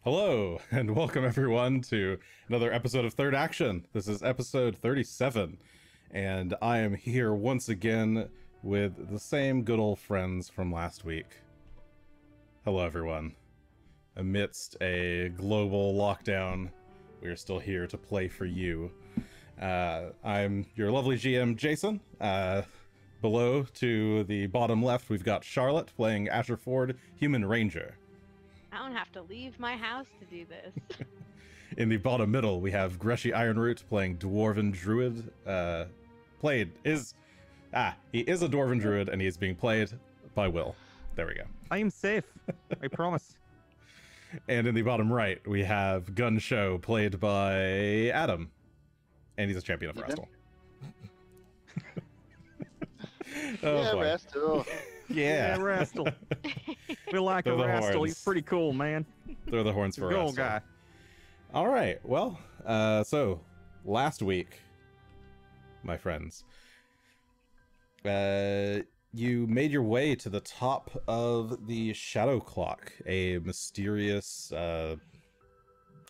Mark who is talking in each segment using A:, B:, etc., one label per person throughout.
A: Hello, and welcome everyone to another episode of Third Action. This is episode 37, and I am here once again with the same good old friends from last week. Hello everyone. Amidst a global lockdown, we are still here to play for you. I'm your lovely GM, Jason. Below, to the bottom left, we've got Charlotte playing Asher Ford, Human Ranger.
B: I don't have to leave my house to do this.
A: In the bottom middle, we have Greshy Ironroot playing Dwarven Druid. He is a Dwarven Druid, and he is being played by Will. There we go.
C: I am safe. I promise.
A: And in the bottom right, we have Gunn Shough played by Adam. And he's a champion of Rastal.
D: Yeah, Rastal.
A: Yeah,
C: Rastal. We like a Rastal. He's pretty cool, man.
A: They're the horns for
C: Rastal.
A: Rastal.
C: Guy.
A: All right. Well, so last week, my friends, you made your way to the top of the Shadow Clock, a mysterious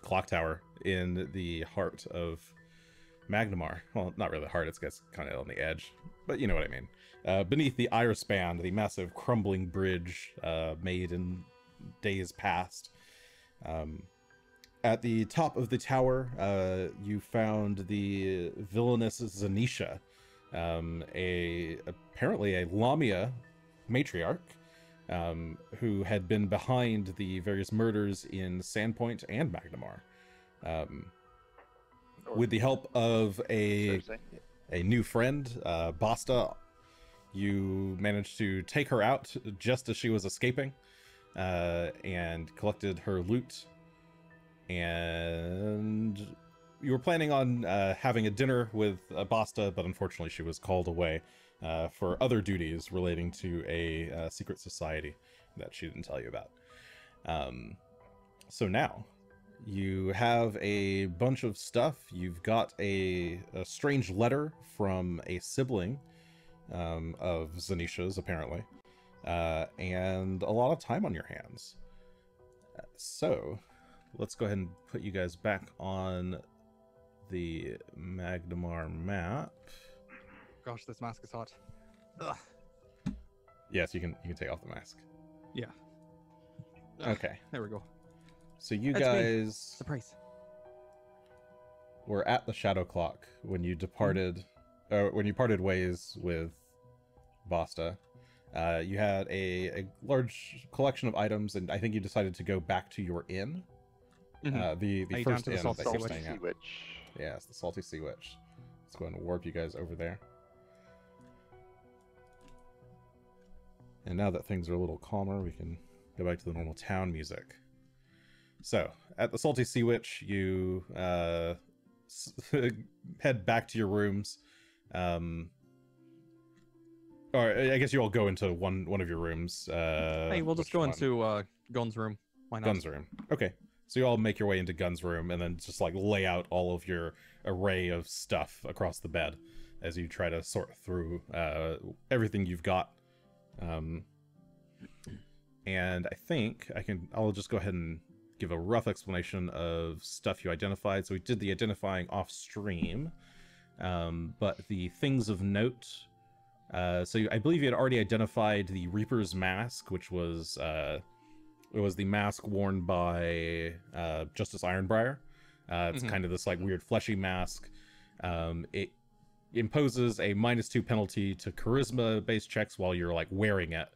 A: clock tower in the heart of Magnamar. Well, not really the heart, it's kind of on the edge, but you know what I mean. Beneath the Iris Band, the massive crumbling bridge made in days past. At the top of the tower, you found the villainous Zanisha, apparently a Lamia matriarch, who had been behind the various murders in Sandpoint and Magnamar. With the help of a new friend, Basta, you managed to take her out just as she was escaping, and collected her loot. And you were planning on having a dinner with Basta, but unfortunately she was called away for other duties relating to a secret society that she didn't tell you about. So now, you have a bunch of stuff. You've got a strange letter from a sibling of Zanisha's, apparently, and a lot of time on your hands. So, let's go ahead and put you guys back on the Magnamar map.
C: Gosh, this mask is hot. Ugh.
A: Yes, you can take off the mask.
C: Yeah.
A: Okay.
C: There we go.
A: So you
C: That's
A: guys...
C: me. Surprise.
A: Were at the Shadow Clock when you departed... when you parted ways with Basta. You had a large collection of items, and I think you decided to go back to your inn. The first inn that you're staying at. Yes, the Salty Sea Witch. Let's go ahead and warp you guys over there. And now that things are a little calmer, we can go back to the normal town music. So, at the Salty Sea Witch, you head back to your rooms. Or I guess you all go into one of your rooms.
C: Hey, we'll just go into Gunn's room. Why not?
A: Gunn's room. Okay. So you all make your way into Gunn's room and then just like lay out all of your array of stuff across the bed as you try to sort through everything you've got. And I think I'll just go ahead and give a rough explanation of stuff you identified. So we did the identifying off stream, but the things of note. So I believe you had already identified the Reaper's Mask, which was it was the mask worn by Justice Ironbriar. It's kind of this like weird fleshy mask. It imposes a -2 penalty to charisma-based checks while you're like wearing it,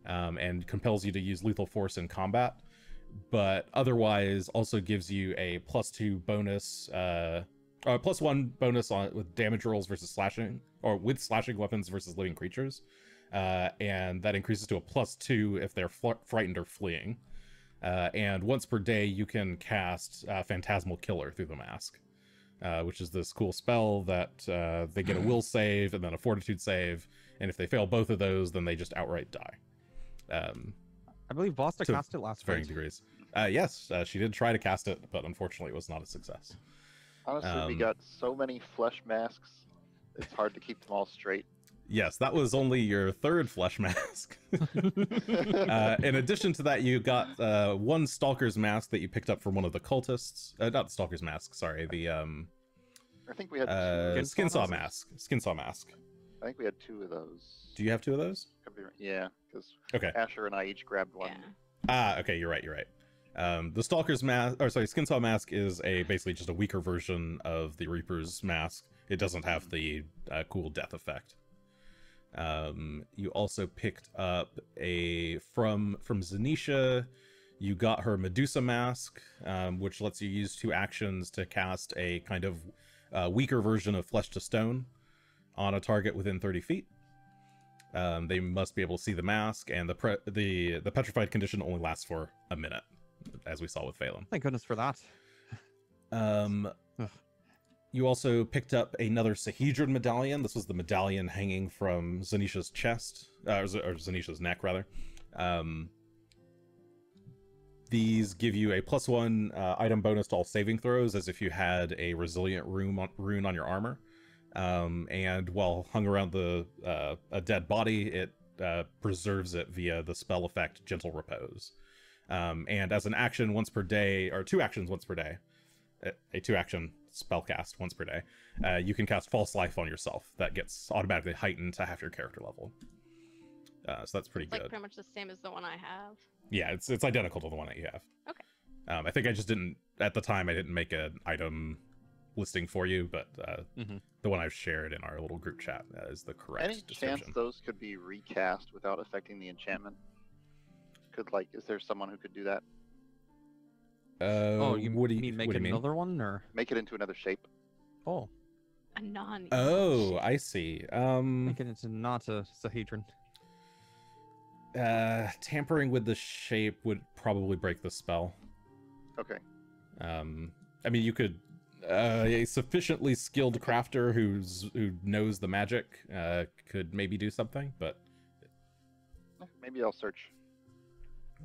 A: and compels you to use lethal force in combat. But otherwise also gives you a +2 bonus, +1 bonus with damage rolls versus slashing, or with slashing weapons versus living creatures. And that increases to a +2 if they're frightened or fleeing. And once per day, you can cast Phantasmal Killer through the mask, which is this cool spell that they get a will save and then a fortitude save. And if they fail both of those, then they just outright die.
C: I believe Basta cast it last
A: varying
C: fight.
A: degrees. Yes, she did try to cast it, but unfortunately it was not a success.
D: Honestly, we got so many flesh masks, it's hard to keep them all straight.
A: Yes, that was only your third flesh mask. In addition to that, you got one Stalker's mask that you picked up from one of the cultists. Not the Stalker's mask, sorry. The
D: I think we had
A: Skin Saw mask. Skin Saw mask.
D: I think we had 2 of those.
A: Do you have 2 of those?
D: Yeah, because
A: Okay.
D: Asher and I each grabbed one.
B: Yeah.
A: Ah, okay, you're right. The Stalker's mask, or sorry, Skin Saw mask is basically just a weaker version of the Reaper's mask. It doesn't have the cool death effect. You also picked up from Zanisha, you got her Medusa mask, which lets you use 2 actions to cast a kind of weaker version of Flesh to Stone on a target within 30 feet. They must be able to see the mask, and the petrified condition only lasts for a minute, as we saw with Phelan.
C: Thank goodness for that.
A: You also picked up another Sahedron medallion. This was the medallion hanging from Zanisha's chest, or Zanisha's neck, rather. These give you a +1 item bonus to all saving throws, as if you had a resilient rune on your armor. And while hung around a dead body, it preserves it via the spell effect Gentle Repose. And as an action once per day, or 2 actions once per day, a 2-action spell cast once per day, you can cast False Life on yourself. That gets automatically heightened to half your character level. So that's pretty good.
B: Like pretty much the same as the one I have.
A: Yeah, it's identical to the one that you have.
B: Okay.
A: I think I just didn't, at the time, I didn't make an item listing for you, but the one I've shared in our little group chat is the correct
D: Any
A: description.
D: chance those could be recast without affecting the enchantment? Is there someone who could do that?
C: You
A: what do you
C: mean make
A: what do
C: it
A: you mean?
C: another one, or?
D: Make it into another shape?
C: Oh,
B: A non.
A: Oh, I see.
C: make it into not a Sahedron.
A: Tampering with the shape would probably break the spell.
D: Okay.
A: I mean, you could a sufficiently skilled crafter who knows the magic could maybe do something, but
D: Maybe I'll search.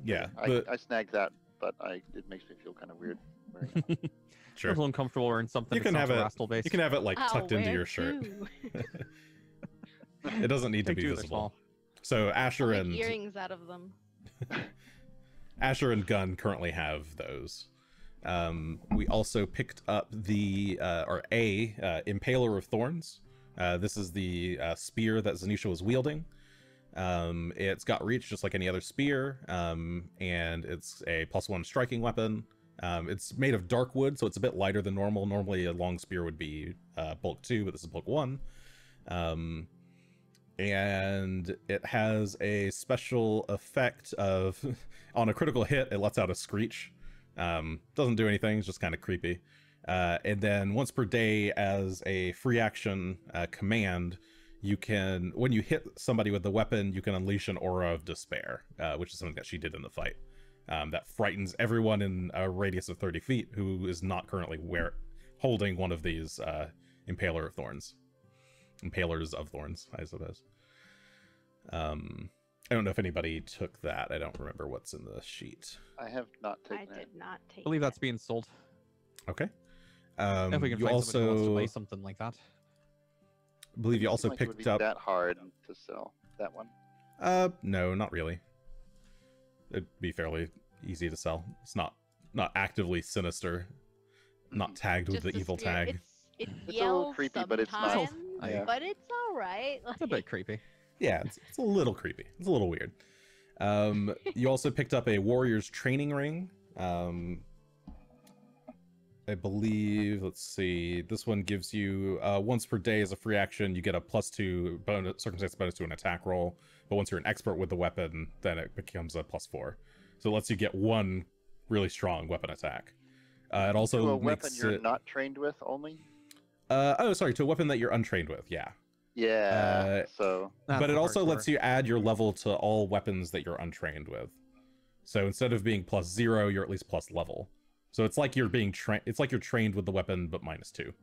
A: yeah,
D: I snagged that, but it makes me feel kind of weird.
A: sure.
C: A little uncomfortable wearing something.
A: You can have it.
C: Rastal based.
A: You can have it like tucked into
B: where
A: your shirt.
B: to?
A: It doesn't need to
C: They
A: be
C: do, they're
A: visible.
C: small.
A: So Asher
B: I'll
A: and
B: make earrings out of them.
A: Asher and Gunn currently have those. We also picked up the Impaler of Thorns. This is the spear that Zanisha was wielding. It's got reach just like any other spear, and it's a +1 striking weapon. It's made of dark wood, so it's a bit lighter than normal. Normally a long spear would be bulk 2, but this is bulk 1. And it has a special effect of on a critical hit, it lets out a screech. Doesn't do anything, it's just kind of creepy. And then once per day, as a free action command, you can, when you hit somebody with the weapon, you can unleash an aura of despair, which is something that she did in the fight. That frightens everyone in a radius of 30 feet who is not currently holding one of these Impalers of Thorns, I suppose. I don't know if anybody took that. I don't remember what's in the sheet.
D: I have not
B: I
D: taken it.
B: did not take.
C: I believe that's being sold.
A: Okay.
C: If we can
A: you
C: find somebody who wants to
A: also
C: buy something like that.
A: I believe you also
D: Seems like it would
A: picked
D: be
A: up.
D: that hard to sell that one.
A: No, not really. It'd be fairly easy to sell. It's not actively sinister, not tagged with
B: Just
A: the
B: a
A: evil
B: spear.
A: tag.
B: It
D: It's a little
B: yells
D: creepy, but it's not.
B: sometimes,
D: Yeah.
B: but it's all right.
C: It's a bit creepy.
A: Yeah, it's a little creepy. It's a little weird. You also picked up a warrior's training ring. I believe, let's see, this one gives you once per day as a free action, you get a +2 bonus, circumstance bonus to an attack roll. But once you're an expert with the weapon, then it becomes a +4. So it lets you get one really strong weapon attack. It also
D: To a
A: makes
D: weapon you're
A: it,
D: not trained with only?
A: to a weapon that you're untrained with, yeah.
D: Yeah, so...
A: But it also lets you add your level to all weapons that you're untrained with. So instead of being +0, you're at least plus level. So it's like you're being trained. It's like you're trained with the weapon, but -2.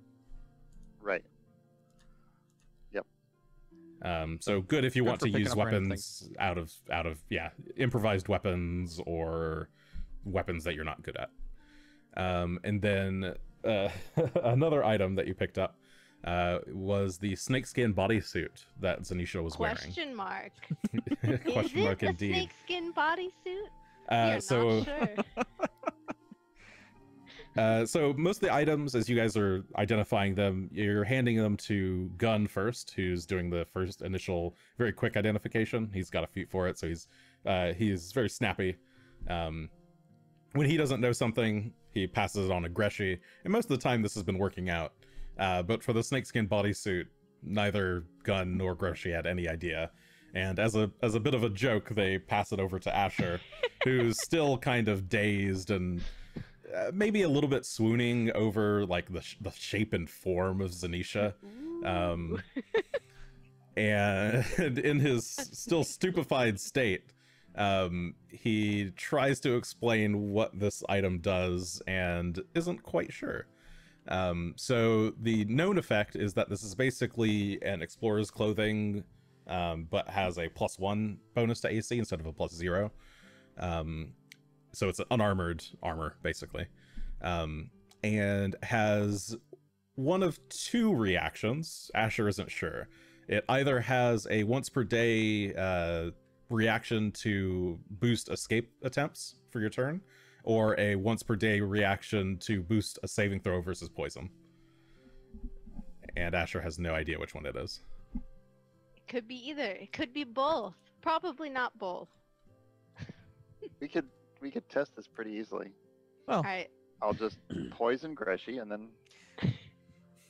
D: Right. Yep.
A: So good if you want
C: for
A: to
C: picking
A: use
C: up random
A: weapons out of improvised weapons or weapons that you're not good at. And then another item that you picked up was the snakeskin bodysuit that Zanisha was
B: Question mark.
A: wearing. Question
B: Is
A: mark
B: it
A: indeed.
B: a snakeskin bodysuit? We are
A: So,
B: not sure.
A: so most of the items, as you guys are identifying them, you're handing them to Gunn first, who's doing the first initial, very quick identification. He's got a feat for it, so he's very snappy. When he doesn't know something, he passes it on to Greshy, and most of the time this has been working out. But for the snakeskin bodysuit, neither Gunn nor Greshy had any idea. And as a bit of a joke, they pass it over to Asher, who's still kind of dazed and maybe a little bit swooning over like the shape and form of Zanisha. And in his still stupefied state, he tries to explain what this item does and isn't quite sure. So the known effect is that this is basically an explorer's clothing, but has a +1 bonus to AC instead of a +0. So it's an unarmored armor, basically. And has one of two reactions. Asher isn't sure. It either has a once per day reaction to boost escape attempts for your turn, or a once per day reaction to boost a saving throw versus poison. And Asher has no idea which one it is.
B: It could be either. It could be both. Probably not both.
D: We could test this pretty easily.
C: Well,
B: All right.
D: I'll just poison Greshy and then.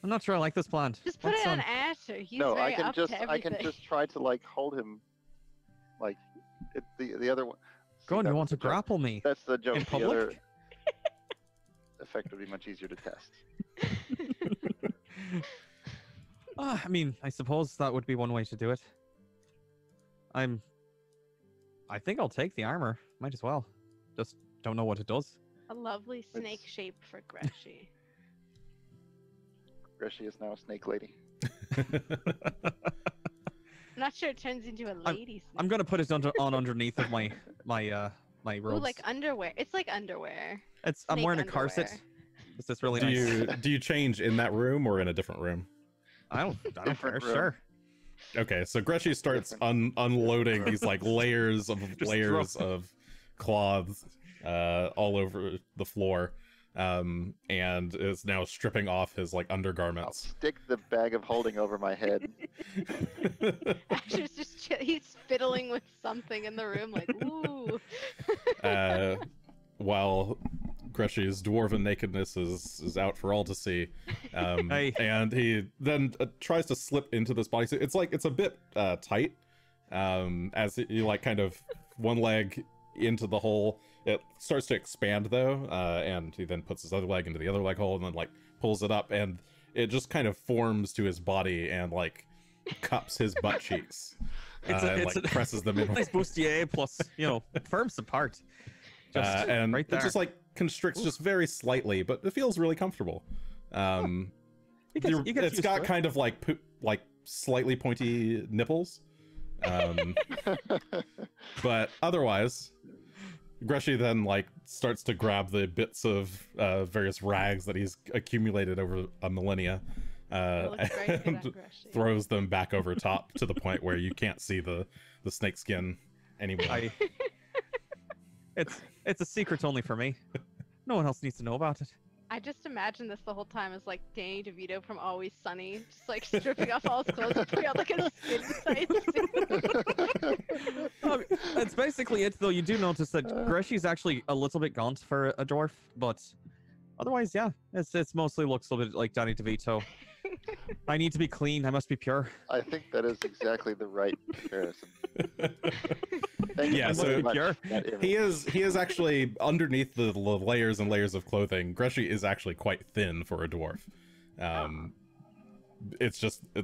C: I'm not sure I like this plan.
B: Just put it on Asher. He's
D: No,
B: very
D: I can
B: up
D: just
B: to
D: I can
B: everything.
D: just try to like hold him, like the other one. See,
C: Gunn, you
D: that's
C: want to
D: the joke.
C: grapple me
D: That's the joke.
C: in
D: The other
C: public?
D: effect would be much easier to test.
C: I mean, I suppose that would be one way to do it. I think I'll take the armor. Might as well. Just don't know what it does.
B: A lovely snake shape for Greshy.
D: Greshy is now a snake lady.
B: I'm not sure it turns into a lady snake.
C: I'm gonna put it on underneath of my robes.
B: Ooh, like underwear. It's like underwear.
C: I'm
B: snake
C: wearing a corset.
B: underwear.
C: Is this really
A: Do
C: nice?
A: you change in that room or in a different room?
C: I don't care.
D: Different room.
C: Sure.
A: Okay, so Greshy starts unloading these like layers of cloths all over the floor, and is now stripping off his like
D: I'll
A: undergarments.
D: stick the bag of holding over my head.
B: Asher's just he's fiddling with something in the room, like ooh.
A: While Greshy's dwarven nakedness is out for all to see,
C: Hey.
A: and he then tries to slip into this bodysuit. It's a bit tight, as he like kind of one leg into the hole. It starts to expand though, and he then puts his other leg into the other leg hole and then like pulls it up, and it just kind of forms to his body and like cups his butt cheeks. And like presses them in.
C: Nice bustier plus, firms apart. Just
A: And
C: right
A: it
C: there.
A: just like constricts just very slightly, but it feels really comfortable.
C: You get
A: It's
C: used
A: got
C: to it.
A: kind of like slightly pointy nipples, but otherwise, Greshy then like starts to grab the bits of various rags that he's accumulated over a millennia,
B: It looks very good on
A: and
B: Greshy.
A: throws them back over top to the point where you can't see the snake skin anymore.
C: It's a secret only for me. No one else needs to know about it.
B: I just imagine this the whole time as like Danny DeVito from Always Sunny, just like stripping off all his clothes and putting on like a skin-tight suit.
C: That's basically it, though. You do notice that Greshy's actually a little bit gaunt for a dwarf, but otherwise, yeah, it's mostly looks a little bit like Danny DeVito. I need to be clean. I must be pure.
D: I think that is exactly the right comparison. Thank
A: Yeah,
D: you
A: so
D: very much
C: pure.
D: for that image.
A: He is actually underneath the layers and layers of clothing. Greshy is actually quite thin for a dwarf. It's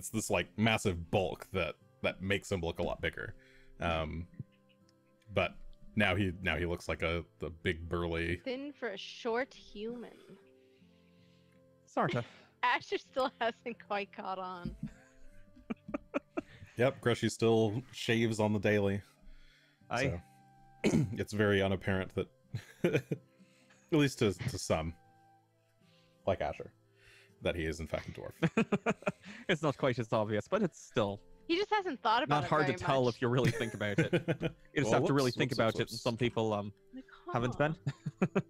A: this like massive bulk that makes him look a lot bigger. But now he looks like the big burly.
B: Thin for a short human.
C: Sorta.
B: Asher still hasn't quite caught on.
A: Yep, Greshy still shaves on the daily.
C: Aye.
A: So it's very unapparent that, at least to some, like Asher, that he is in fact a dwarf.
C: It's not quite as obvious, but it's still
B: He just hasn't thought about
C: not
B: it
C: hard to
B: very
C: tell
B: much.
C: if you really think about it. You just
A: Well,
C: have to really
A: whoops,
C: think
A: whoops,
C: about
A: whoops,
C: it, and
A: whoops.
C: some people
B: Like,
C: haven't
B: huh.
C: been.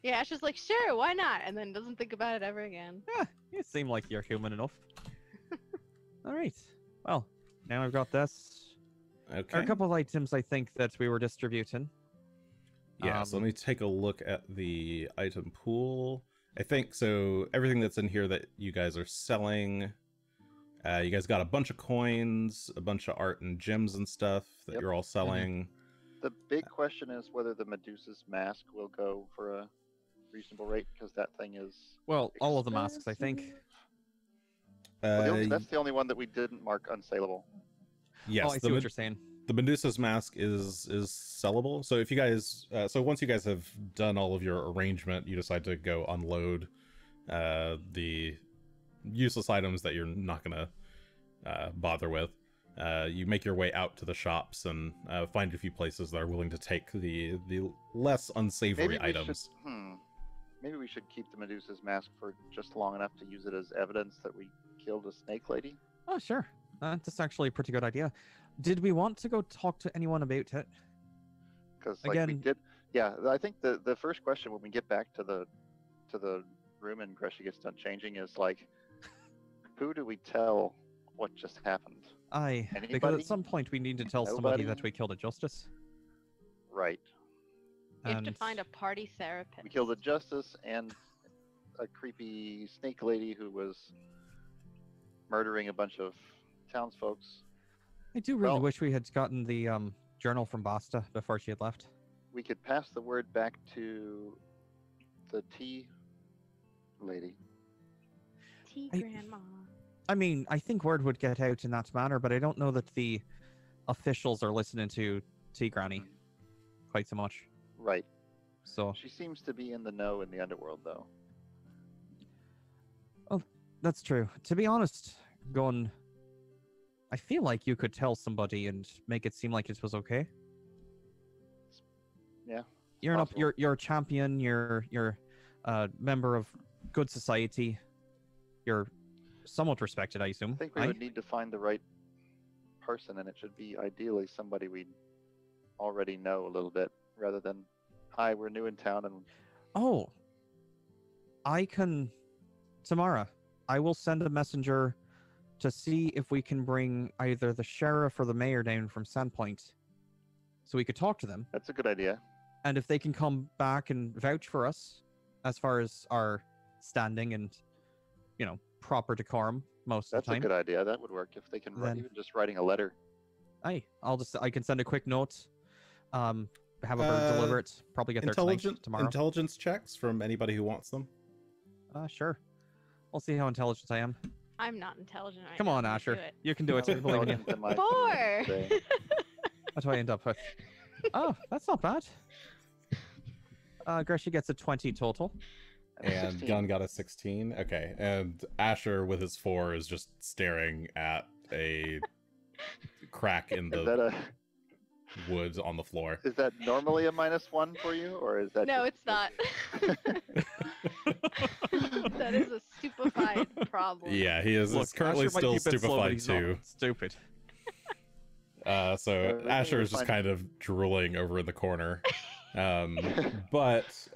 B: Yeah, Ash is like, sure, why not? And then doesn't think about it ever again.
C: Yeah, you seem like you're human enough. All right. Well, now I've got this. There
A: Okay.
C: are a couple of items I think that we were distributing.
A: Yeah, so let
C: Um,
A: me take a look at the item pool. I think so. Everything that's in here that you guys are selling, you guys got a bunch of coins, a bunch of art and gems and stuff that
D: Yep.
A: you're all selling.
D: The big question is whether the Medusa's mask will go for a reasonable rate, because that thing is.
C: Well, all of the masks, I think.
D: expensive. Well,
A: Uh,
D: that's the only one that we didn't mark unsaleable.
A: yes,
C: Oh, I see what you're saying.
A: the Medusa's mask is sellable. So if you guys, so once you guys have done all of your arrangement, you decide to go unload the useless items that you're not gonna bother with. You make your way out to the shops and find a few places that are willing to take the less unsavory items.
D: Maybe we should keep the Medusa's mask for just long enough to use it as evidence that we killed a snake lady.
C: Oh, sure. That's actually a pretty good idea. Did we want to go talk to anyone about it?
D: Because like we
C: Again-
D: did. Yeah, I think the first question when we get back to the room and Greshy gets done changing is like, who do we tell what just happened?
C: Aye, because
D: Anybody?
C: at some point we need to tell somebody that
D: Nobody?
C: we killed a justice.
D: Right.
B: You have to
C: And
B: find a party therapist.
D: We killed a justice and a creepy snake lady who was murdering a bunch of townsfolk.
C: I do really
D: Well-
C: wish we had gotten the journal from Basta before she had left.
D: We could pass the word back to the tea lady.
B: Tea
C: I-
B: grandma.
C: I mean, I think word would get out in that manner, but I don't know that the officials are listening to Tea Granny quite so much.
D: Right.
C: So
D: She seems to be in the know in the underworld, though.
C: that's true. To be honest, Gunn, I feel like you could tell somebody and make it seem like it was okay.
D: Yeah,
C: You're an
D: possible.
C: you're a champion. You're a member of good society. You're somewhat respected, I assume.
D: I think we would need to find the right person, and it should be ideally somebody we already know a little bit, rather than, hi, we're new in town, and
C: Oh, I can. Tamara, I will send a messenger to see if we can bring either the sheriff or the mayor down from Sandpoint so we could talk to them.
D: that's a good idea.
C: And if they can come back and vouch for us as far as our standing and, proper decorum most
D: That's
C: of the
D: a
C: time.
D: good idea. That would work if they can
C: Then-
D: even just writing a letter.
C: I can send a quick note, have a bird deliver it, probably get there tonight, tomorrow.
A: Intelligence checks from anybody who wants them.
C: Sure. We'll see how intelligent I am.
B: I'm not intelligent right
C: Come
B: now.
C: on,
B: I'm gonna
C: Asher.
B: do it.
C: You can do it. I believe in you.
D: Intelligent in my
B: 4!
D: today.
C: What do I end up with? Oh, that's not bad. Greshy gets a 20 total.
A: And
D: 16.
A: Gunn got a 16. Okay, and Asher with his 4 is just staring at a crack in
D: Is
A: the
D: that
A: wood on the floor.
D: is that normally a -1 for you, or is that?
B: No,
D: just-
B: it's not. That is a stupefied problem.
A: Yeah, he is
C: Look,
A: currently
C: Asher might
A: still
C: be a bit slow, but
A: stupefied
C: he's not
A: too.
C: Stupid.
A: So
D: we
A: Asher
D: will
A: is just
D: find-
A: kind of drooling over in the corner. But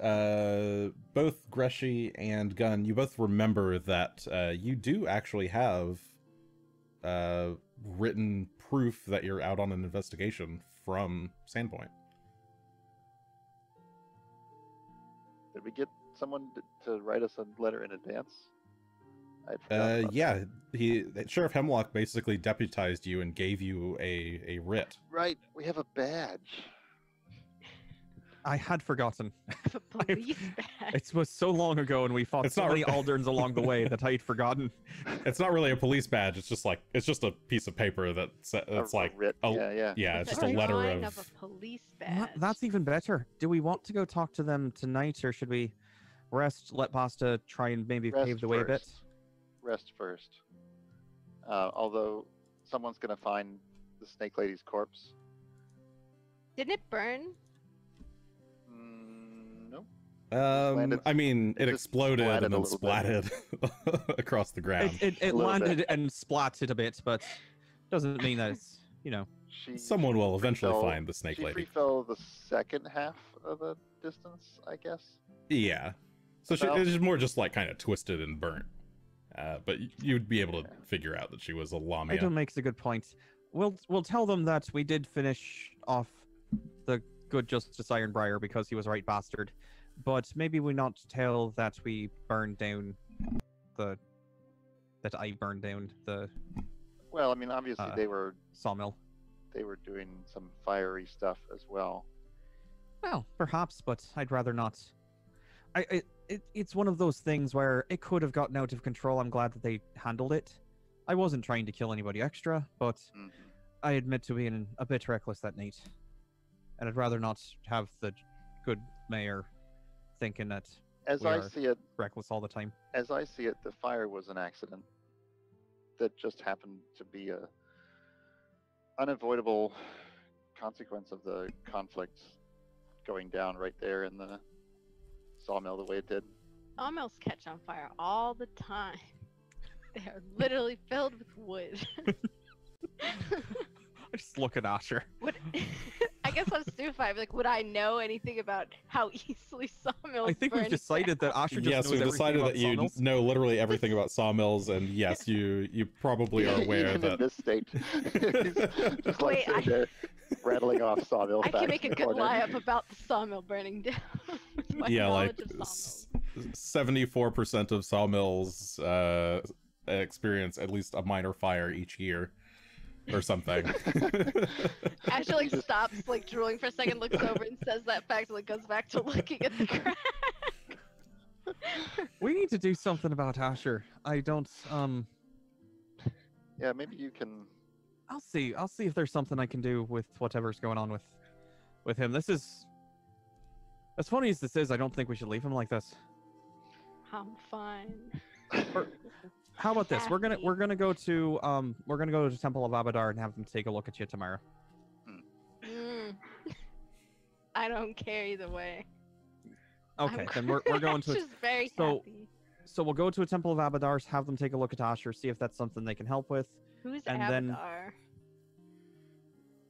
A: both Greshy and Gunn, you both remember that you do actually have written proof that you're out on an investigation from Sandpoint.
D: Did we get someone to write us a letter in advance? I'd forgotten about
A: Yeah, Sheriff Hemlock basically deputized you and gave you a writ.
D: that. Right, we have a badge.
C: I had forgotten.
B: A police badge.
C: It was so long ago, and we fought
A: It's
C: so
A: not
C: many
A: re-
C: Alderns along the way that I'd forgotten.
A: It's not really a police badge. It's just a piece of paper that's
D: A
A: like
D: writ.
A: a-
D: Yeah.
A: yeah, it's
B: It's
A: just a letter
B: drawing
A: of.
B: a police badge.
C: That's even better. Do we want to go talk to them tonight, or should we rest, let Basta try and maybe
D: Rest
C: pave the way a bit?
D: first. Rest first. Although someone's gonna find the snake lady's corpse.
B: Didn't it burn?
D: No. landed-
A: I mean, it
D: it just
A: exploded
D: splatted
A: and
D: a
A: then
D: little bit.
A: splatted across the ground.
C: It
D: A little
C: landed
D: bit.
C: and splatted a bit, but doesn't mean that it's, you know.
A: Someone will eventually
D: free-fell-
A: find the snake
D: she
A: lady.
D: free fell the second half of the distance, I guess.
A: Yeah. So
D: About-
A: it's more just like kind of twisted and burnt. But you'd be able to figure out that she was a lamia.
C: Idol makes a good point. We'll tell them that we did finish off the good Justice Ironbriar because he was a right bastard, but maybe we not tell that we burned down the
D: Well, I mean, obviously they were
C: sawmill.
D: doing some fiery stuff as well.
C: Well, perhaps, but I'd rather not. It's one of those things where it could have gotten out of control. I'm glad that they handled it. I wasn't trying to kill anybody extra, but
D: Mhm.
C: I admit to being a bit reckless that night. And I'd rather not have the good mayor thinking that
D: As
C: we
D: I
C: are
D: see it,
C: reckless all the time.
D: the fire was an accident that just happened to be a unavoidable consequence of the conflict going down right there in the sawmill the way it did.
B: Sawmills catch on fire all the time. They are literally filled with wood.
C: I just look at Asher.
B: Would I guess I'm stupefied. Like, would I know anything about how easily sawmills?
C: I think we've
B: burn
C: decided that Asher just
A: Yes,
C: knows
A: we've
C: everything
A: decided
C: about
A: that you
C: sawmills.
A: know literally everything about sawmills, and yes, you probably are aware
D: Even in
A: that.
D: this state, he's just like
B: Wait,
D: sitting there rattling off sawmill
B: I
D: facts
B: can make a
D: in the
B: good
D: corner.
B: lie up about the sawmill burning down. with my
A: Yeah, like
B: knowledge of sawmills.
A: 74% of sawmills experience at least a minor fire each year, or something.
B: Asher like stops, like drooling for a second, looks over and says that fact, and like goes back to looking at the crack.
C: We need to do something about Asher. I don't.
D: Yeah, maybe you can.
C: I'll see if there's something I can do with whatever's going on with him. This is as funny as this is. I don't think we should leave him like this.
B: I'm fine.
C: How about this? We're gonna
B: Happy.
C: go to Temple of Abadar and have them take a look at you tomorrow.
B: Mm. I don't care either way.
C: Okay, then we're going to.
B: Asher's very
C: so-
B: happy.
C: So we'll go to a Temple of Abadars, have them take a look at Asher, see if that's something they can help with.
B: Who's
C: and
B: Abadar?
C: then-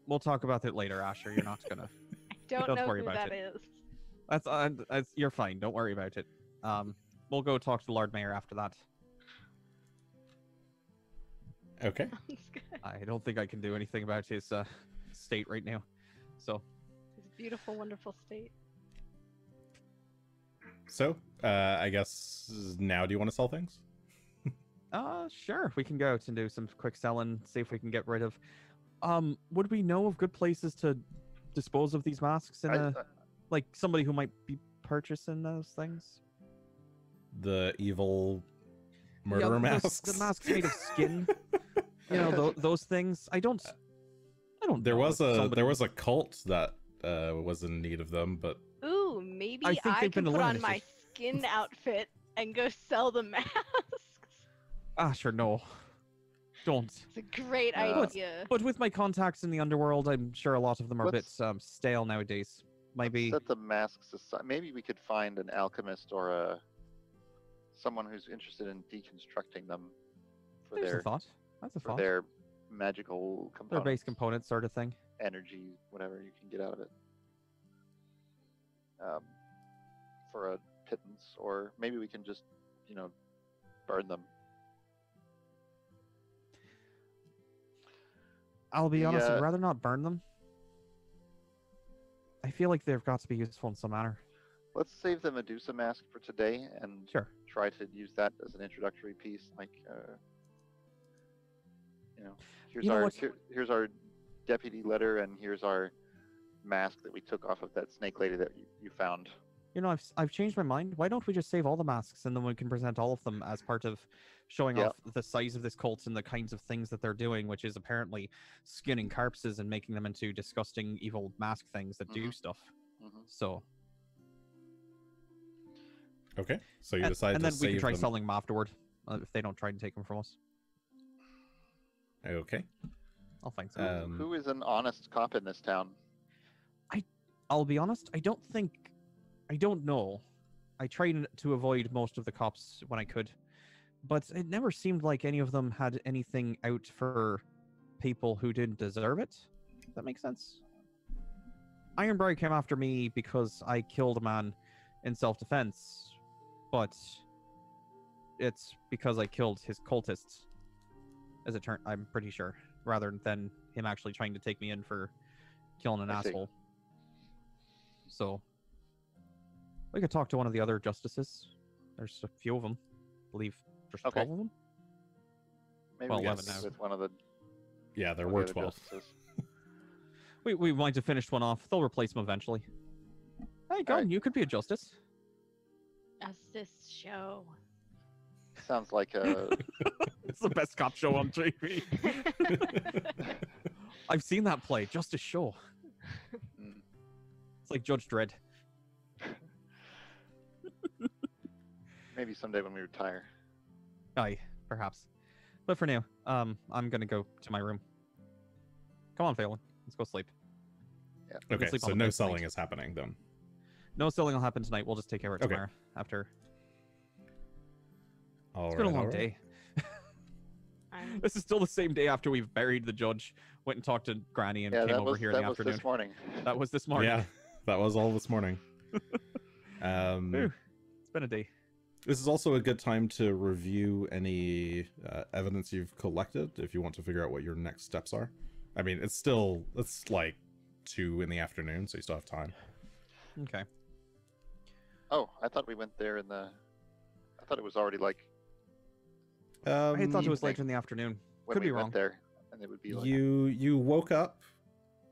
C: We'll talk about it later, Asher. You're not gonna.
B: I don't
C: don't
B: know
C: worry
B: who
C: about
B: that
C: it.
B: is.
C: That's you're fine. Don't worry about it. We'll go talk to the Lord Mayor after that.
A: Okay.
B: Sounds good.
C: I don't think I can do anything about his state right now. So
B: It's a beautiful, wonderful state.
A: So, I guess now, do you want to sell things?
C: sure, we can go out and do some quick selling, see if we can get rid of. Would we know of good places to dispose of these masks in like somebody who might be purchasing those things?
A: The evil murderer masks.
C: The masks made of skin. You know, those things. I don't.
A: There
C: know
A: was
C: if
A: a
C: somebody-
A: cult that was in need of them, but
B: Ooh, maybe
C: I think
B: I
C: they've
B: can
C: been
B: put on
C: eliminated.
B: my skin outfit and go sell the masks.
C: Sure, no. Don't.
B: It's a great
D: No.
B: idea.
C: But with my contacts in the underworld, I'm sure a lot of them are a bit
D: Let's-
C: stale nowadays. Maybe.
D: Set the masks aside. Maybe we could find an alchemist or someone who's interested in deconstructing them for
C: There's a
D: their
C: thought. That's a
D: for
C: thought.
D: their magical
C: Their
D: components,
C: base component sort of thing.
D: energy, whatever you can get out of it. For a pittance, or maybe we can just, burn them.
C: I'll be
D: The,
C: honest, I'd rather not burn them. I feel like they've got to be useful in some manner.
D: Let's save the Medusa mask for today and
C: Sure.
D: try to use that as an introductory piece. Like, here's
C: You know
D: our
C: what?
D: here's our deputy letter, and here's our mask that we took off of that snake lady that you found.
C: You know, I've changed my mind. Why don't we just save all the masks and then we can present all of them as part of showing
D: Yeah.
C: off the size of this cult and the kinds of things that they're doing, which is apparently skinning corpses and making them into disgusting, evil mask things that do
D: Mhm.
C: stuff.
D: hmm
C: So,
A: okay. So you
C: and,
A: decided
C: and
A: to
C: then we can
A: save
C: try
A: them.
C: selling them afterward if they don't try and take them from us.
A: Okay.
C: I'll think so.
D: Who is an honest cop in this town?
C: I'll be honest. I don't know. I tried to avoid most of the cops when I could, but it never seemed like any of them had anything out for people who didn't deserve it. Does that make sense? Ironbright came after me because I killed a man in self-defense, but it's because I killed his cultists, as it turned, I'm pretty sure, rather than him actually trying to take me in for killing an asshole. So, we could talk to one of the other justices. There's a few of them. I believe there's 12 of them.
D: Maybe
C: Well,
D: we
C: 11
D: can
C: now.
D: with one of the.
A: Yeah, there
D: one
A: were
D: of the other
A: 12.
D: justices.
C: We might have finished one off. They'll replace him eventually. Hey, Gunn,
D: Alright.
C: you could be a justice.
B: Justice Shough.
D: Sounds like a.
C: It's the best cop show on TV. I've seen that play, Justice Shough.
D: Mm.
C: It's like Judge Dredd.
D: Maybe someday when we retire.
C: Aye, perhaps. But for now, I'm gonna go to my room. Come on, Phelan. Let's go sleep.
D: Yeah.
C: We can
A: Okay,
C: sleep on
A: so
C: the
A: no
C: bed
A: selling
C: tonight.
A: is happening then.
C: No selling will happen tonight. We'll just take care of it
A: Okay.
C: tomorrow after.
A: All
C: It's been a
A: right,
C: long
A: all right.
C: day.
B: I'm
C: This is still the same day after we've buried the judge, went and talked to Granny, and
D: Yeah,
C: came
D: that
C: over
D: was
C: here in
D: that
C: the
D: was
C: afternoon.
D: this morning.
C: That was this morning.
A: Yeah, that was all this morning.
C: Ooh, it's been a day.
A: This is also a good time to review any evidence you've collected if you want to figure out what your next steps are. I mean, it's like 2 in the afternoon, so you still have time.
C: Okay.
D: Oh, I thought we went there in the. I thought it was already like
C: I had thought it was
D: evening.
C: later in the afternoon.
D: when
C: Could
D: we
C: be
D: went
C: wrong.
D: there, and it would be like
A: You woke up.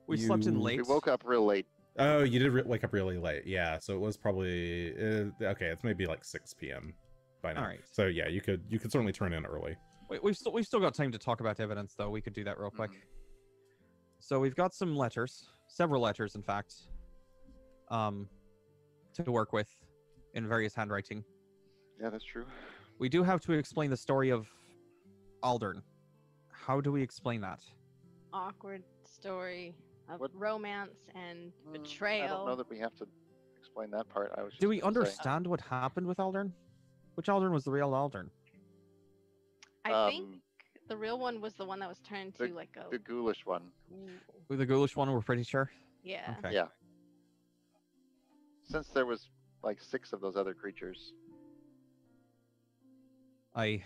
C: We slept in late.
D: we woke up real late.
A: Oh, you did wake up really late. Yeah, so it was probably okay. It's maybe like 6 p.m. by now.
C: All right.
A: So yeah, you could certainly turn in early.
C: We've still got time to talk about evidence, though. We could do that real quick.
D: Mhm.
C: So we've got some letters, several letters, in fact, to work with in various handwriting.
D: Yeah, that's true.
C: We do have to explain the story of Aldern. How do we explain that?
B: awkward story of
D: What-
B: romance and
D: I
B: betrayal.
D: don't know that we have to explain that part. I was.
C: Do
D: just
C: we
D: gonna say-
C: understand what happened with Aldern? Which Aldern was the real Aldern?
B: I think the real one was the one that was turned to
D: the-
B: like a
D: the ghoulish one?
C: With the ghoulish one, we're pretty sure.
B: yeah.
C: Okay.
D: Yeah. Since there was like 6 of those other creatures.
C: I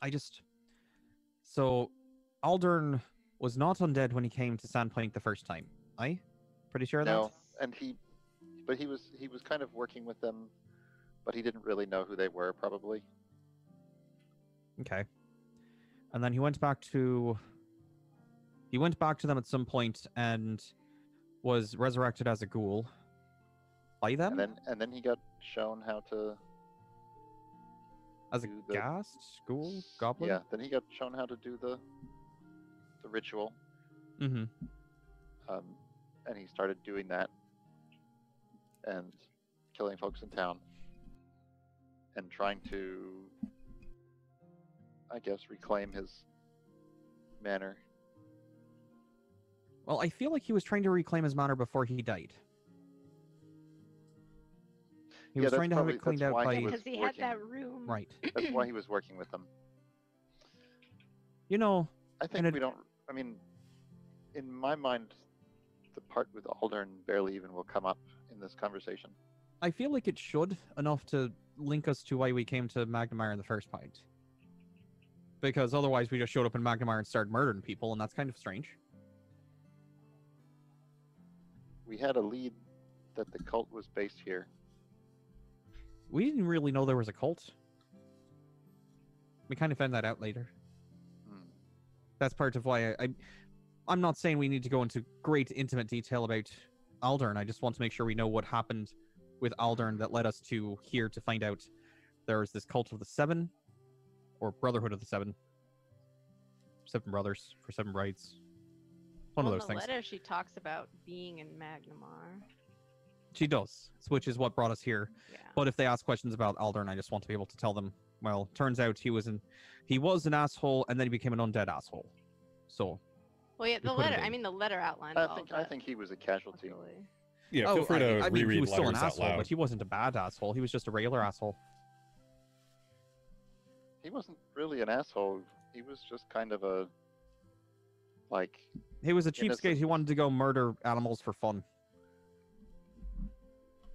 C: just... So, Aldern was not undead when he came to Sandplank the first time. Pretty sure of that?
D: No, and he was kind of working with them, but he didn't really know who they were, probably.
C: Okay. And then he went back to them at some point and was resurrected as a ghoul by them?
D: And then he got shown how to
C: As a
D: do the-
C: ghast? Ghoul? Goblin?
D: Yeah, then he got shown how to do the ritual.
C: Mm-hmm.
D: And he started doing that and killing folks in town and trying to, I guess, reclaim his manor.
C: Well, I feel like he was trying to reclaim his manor before he died. He
D: Yeah,
C: was
D: that's
C: trying to have
D: probably-
C: it cleaned
D: that's
C: out
D: why
C: by...
D: he was
B: Because he had
D: working.
B: that room.
C: Right.
D: That's why he was working with them.
C: You know,
D: I think
C: And
D: we don't. I mean, in my mind, the part with Aldern barely even will come up in this conversation.
C: I feel like it should, enough to link us to why we came to Magnemire in the first point. Because otherwise we just showed up in Magnemire and started murdering people, and that's kind of strange.
D: We had a lead that the cult was based here.
C: We didn't really know there was a cult. We kind of found that out later.
D: Hmm.
C: That's part of why I'm not saying we need to go into great intimate detail about Aldern. I just want to make sure we know what happened with Aldern that led us to here to find out there's this cult of the 7, or Brotherhood of the 7. 7 brothers for 7 brides. One
B: Well,
C: of those
B: in the
C: things.
B: letter she talks about being in Magnemar.
C: She does, which is what brought us here.
B: Yeah.
C: But if they ask questions about Aldern, I just want to be able to tell them, well, turns out he was an asshole, and then he became an undead asshole. So,
B: Well, yeah,
C: We
B: the
C: put him
B: letter. I
C: in.
B: mean, the letter outlined
D: I
B: all
D: think
B: that.
D: he was a casualty.
B: luckily.
A: Yeah, feel free to
C: I mean,
A: reread
C: he was still an
A: letters out
C: asshole,
A: loud.
C: but he wasn't a bad asshole. He was just a regular asshole.
D: He wasn't really an asshole. He was just kind of a like.
C: He was a cheapskate
D: Innocent.
C: who wanted to go murder animals for fun.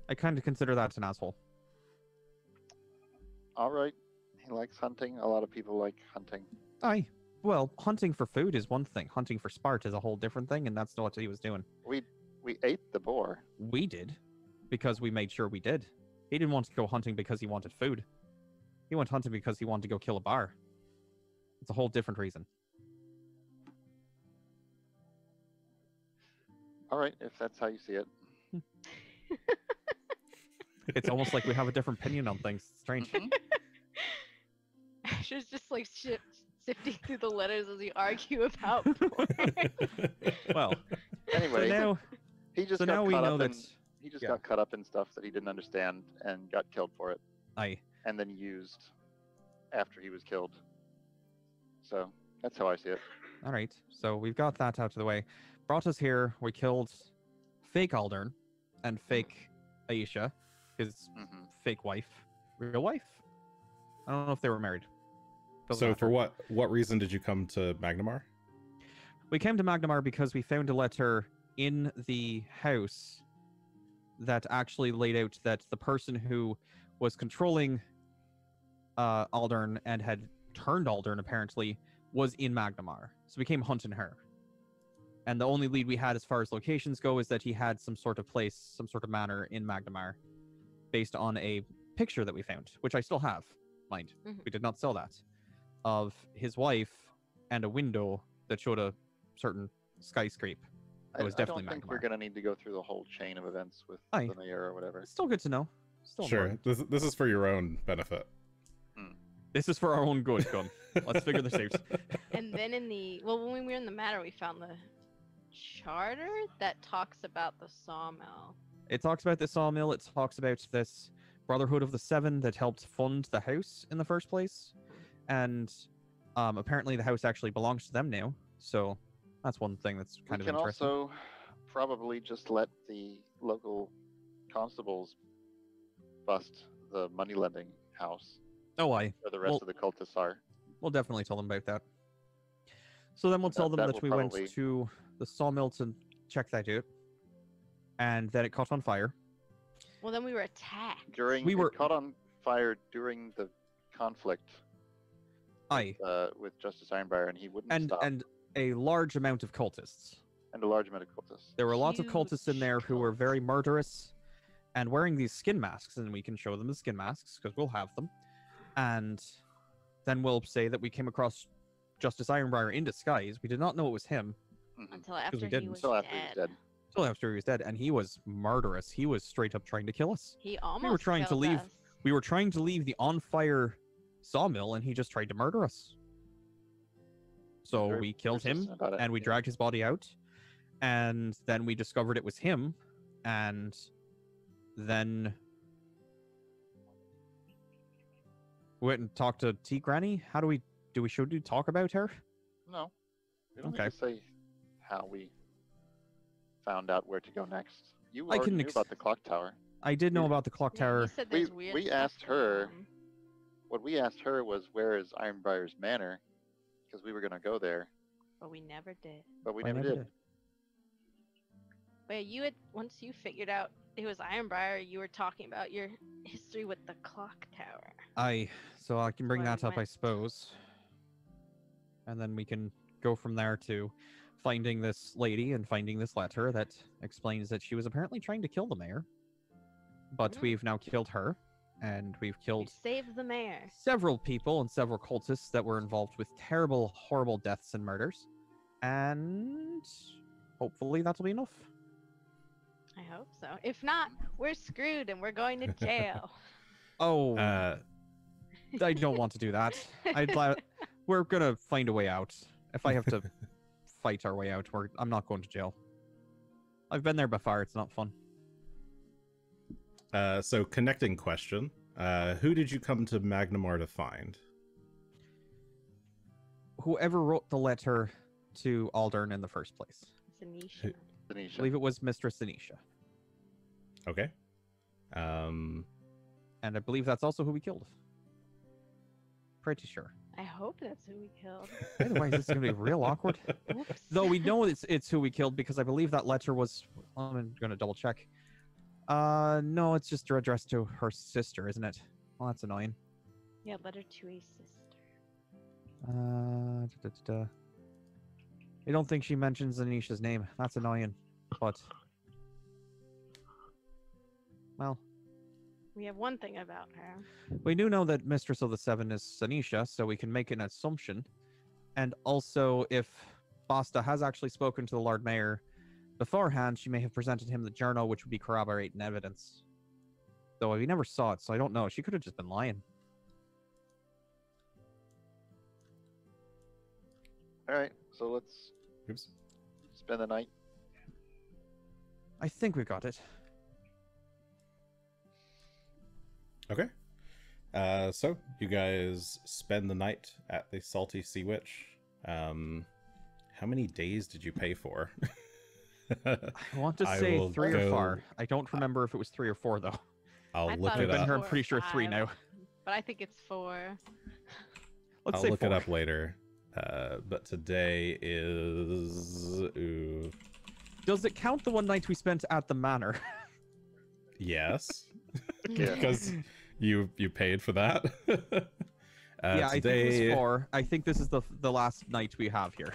C: I kind of consider that an asshole.
D: All right, he likes hunting. A lot of people like hunting.
C: Aye. Well, hunting for food is one thing. Hunting for spart is a whole different thing, and that's not what he was doing.
D: We ate the boar.
C: We did, because we made sure we did. He didn't want to go hunting because he wanted food. He went hunting because he wanted to go kill a bar. It's a whole different reason.
D: All right, if that's how you see it.
C: It's almost like we have a different opinion on things. It's strange.
D: Mhm.
B: She's just like sifting through the letters as we argue about porn.
C: Well,
D: Anyway,
C: so now,
D: he just
C: so
D: got
C: now we
D: caught
C: know
D: up
C: that...
D: in, he just
C: yeah.
D: got caught up in stuff that he didn't understand and got killed for it,
C: Aye.
D: and then used after he was killed. So that's how I see it.
C: All right. So we've got that out of the way. Brought us here. We killed fake Aldern and fake Aisha, his
D: Hmm.
C: fake wife. Real wife? I don't know if they were married. Doesn't
A: So
C: matter.
A: for what reason did you come to Magnamar?
C: We came to Magnamar because we found a letter in the house that actually laid out that the person who was controlling Aldern and had turned Aldern apparently was in Magnamar. So we came hunting her. And the only lead we had as far as locations go is that he had some sort of place, some sort of manor in Magnamar based on a picture that we found, which I still have, mind.
B: Mhm.
C: We did not sell that, of his wife and a window that showed a certain skyscraper. It was definitely
D: I don't think
C: Magnamar.
D: we're going to need to go through the whole chain of events with
C: Aye.
D: the mayor or whatever.
C: It's still good to know. Still
A: Sure.
C: important.
A: This is for your own benefit.
C: This is for our own good, Gunn. Let's figure this out.
B: And then when we were in the matter, we found the charter that talks about the sawmill.
C: It talks about the sawmill. It talks about this Brotherhood of the Seven that helped fund the house in the first place. And apparently the house actually belongs to them now. So that's one thing that's kind
D: We
C: of
D: can
C: interesting.
D: also probably just let the local constables bust the money lending house
C: Oh, aye.
D: where the rest
C: Well-
D: of the cultists are.
C: We'll definitely tell them about that. So then we'll tell them
D: that
C: that
D: will
C: we
D: probably-
C: went to the sawmill to check that out. And then it caught on fire.
B: Well, then we were attacked.
C: We were-
D: It caught on fire during the conflict
C: Aye.
D: with Justice Ironbriar, and he wouldn't
C: And
D: stop.
C: and a large amount of cultists.
D: And a large amount of cultists.
C: There were lots of
B: Huge
C: cultists in there who were
B: cults.
C: very murderous and wearing these skin masks, and we can show them the skin masks because we'll have them. And then we'll say that we came across Justice Ironbriar in disguise. We did not know it was him
D: Mhm.
B: Until
C: we
B: after he
C: didn't.
B: was
D: Until
B: dead.
D: after he was dead.
C: until after he was dead, and he was murderous. He was straight up trying to kill us.
B: He almost
C: trying to
B: killed
C: leave-
B: us.
C: We were trying to leave the on-fire sawmill, and he just tried to murder us. So
D: Very
C: we killed him,
D: persistent about it,
C: and we
D: yeah.
C: dragged his body out, and then we discovered it was him, and then we went and talked to T Granny. How do we should we talk about her?
D: No. We don't
C: Okay.
D: need to say how we found out where to go next. You
C: I
D: already
C: can
D: knew about the clock tower.
C: I did know
D: We-
C: about the clock
B: Yeah,
C: tower.
B: you said
D: We-
B: there's weird
D: we
B: stuff
D: asked
B: going
D: her-
B: on.
D: What we asked her was, where is Ironbriar's manor? Because we were going to go there,
B: But we never did.
D: but we
C: I
D: never
C: never
D: did.
B: But you had once you figured out it was Ironbriar, you were talking about your history with the clock tower.
C: So I can bring
B: Where we
C: that up, I
B: went.
C: suppose. And then we can go from there to finding this lady and finding this letter that explains that she was apparently trying to kill the mayor. But
B: Mhm.
C: we've now killed her, and we've
B: We
C: killed
B: saved the mayor.
C: several people and several cultists that were involved with terrible, horrible deaths and murders. And hopefully that'll be enough.
B: I hope so. If not, we're screwed and we're going to jail.
C: Oh,
A: Uh,
C: I don't want to do that. We're gonna find a way out. If I have to fight our way out, I'm not going to jail. I've been there before. It's not fun.
A: so connecting question. Who did you come to Magnamar to find?
C: Whoever wrote the letter to Aldern in the first place,
B: Zanisha.
C: I
D: Tanisha.
C: believe it was Mistress Anisha.
A: Okay.
C: And I believe that's also who we killed. Pretty sure.
B: I hope that's who we killed.
C: Otherwise, this is gonna be real awkward.
B: Oops.
C: Though we know it's who we killed because I believe that letter was. I'm gonna double check. No, it's just addressed to her sister, isn't it? Well, that's annoying.
B: Yeah, letter to a sister.
C: I don't think she mentions Anisha's name. That's annoying. But well,
B: We have one thing about her.
C: we do know that Mistress of the Seven is Anisha, so we can make an assumption. And also, if Basta has actually spoken to the Lord Mayor beforehand, she may have presented him the journal, which would be corroborating evidence. Though we never saw it, so I don't know. She could have just been lying.
D: All right, so let's
A: Oops.
D: spend the night.
C: I think we got it.
A: Okay. So you guys spend the night at the Salty Sea Witch. How many days did you pay for?
C: I want to
A: I
C: say
A: will
C: 3 or
A: go-
C: 4. I don't remember if it was 3 or 4 though.
A: I'll
B: I
A: look
B: thought
A: it
C: I've been
A: up.
C: here. I'm
B: 4 or
C: pretty sure 3
B: 5,
C: now.
B: But I think it's 4.
C: Let's
A: I'll
C: say
A: look
C: 4.
A: it up later. But today is ooh,
C: Does it count the one night we spent at the manor?
A: yes,
D: Yeah.
A: because you paid for that.
C: Yeah, I think it
A: today,
C: was 4. I think this is the last night we have here.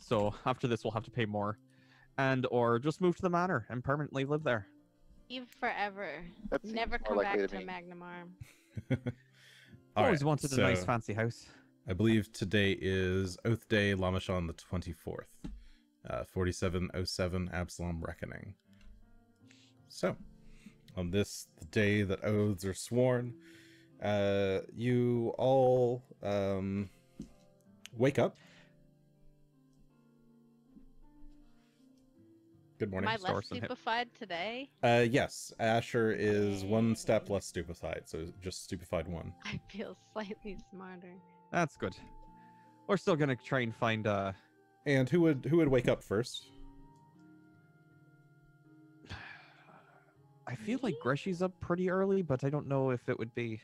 C: So after this, we'll have to pay more, or just move to the manor and permanently live there.
B: Live forever.
D: That seems
B: Never
D: more
B: come
D: likely
B: back
D: to
B: to
D: me.
B: Magnamar.
A: All
C: Always
A: right,
C: wanted a nice
A: so
C: fancy house.
A: I believe today is Oath Day, Lamashon the 24th. 4707 Absalom Reckoning. So, on this, the day that oaths are sworn, you all wake up. Good
B: Am
A: morning.
B: I less
C: Stars and hip.
B: stupefied today?
A: Yes, Asher is one step less stupefied, so just stupefied 1.
B: I feel slightly smarter.
C: That's good. We're still gonna try and find
A: And who would wake up first?
C: I feel like Greshy's up pretty early, but I don't know if it would be.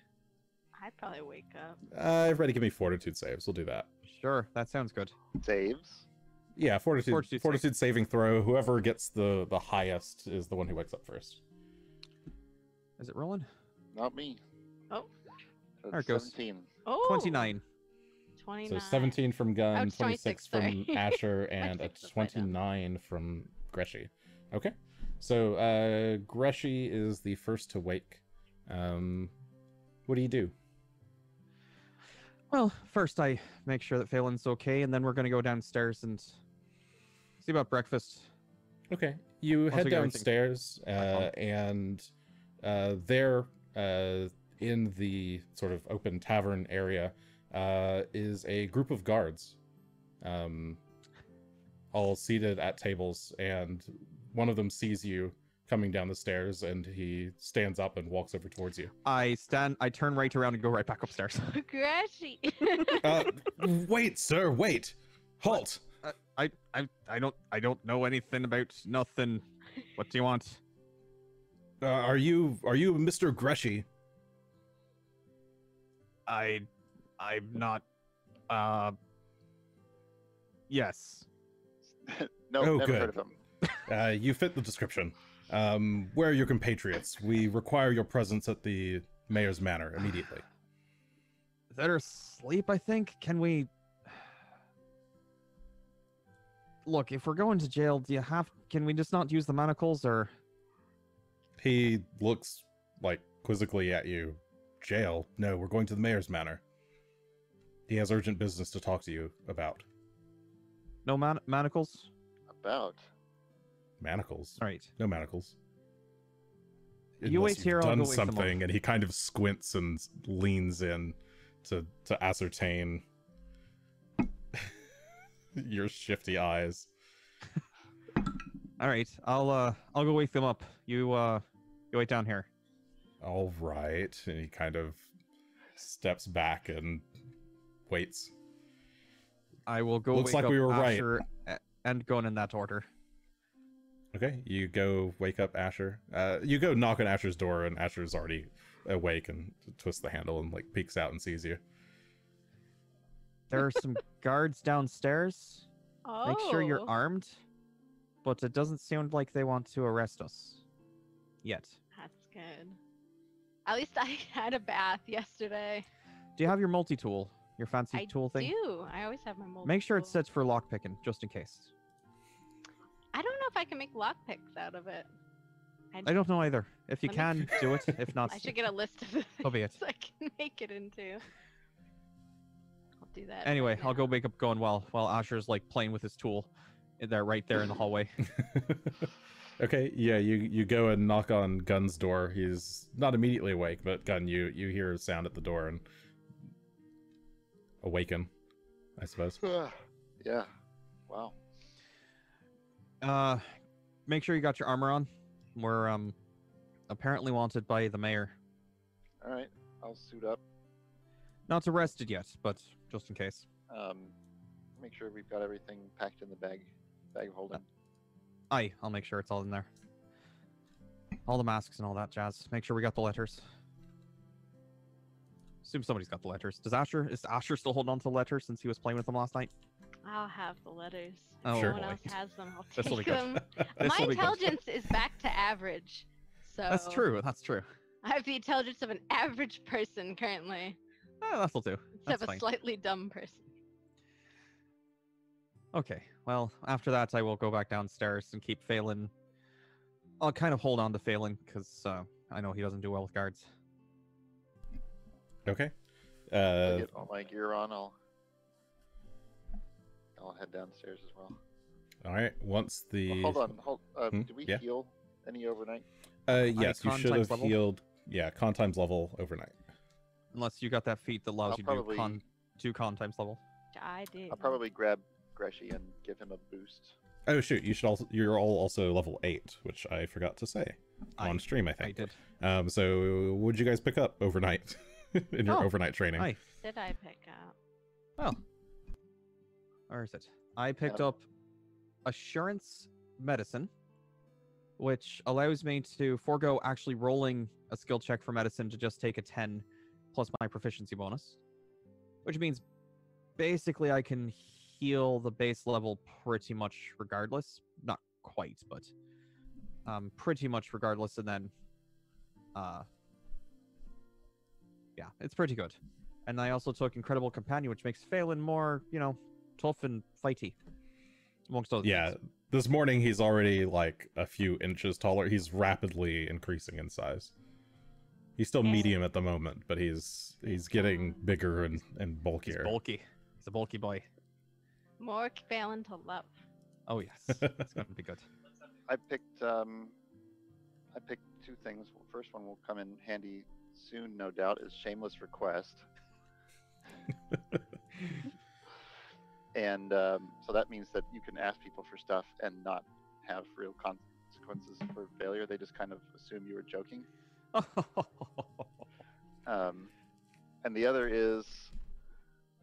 B: I'd probably wake up.
A: Everybody give me fortitude saves. We'll do that.
C: Sure, that sounds good.
D: Saves.
A: Yeah, fortitude
C: Fortitude
A: saving throw. Whoever gets the highest is the one who wakes up first.
C: Is it rolling?
D: Not me.
B: Oh.
D: That's
C: There it goes.
D: 17.
B: Oh.
C: 29.
B: 29.
A: So 17 from Gunn,
B: Oh, it's
A: 26 from
B: 26, sorry.
A: Asher, and a
B: 26 is right down.
A: 29 from Greshy. Okay. So Greshy is the first to wake. What do you do?
C: Well, first I make sure that Phelan's okay, and then we're gonna go downstairs and see about breakfast.
A: Okay. You
C: Once
A: head
C: we get everything
A: downstairs,
C: back
A: and there, in the sort of open tavern area, is a group of guards, all seated at tables, and one of them sees you coming down the stairs, and he stands up and walks over towards you.
C: I turn right around and go right back upstairs.
B: Greshy.
A: Wait, sir, wait! Halt!
C: I don't know anything about nothing. What do you want?
A: Are you Mr. Greshy?
C: I'm not. Yes.
D: No,
A: Oh,
D: never
A: good.
D: heard of him.
A: You fit the description. Where are your compatriots? We require your presence at the mayor's manor immediately.
C: They're asleep, I think. Can we? Look, if we're going to jail, can we just not use the manacles, or?
A: He looks like quizzically at you. Jail? No, we're going to the mayor's manor. He has urgent business to talk to you about.
C: No manacles?
D: About.
A: Manacles?
C: All right.
A: No manacles.
C: You wait
A: Unless
C: here,
A: you've
C: I'll
A: done
C: go wake them up.
A: something, and he kind of squints and leans in to ascertain your shifty eyes.
C: All right. I'll go wake them up. You wait down here.
A: All right. And he kind of steps back and waits.
C: I will go
A: Looks
C: wake
A: like
C: up
A: we were right.
C: Asher and Gunn in that order.
A: Okay, you go wake up Asher. You go knock on Asher's door, and Asher's already awake and twists the handle and like peeks out and sees you.
C: There are some guards downstairs.
B: Oh.
C: Make sure you're armed, but it doesn't sound like they want to arrest us yet.
B: That's good. At least I had a bath yesterday.
C: Do you have your multi-tool? Your fancy
B: I
C: tool thing?
B: do. I always have my multi.
C: Make sure it's set for lockpicking, just in case.
B: I don't know if I can make lockpicks out of it.
C: I don't know either. If you
B: Let
C: can, do it. If not,
B: I should get a list of the
C: so be it.
B: things I can make it into. I'll do that.
C: Anyway,
B: right
C: I'll go
B: now.
C: wake up Gunn while Asher's like playing with his tool, right there in the hallway.
A: Okay, yeah, you go and knock on Gunn's door. He's not immediately awake, but Gunn, you hear a sound at the door and awaken, I suppose.
D: Yeah. Wow.
C: Make sure you got your armor on. We're apparently wanted by the mayor.
D: All right. I'll suit up.
C: Not arrested yet, but just in case.
D: Make sure we've got everything packed in the bag of holding.
C: I'll make sure it's all in there. All the masks and all that jazz. Make sure we got the letters. Assume somebody's got the letters. Is Asher still holding on to the letters since he was playing with them last night?
B: I'll have the letters.
C: Oh,
B: If
A: Sure.
B: no one
C: boy.
B: else has them, I'll
C: This'll
B: take
C: be good.
B: them.
C: This'll
B: My
C: be good.
B: intelligence is back to average. So
C: That's true. That's true.
B: I have the intelligence of an average person currently,
C: That'll do.
B: instead
C: That's
B: of a
C: fine.
B: slightly dumb person.
C: Okay. Well, after that, I will go back downstairs and keep Phelan. I'll kind of hold on to Phelan because I know he doesn't do well with guards.
A: Okay.
D: I get all my gear on. I'll head downstairs as well.
A: All right. Once the
D: Well, hold on. Do we
A: yeah.
D: heal any overnight?
A: yes, you
C: con
A: should
C: times
A: have
C: level?
A: healed. Yeah, con times level overnight.
C: Unless you got that feat that allows
D: I'll
C: you to do
D: probably-
C: two con times level.
B: Which I did.
D: I'll probably grab Greshy and give him a boost.
A: Oh shoot, you should also you're all also level 8, which I forgot to say on stream. I
C: I
A: think.
C: did.
A: So what'd you guys pick up overnight in your
C: Oh,
A: overnight training?
C: Aye.
B: Did I pick up?
C: Well, where is it? I picked up Assurance Medicine, which allows me to forego actually rolling a skill check for medicine to just take a 10 plus my proficiency bonus, which means basically I can heal the base level pretty much regardless. Not quite, but pretty much regardless, and then yeah, it's pretty good. And I also took Incredible Companion, which makes Phelan more, tough and fighty, amongst other
A: Yeah,
C: things.
A: this morning he's already like a few inches taller. He's rapidly increasing in size. He's still
B: Yeah.
A: medium at the moment, but he's getting bigger and
C: He's
A: bulkier.
C: bulky. He's a bulky boy.
B: More Balin to love.
C: Oh yes, it's going to be good.
D: I picked two things. First one will come in handy soon, no doubt, is Shameless Request. And so that means that you can ask people for stuff and not have real consequences for failure. They just kind of assume you were joking. And the other is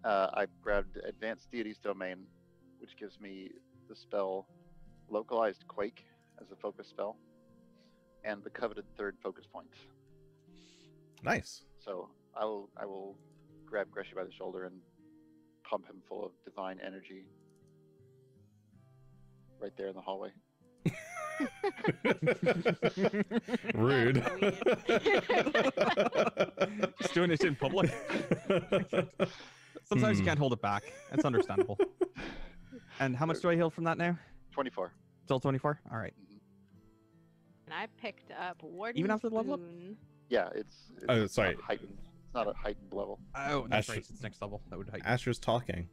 D: I grabbed Advanced Deities Domain, which gives me the spell Localized Quake as a focus spell, and the coveted third focus point.
A: Nice.
D: So I will grab Greshy by the shoulder and pump him full of divine energy right there in the hallway.
A: Rude.
C: Just doing it in public. Sometimes you can't hold it back. It's understandable. And how much do I heal from that now?
D: 24.
C: Still 24? All right.
B: And I picked up Warden
C: Even after the level up?
D: Mm-hmm. Yeah, it's
A: Oh, sorry.
D: not heightened. It's not a heightened level.
C: Oh, that's
A: Asher-
C: right. It's next level. That would heighten.
A: Asher's talking.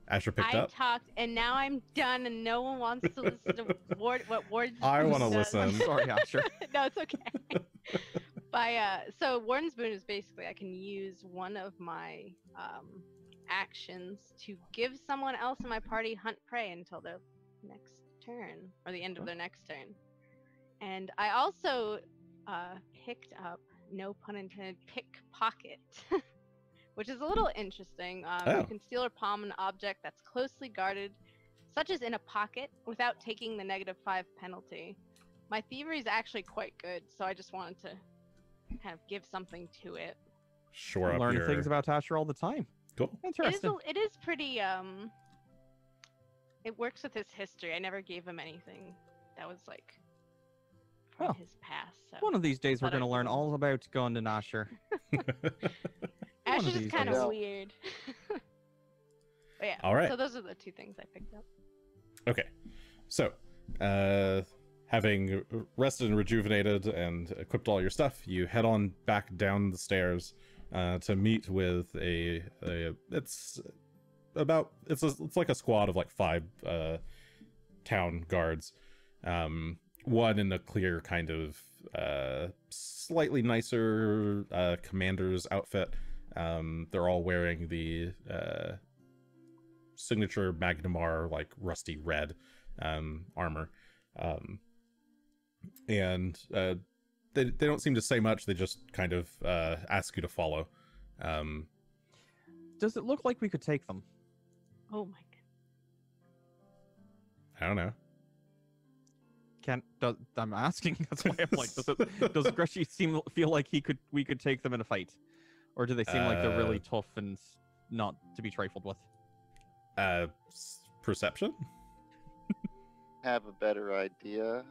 A: Asher picked
B: I
A: up.
B: talked, and now I'm done, and no one wants to listen to what Warden.
A: I wanna
B: does.
A: listen.
C: Sorry, Asher.
B: No, it's okay. So Warden's Boon is basically I can use one of my actions to give someone else in my party hunt prey until their next turn or the end of their next turn. And I also picked up, no pun intended, pickpocket, which is a little interesting.
A: Oh.
B: You can steal or palm an object that's closely guarded, such as in a pocket, without taking the -5 penalty. My thievery is actually quite good, so I just wanted to kind of give something to it.
A: Shore up
C: Learn
A: your...
C: things about Asher all the time.
A: Cool.
C: Interesting.
B: It is pretty, it works with his history. I never gave him anything that was, like, from
C: Well,
B: his past. So.
C: One of these days we're
B: Thought I'd
C: going to learn
B: give him-
C: all about Gunn and Asher.
B: Ash
C: of
B: is
C: these
B: just kind
C: days.
B: of weird. But yeah.
A: All right.
B: So those are the two things I picked up.
A: Okay. So, having rested and rejuvenated and equipped all your stuff, you head on back down the stairs to meet with it's like a squad of like 5 town guards. One in a clear kind of slightly nicer commander's outfit. They're all wearing the signature Magnamar, like rusty red armor. And they don't seem to say much. They just kind of ask you to follow.
C: Does it look like we could take them?
B: Oh my god.
A: I don't know.
C: I'm asking. That's why I'm like, does Greshy feel like we could take them in a fight, or do they seem like they're really tough and not to be trifled with?
A: Perception?
D: Have a better idea.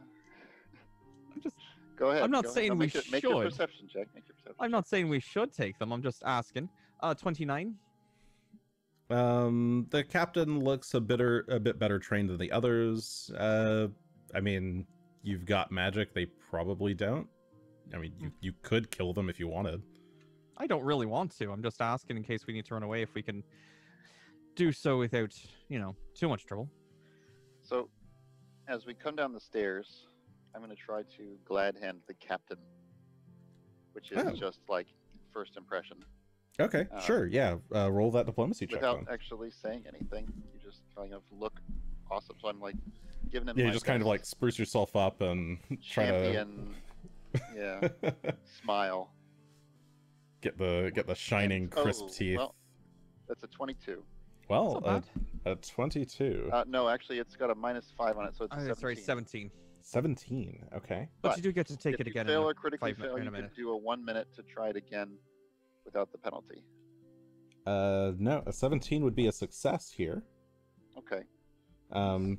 C: I'm just.
D: Go ahead.
C: I'm not
D: go ahead.
C: saying
D: No,
C: we
D: make your
C: should.
D: perception check. Make your perception.
C: I'm not saying we should take them. I'm just asking. 29.
A: The captain looks a bit better trained than the others. I mean, you've got magic. They probably don't. I mean, you could kill them if you wanted.
C: I don't really want to. I'm just asking in case we need to run away if we can do so without, too much trouble.
D: So, as we come down the stairs, I'm going to try to glad hand the captain, which is just like first impression.
A: Okay, sure, yeah. Roll that diplomacy check.
D: Without
A: then.
D: actually saying anything, you just kind of look awesome. So I'm like giving him.
A: Yeah,
D: my
A: you just kind of like
D: best
A: spruce yourself up and try
D: champion, yeah, smile.
A: get the shining, crisp teeth.
D: Well, that's a 22.
A: Well,
C: That's not
A: a 22.
D: No, actually, it's got a -5 on it, so it's a 17.
C: That's right, 17.
A: 17. Okay.
C: But you do get to take
D: if
C: it again
D: you fail
C: in
D: or critically
C: 5
D: fail,
C: in
D: you
C: a
D: can
C: minute.
D: do a 1 minute to try it again without the penalty.
A: No, a 17 would be a success here.
D: Okay.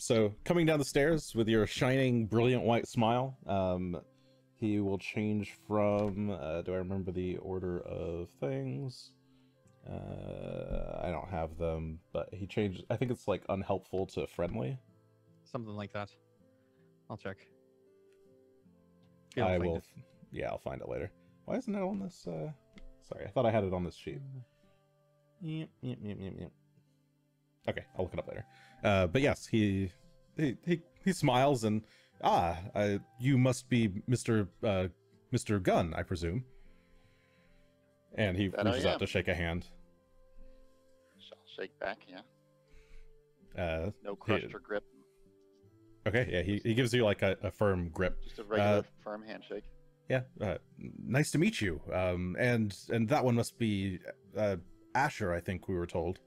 A: So coming down the stairs with your shining, brilliant white smile, he will change from, do I remember the order of things? I don't have them, but he changed, I think it's like unhelpful to friendly.
C: Something like that. I'll check.
A: I will, yeah, I'll find it later. Why isn't it on this, sorry, I thought I had it on this sheet. Yep. Okay, I'll look it up later. But yes, he smiles and, you must be Mr. Gunn, I presume. And he
D: That I
A: reaches out
D: am.
A: to shake a hand.
D: Shall shake back, yeah. No
A: he-
D: crushed or grip,
A: Okay, yeah, he gives you like a firm grip.
D: just a regular firm handshake.
A: Yeah, nice to meet you. And that one must be Asher, I think we were told.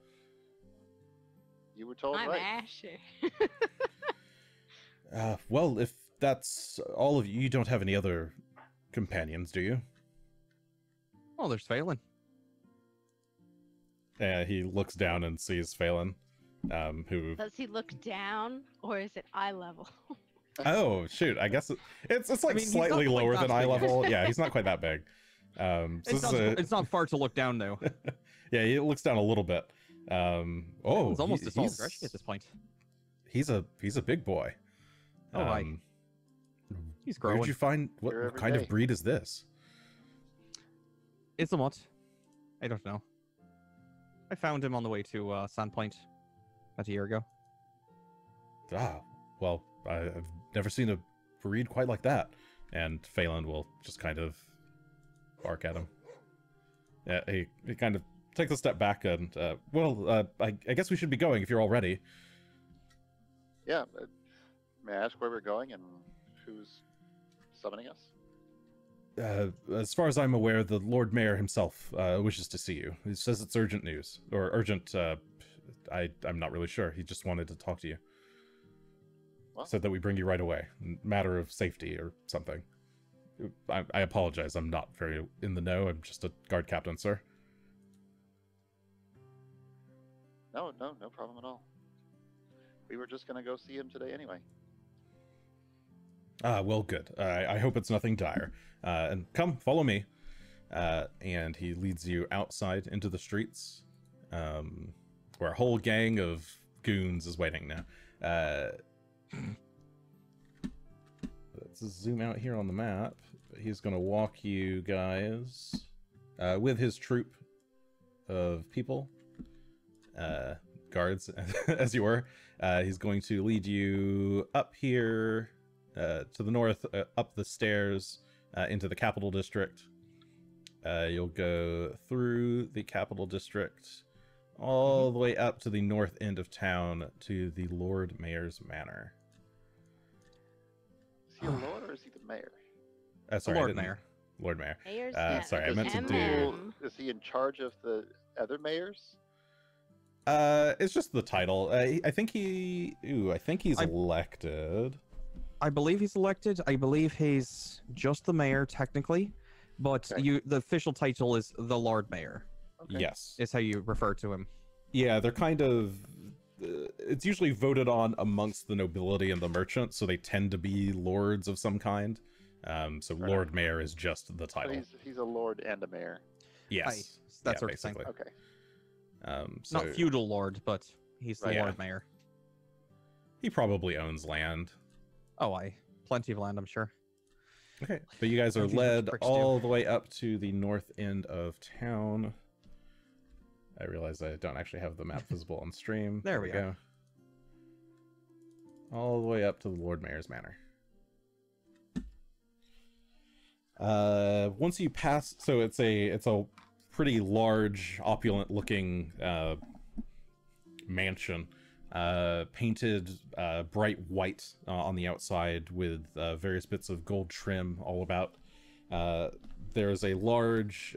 D: You were told
B: I'm
D: right.
B: Asher.
A: Well, if that's all of you, you don't have any other companions, do you?
C: Oh, there's Phelan.
A: He looks down and sees Phelan, who...
B: Does he look down, or is it eye level?
A: Oh, shoot, I guess it's like
C: mean, he's
A: slightly
C: not quite
A: lower
C: that
A: than eye
C: big.
A: level. Yeah, he's not quite that big. So
C: It's not far to look down, though.
A: yeah, he looks down a little bit.
C: It's almost as tall as Greshy at this point.
A: He's a big boy.
C: Oh, right. He's
A: Where
C: growing.
A: did you find
D: Here
A: what
D: every
A: kind
D: day.
A: of breed is this?
C: It's a mutt. I don't know. I found him on the way to Sandpoint about a year ago.
A: Ah, well, I've never seen a breed quite like that. And Phelan will just kind of bark at him. Yeah, he kind of takes a step back and, I guess we should be going if you're all ready.
D: Yeah. May I ask where we're going and who's summoning us?
A: As far as I'm aware, the Lord Mayor himself wishes to see you. He says it's urgent news. Or urgent, I'm not really sure. He just wanted to talk to you.
D: Well,
A: said that we bring you right away. Matter of safety or something. I apologize. I'm not very in the know. I'm just a guard captain, sir.
D: no problem at all. We were just gonna go see him today anyway.
A: Ah, well, good. I hope it's nothing dire. And come, follow me. And he leads you outside into the streets, where a whole gang of goons is waiting now. Let's zoom out here on the map. He's going to walk you guys with his troop of people, guards, as you were. He's going to lead you up here to the north, up the stairs into the Capital District. You'll go through the Capital District all the way up to the north end of town to the Lord Mayor's Manor.
D: Is he a lord or is he the mayor?
A: Sorry,
C: Lord Mayor.
A: Lord Mayor.
B: Mayor's
A: Sorry, I meant to do...
B: MM.
D: Is he in charge of the other mayors?
A: It's just the title. I think he... I think he's elected.
C: I believe he's elected. I believe he's just the mayor, technically. But
D: Okay.
C: the official title is the Lord Mayor,
D: Okay.
A: Yes.
C: is how you refer to him.
A: Yeah, they're kind of... it's usually voted on amongst the nobility and the merchants, so they tend to be lords of some kind. So
D: Fair
A: Lord Mayor is just the
D: So
A: title.
D: he's a lord and a mayor.
A: Yes.
C: That
A: Yeah,
C: sort of thing.
A: basically.
D: Okay.
A: So
C: Not feudal lord, but he's the
D: Right.
C: Lord Mayor.
A: he probably owns land.
C: Oh, plenty of land, I'm sure.
A: Okay, but you guys are
C: Plenty of
A: led
C: bricks, too.
A: all the way up to the north end of town. I realize I don't actually have the map visible on stream.
C: There we
A: go. All the way up to the Lord Mayor's Manor. Once you pass, so it's a pretty large, opulent-looking mansion, painted bright white on the outside with various bits of gold trim all about. There's a large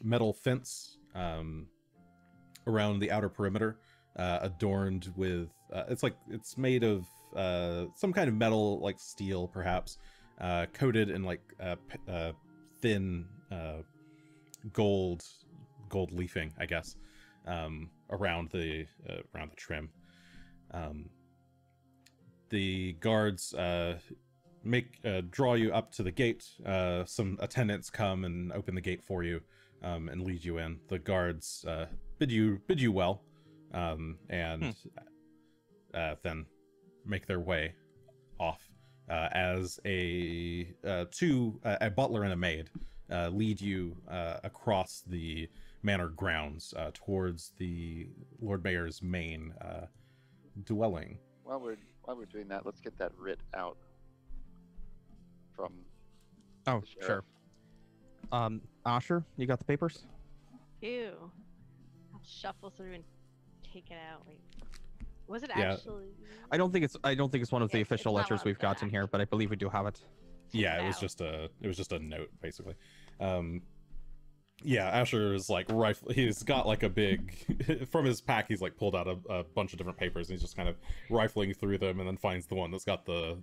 A: metal fence around the outer perimeter, adorned with it's made of some kind of metal, like steel perhaps, coated in like thin gold leafing, I guess, around the trim. The guards draw you up to the gate. Some attendants come and open the gate for you, and lead you in. The guards bid you well, and then make their way off as a butler and a maid lead you across the manor grounds towards the Lord Mayor's main dwelling.
D: While we're doing that, let's get that writ out from
C: Oh,
D: the sheriff.
C: sure. Asher, you got the papers?
B: Ew. I'll shuffle through and take it out. Wait. Was it
A: Yeah.
B: actually?
C: I don't think it's one of the
B: It's
C: official
B: not
C: letters
B: one
C: we've
B: of them,
C: got in here, but I believe we do have it.
A: Yeah, it was
B: out.
A: just a note basically. Yeah, Asher is like he's got like a big from his pack. He's like pulled out a bunch of different papers, and he's just kind of rifling through them, and then finds the one that's got the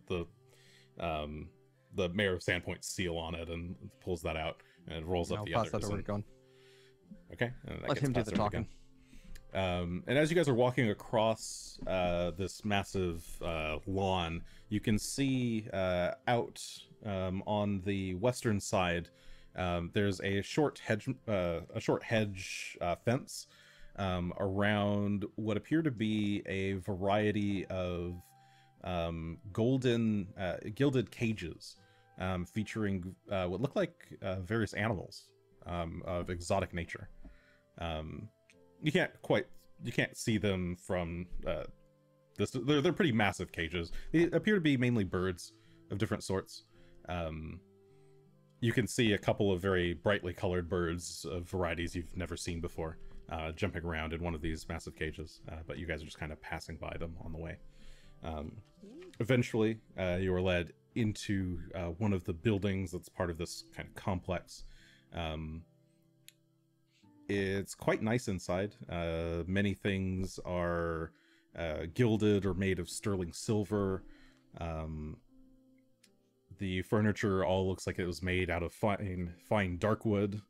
A: Mayor of Sandpoint seal on it, and pulls that out and rolls up
C: I'll
A: the
C: pass
A: others.
C: that over to Gunn.
A: Okay, and that
C: Let
A: gets
C: him do
A: passed
C: the
A: over to
C: talking.
A: Gunn. And as you guys are walking across this massive lawn, you can see out on the western side, there's a short hedge fence around what appear to be a variety of golden gilded cages, featuring what look like various animals of exotic nature. You can't see them from this. They're pretty massive cages. They appear to be mainly birds of different sorts. You can see a couple of very brightly colored birds of varieties you've never seen before, jumping around in one of these massive cages, but you guys are just kind of passing by them on the way. Eventually, you are led into one of the buildings that's part of this kind of complex. It's quite nice inside. Many things are gilded or made of sterling silver. The furniture all looks like it was made out of fine dark wood.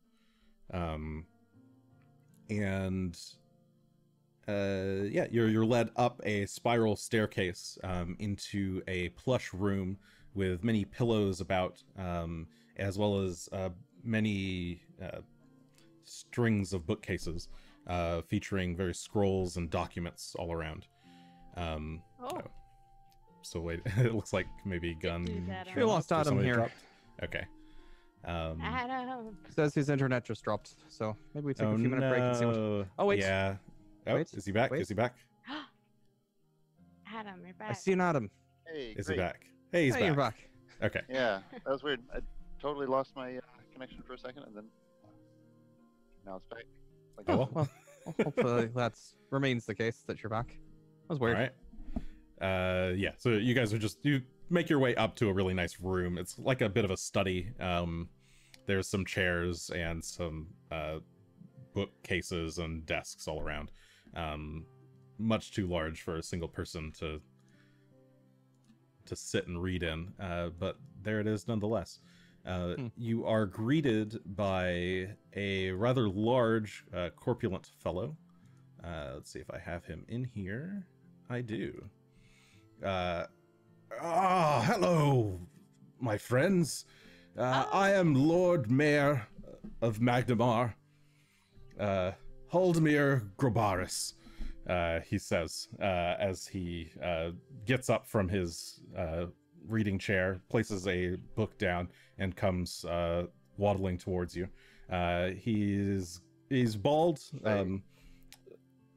A: Yeah, you're led up a spiral staircase into a plush room with many pillows about, as well as many strings of bookcases featuring various scrolls and documents all around. So wait, it looks like maybe Gunn.
C: We lost Adam here.
A: Dropped? Okay.
B: Adam.
C: Says his internet just dropped, so maybe we take a few minute break and see what. Oh wait.
A: Yeah. Oh,
C: Wait,
A: is he back?
C: wait.
A: Is he back?
B: Adam, you're back.
C: I see an Adam.
D: Hey,
A: Is
D: great.
A: he back? Hey, he's
C: Hey,
A: back.
C: you're back.
A: Okay.
D: Yeah, that was weird. I totally lost my connection for a second, and then now it's back. Like,
A: Oh,
C: Well, hopefully that remains the case that you're back. That was weird.
A: All right. Yeah. So you guys are you make your way up to a really nice room. It's like a bit of a study. There's some chairs and some bookcases and desks all around. Much too large for a single person to sit and read in, but there it is nonetheless. You are greeted by a rather large, corpulent fellow. Let's see if I have him in here. I do. Hello, my friends. I am Lord Mayor of Magdamar, Holdmere Grobaris, he says, as he gets up from his reading chair, places a book down, and comes waddling towards you. He's bald,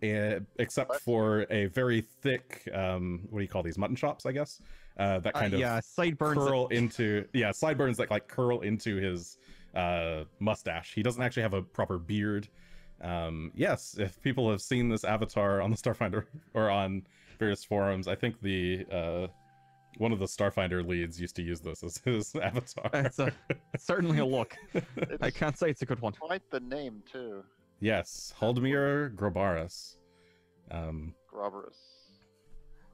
A: except for a very thick, what do you call these, mutton chops, I guess? That kind of
C: sideburns
A: curl into, sideburns that like curl into his mustache. He doesn't actually have a proper beard. Yes, if people have seen this avatar on the Starfinder or on various forums, I think the one of the Starfinder leads used to use this as his avatar.
C: It's certainly a look. I can't say it's a good one.
D: Quite the name too.
A: Yes, Holdmere Grobaris.
D: Grobaris.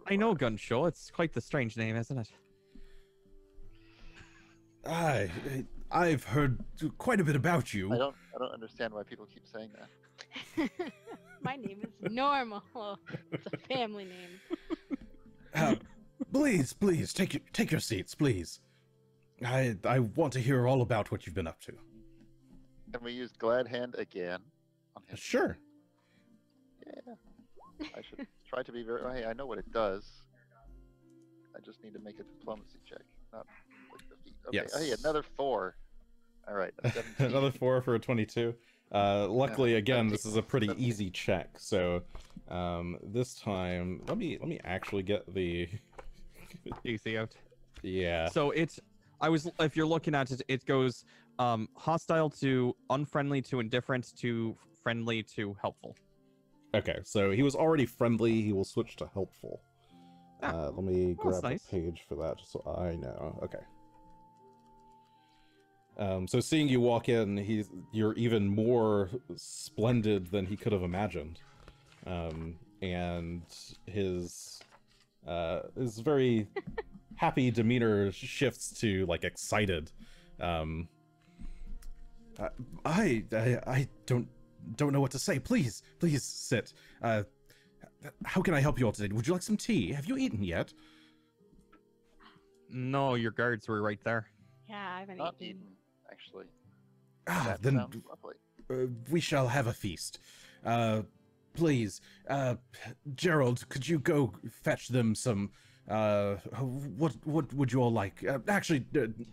C: I know Gunn, Shough. It's quite the strange name, isn't it?
A: I've heard quite a bit about you.
D: I don't understand why people keep saying that.
B: My name is Normal. It's a family name.
A: Please, take your seats, please. I want to hear all about what you've been up to.
D: Can we use Glad Hand again on him?
A: Sure.
D: Yeah. I should try to be very. Hey, I know what it does. I just need to make a diplomacy check, not like the feet. Okay.
A: Yes.
D: Hey, another 4. All right. 17.
A: Another 4 for a 22. Luckily, again,
D: 17.
A: this is a pretty easy check. So, this time, let me actually get the
C: Easy out.
A: Yeah.
C: So if you're looking at it, it goes hostile to unfriendly to indifferent to friendly to helpful.
A: Okay, so he was already friendly. He will switch to helpful. Let me grab
C: nice.
A: a page for that just so I know. Okay. So seeing you walk in, you're even more splendid than he could have imagined. And his very happy demeanor shifts to like excited. I don't know what to say. Please sit. How can I help you all today? Would you like some tea? Have you eaten yet?
C: No, your guards were right there.
B: Yeah, I haven't
D: Not
B: eaten.
D: eaten, actually.
A: That
D: Then
A: sounds
D: lovely.
A: we shall have a feast. Please, Gerald, could you go fetch them some? What would you all like? Actually,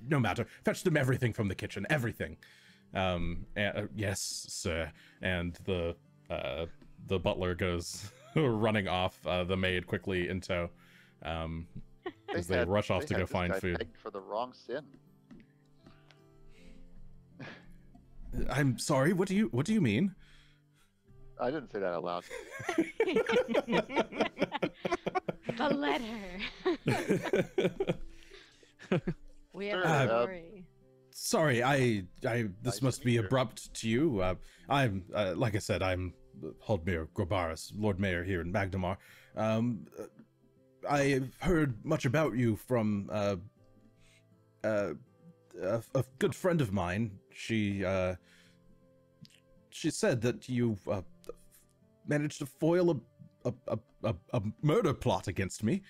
A: no matter. Fetch them everything from the kitchen. Everything. Yes, sir. And the butler goes running off. The maid quickly in tow. As they rush off to go find food.
D: Pegged for the wrong sin.
A: I'm sorry. What do you mean?
D: I didn't say that out loud.
B: The letter. We have a story.
A: Sorry, this
D: Nice
A: must
D: to
A: be
D: meet you.
A: abrupt to you. I'm, like I said, I'm Holdmere Grobaris, Lord Mayor here in Magdamar. I've heard much about you from a good friend of mine. She said that you managed to foil a murder plot against me.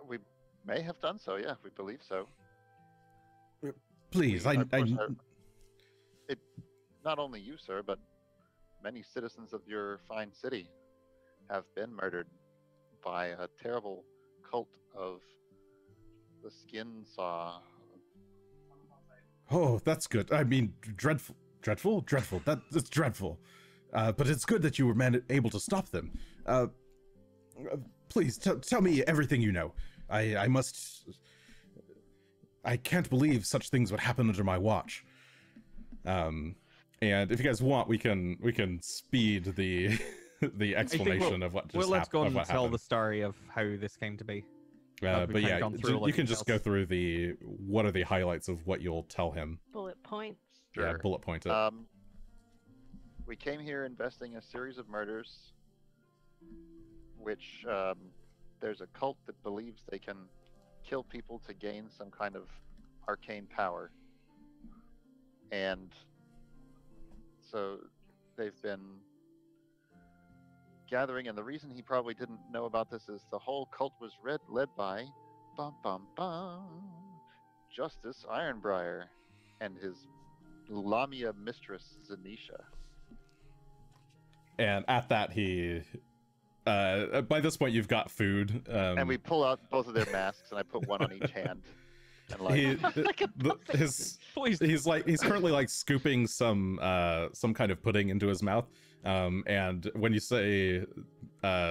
D: We may have done so, yeah, we believe so.
A: Please,
D: Of course, it, not only you, sir, but many citizens of your fine city have been murdered by a terrible cult of the skin saw.
A: Oh, that's good. I mean, dreadful. That's dreadful. But it's good that you were able to stop them. Please, tell me everything you know. I can't believe such things would happen under my watch. And if you guys want, we can speed the the explanation of what just happened.
C: Let's go and tell the story of how this came to be.
A: But yeah, you can just go through what are the highlights of what you'll tell him.
B: Bullet points.
D: Sure.
A: Yeah, bullet point it.
D: We came here investing a series of murders, which there's a cult that believes they can kill people to gain some kind of arcane power. And so they've been gathering, and the reason he probably didn't know about this is the whole cult was led by Justice Ironbriar and his Lamia mistress Zanisha.
A: And at that, he by this point you've got food.
D: And we pull out both of their masks, and I put one on each hand. And
A: he's currently like scooping some kind of pudding into his mouth. And when you say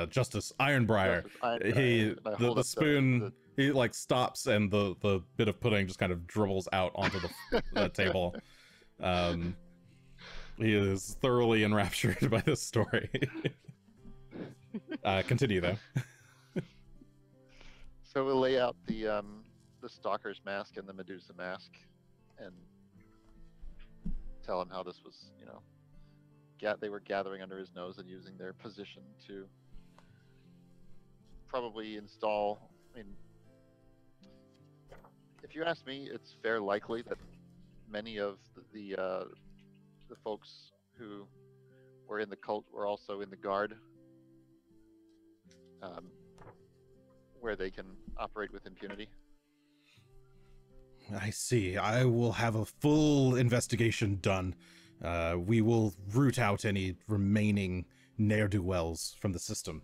A: Justice Ironbriar, the spoon he like stops, and the bit of pudding just kind of dribbles out onto the table. He is thoroughly enraptured by this story. Continue though.
D: So we'll lay out the Stalker's mask and the Medusa mask, and tell him how this was, they were gathering under his nose and using their position to probably install. I mean, if you ask me, it's fair likely that many of the folks who were in the cult were also in the guard, where they can operate with impunity.
A: I see. I will have a full investigation done. We will root out any remaining ne'er-do-wells from the system.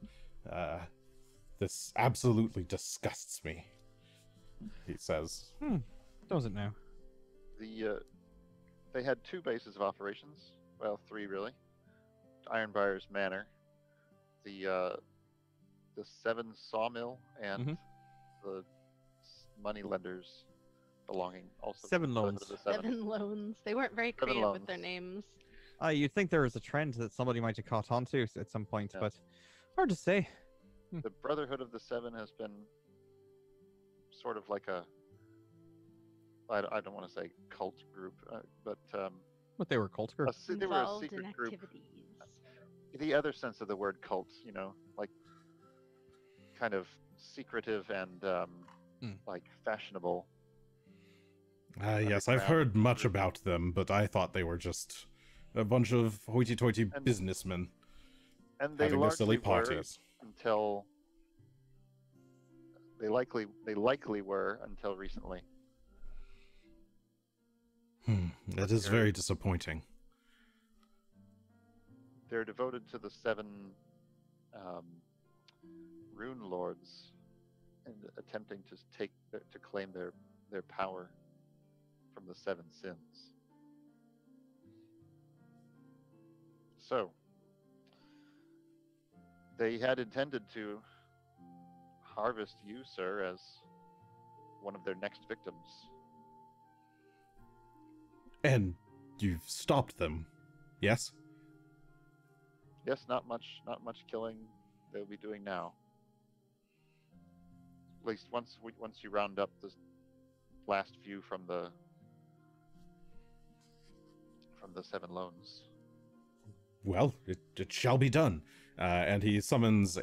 A: This absolutely disgusts me, he says.
C: Doesn't now.
D: They had two bases of operations. Well, three really. Ironbriar's Manor, the Seven Sawmill, and the moneylenders belonging also
C: Seven
D: to
C: Loans.
D: the
B: Seven Loans. They weren't very creative with their names.
C: You'd think there was a trend that somebody might have caught on to at some point, but hard to say.
D: The Brotherhood of the Seven has been sort of like I don't want to say cult group, but
C: What they were cult group?
D: they were a
B: Involved
D: secret
B: in
D: group.
B: activities.
D: The other sense of the word cult, like kind of secretive and like fashionable.
A: Yes, I've heard much about them, but I thought they were just a bunch of hoity-toity businessmen having their silly parties.
D: Until they likely were until recently.
A: That is very disappointing.
D: They're devoted to the seven Runelords and attempting to claim their power from the seven sins. So they had intended to harvest you, sir, as one of their next victims.
A: And you've stopped them, yes?
D: Yes, not much killing they'll be doing now. At least once you round up the last few from the Seven Loans.
A: well, it shall be done. And he summons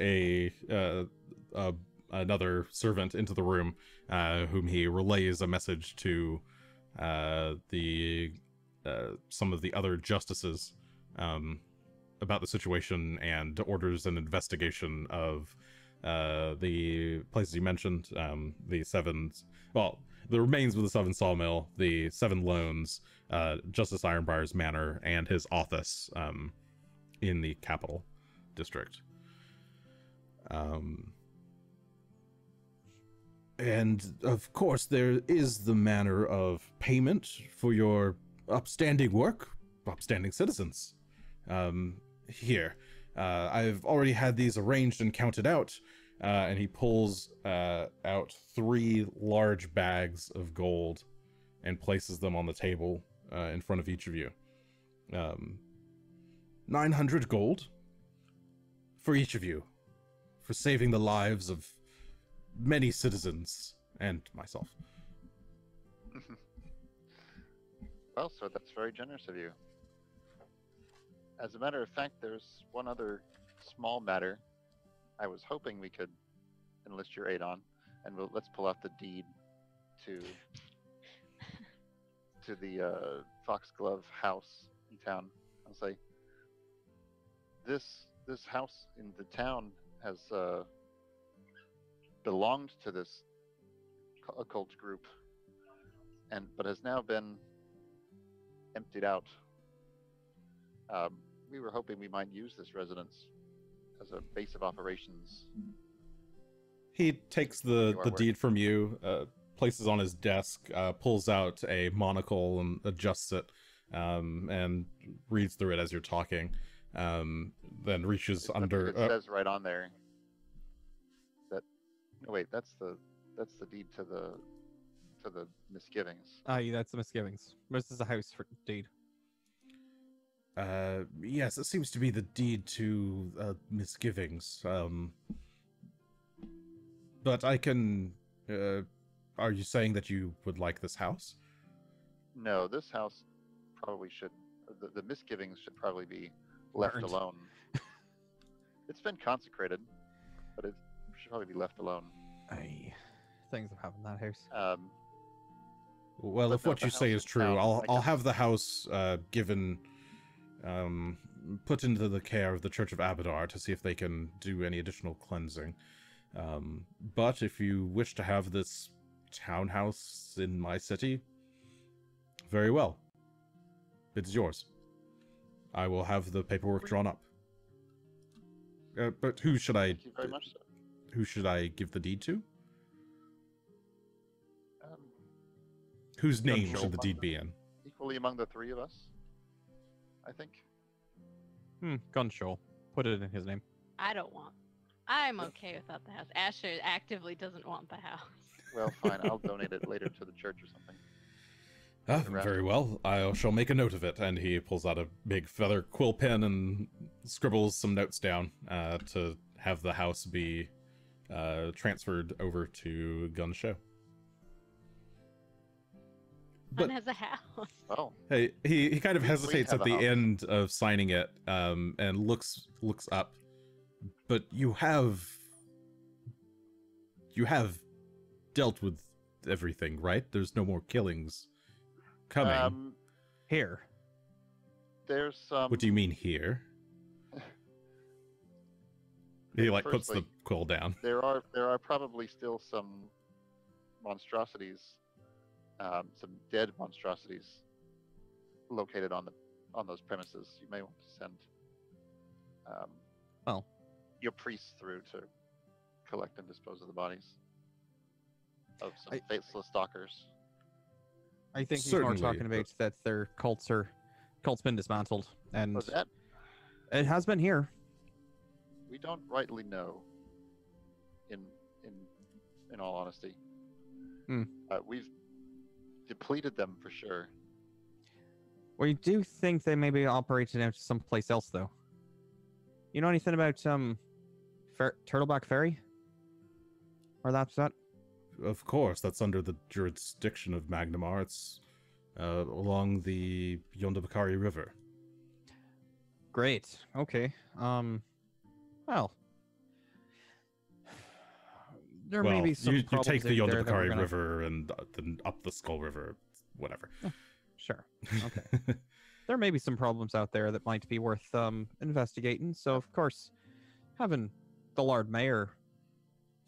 A: another servant into the room, whom he relays a message to some of the other justices about the situation, and orders an investigation of the places you mentioned, the remains of the 7 Sawmill, the 7 Loans, Justice Ironbriar's Manor, and his office in the capital district. And of course, there is the manner of payment for your upstanding work, upstanding citizens. Here, I've already had these arranged and counted out, and he pulls out 3 large bags of gold and places them on the table in front of each of you. 900 gold for each of you, for saving the lives of many citizens and myself.
D: Well, sir, that's very generous of you. As a matter of fact, there's one other small matter I was hoping we could enlist your aid on, and let's pull out the deed to the Foxglove house in town. I'll say this house in the town has belonged to this occult group, but has now been emptied out. We were hoping we might use this residence as a base of operations.
A: He takes the deed from you, places on his desk, pulls out a monocle and adjusts it, and reads through it as you're talking. Then reaches under.
D: It says right on there that. No, wait, that's the deed to the misgivings.
C: Yeah, that's the misgivings. This is a house for deed.
A: Yes, it seems to be the deed to misgivings. But I can. Are you saying that you would like this house?
D: No, this house probably should. The misgivings should probably be left alone. It's been consecrated, but it should probably be left alone.
C: Things have happened in that house.
A: Well, if what you say is true, I'll have the house given, put into the care of the Church of Abadar to see if they can do any additional cleansing. But if you wish to have this townhouse in my city, very well. It's yours. I will have the paperwork drawn up. But who should I?
D: Thank you very much, sir.
A: Who should I give the deed to? Whose name should the deed be in?
D: Equally among the 3 of us, I think.
C: Gunn Shough. Put it in his name.
B: I'm okay without the house. Asher actively doesn't want the house.
D: Well, fine. I'll donate it later to the church or something.
A: Very well. I shall make a note of it. And he pulls out a big feather quill pen and scribbles some notes down to have the house be transferred over to Gunn Shough.
B: Gunn has a house.
D: Oh.
A: Hey, he kind of hesitates at the end of signing it, and looks up. But you have dealt with everything, right? There's no more killings coming.
C: Here.
D: There's some.
A: What do you mean here? He puts the quill down.
D: There are probably still some monstrosities, some dead monstrosities located on those premises. You may want to send your priests through to collect and dispose of the bodies of some faceless stalkers.
C: I think he's more talking about that their cult's been dismantled, and it has been here.
D: We don't rightly know. In all honesty, we've depleted them for sure.
C: We do think they may be operating out someplace else, though. You know anything about Turtleback Ferry? Or that's that?
A: Of course, that's under the jurisdiction of Magnamar. It's along the Yondabakari River.
C: Great. Okay. Well, there may
A: Well,
C: be some
A: you
C: problems
A: take the
C: in there that we're
A: Yondabakari
C: gonna...
A: River and then up the Skull River, whatever.
C: Sure. Okay. There may be some problems out there that might be worth investigating. So, of course, having the Lord Mayor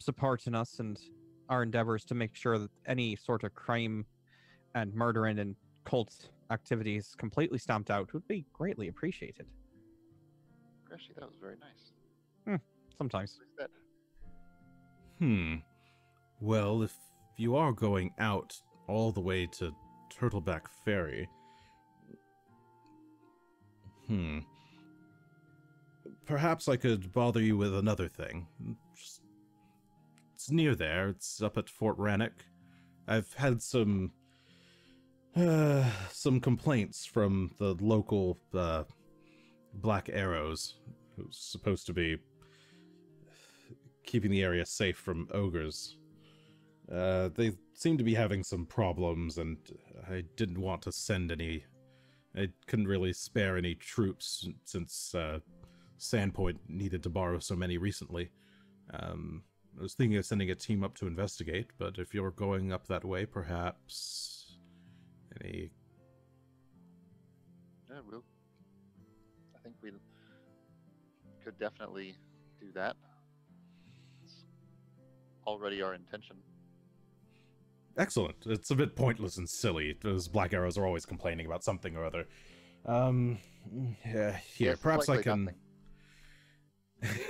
C: supporting us and our endeavors to make sure that any sort of crime and murdering and cult activities completely stamped out would be greatly appreciated.
D: Greshy, that was very nice.
C: Sometimes.
D: What is that?
A: Well, if you are going out all the way to Turtleback Ferry... Perhaps I could bother you with another thing. It's near there. It's up at Fort Rannoch. I've had some complaints from the local Black Arrows, who's supposed to be keeping the area safe from ogres. They seem to be having some problems, and I didn't want to send any. I couldn't really spare any troops since Sandpoint needed to borrow so many recently. I was thinking of sending a team up to investigate, but if you're going up that way, perhaps any...
D: Yeah, I think we could definitely do that. It's already our intention.
A: Excellent. It's a bit pointless and silly. Those Black Arrows are always complaining about something or other. Yeah, here,
D: Yes,
A: perhaps I
D: likely
A: can...
D: nothing.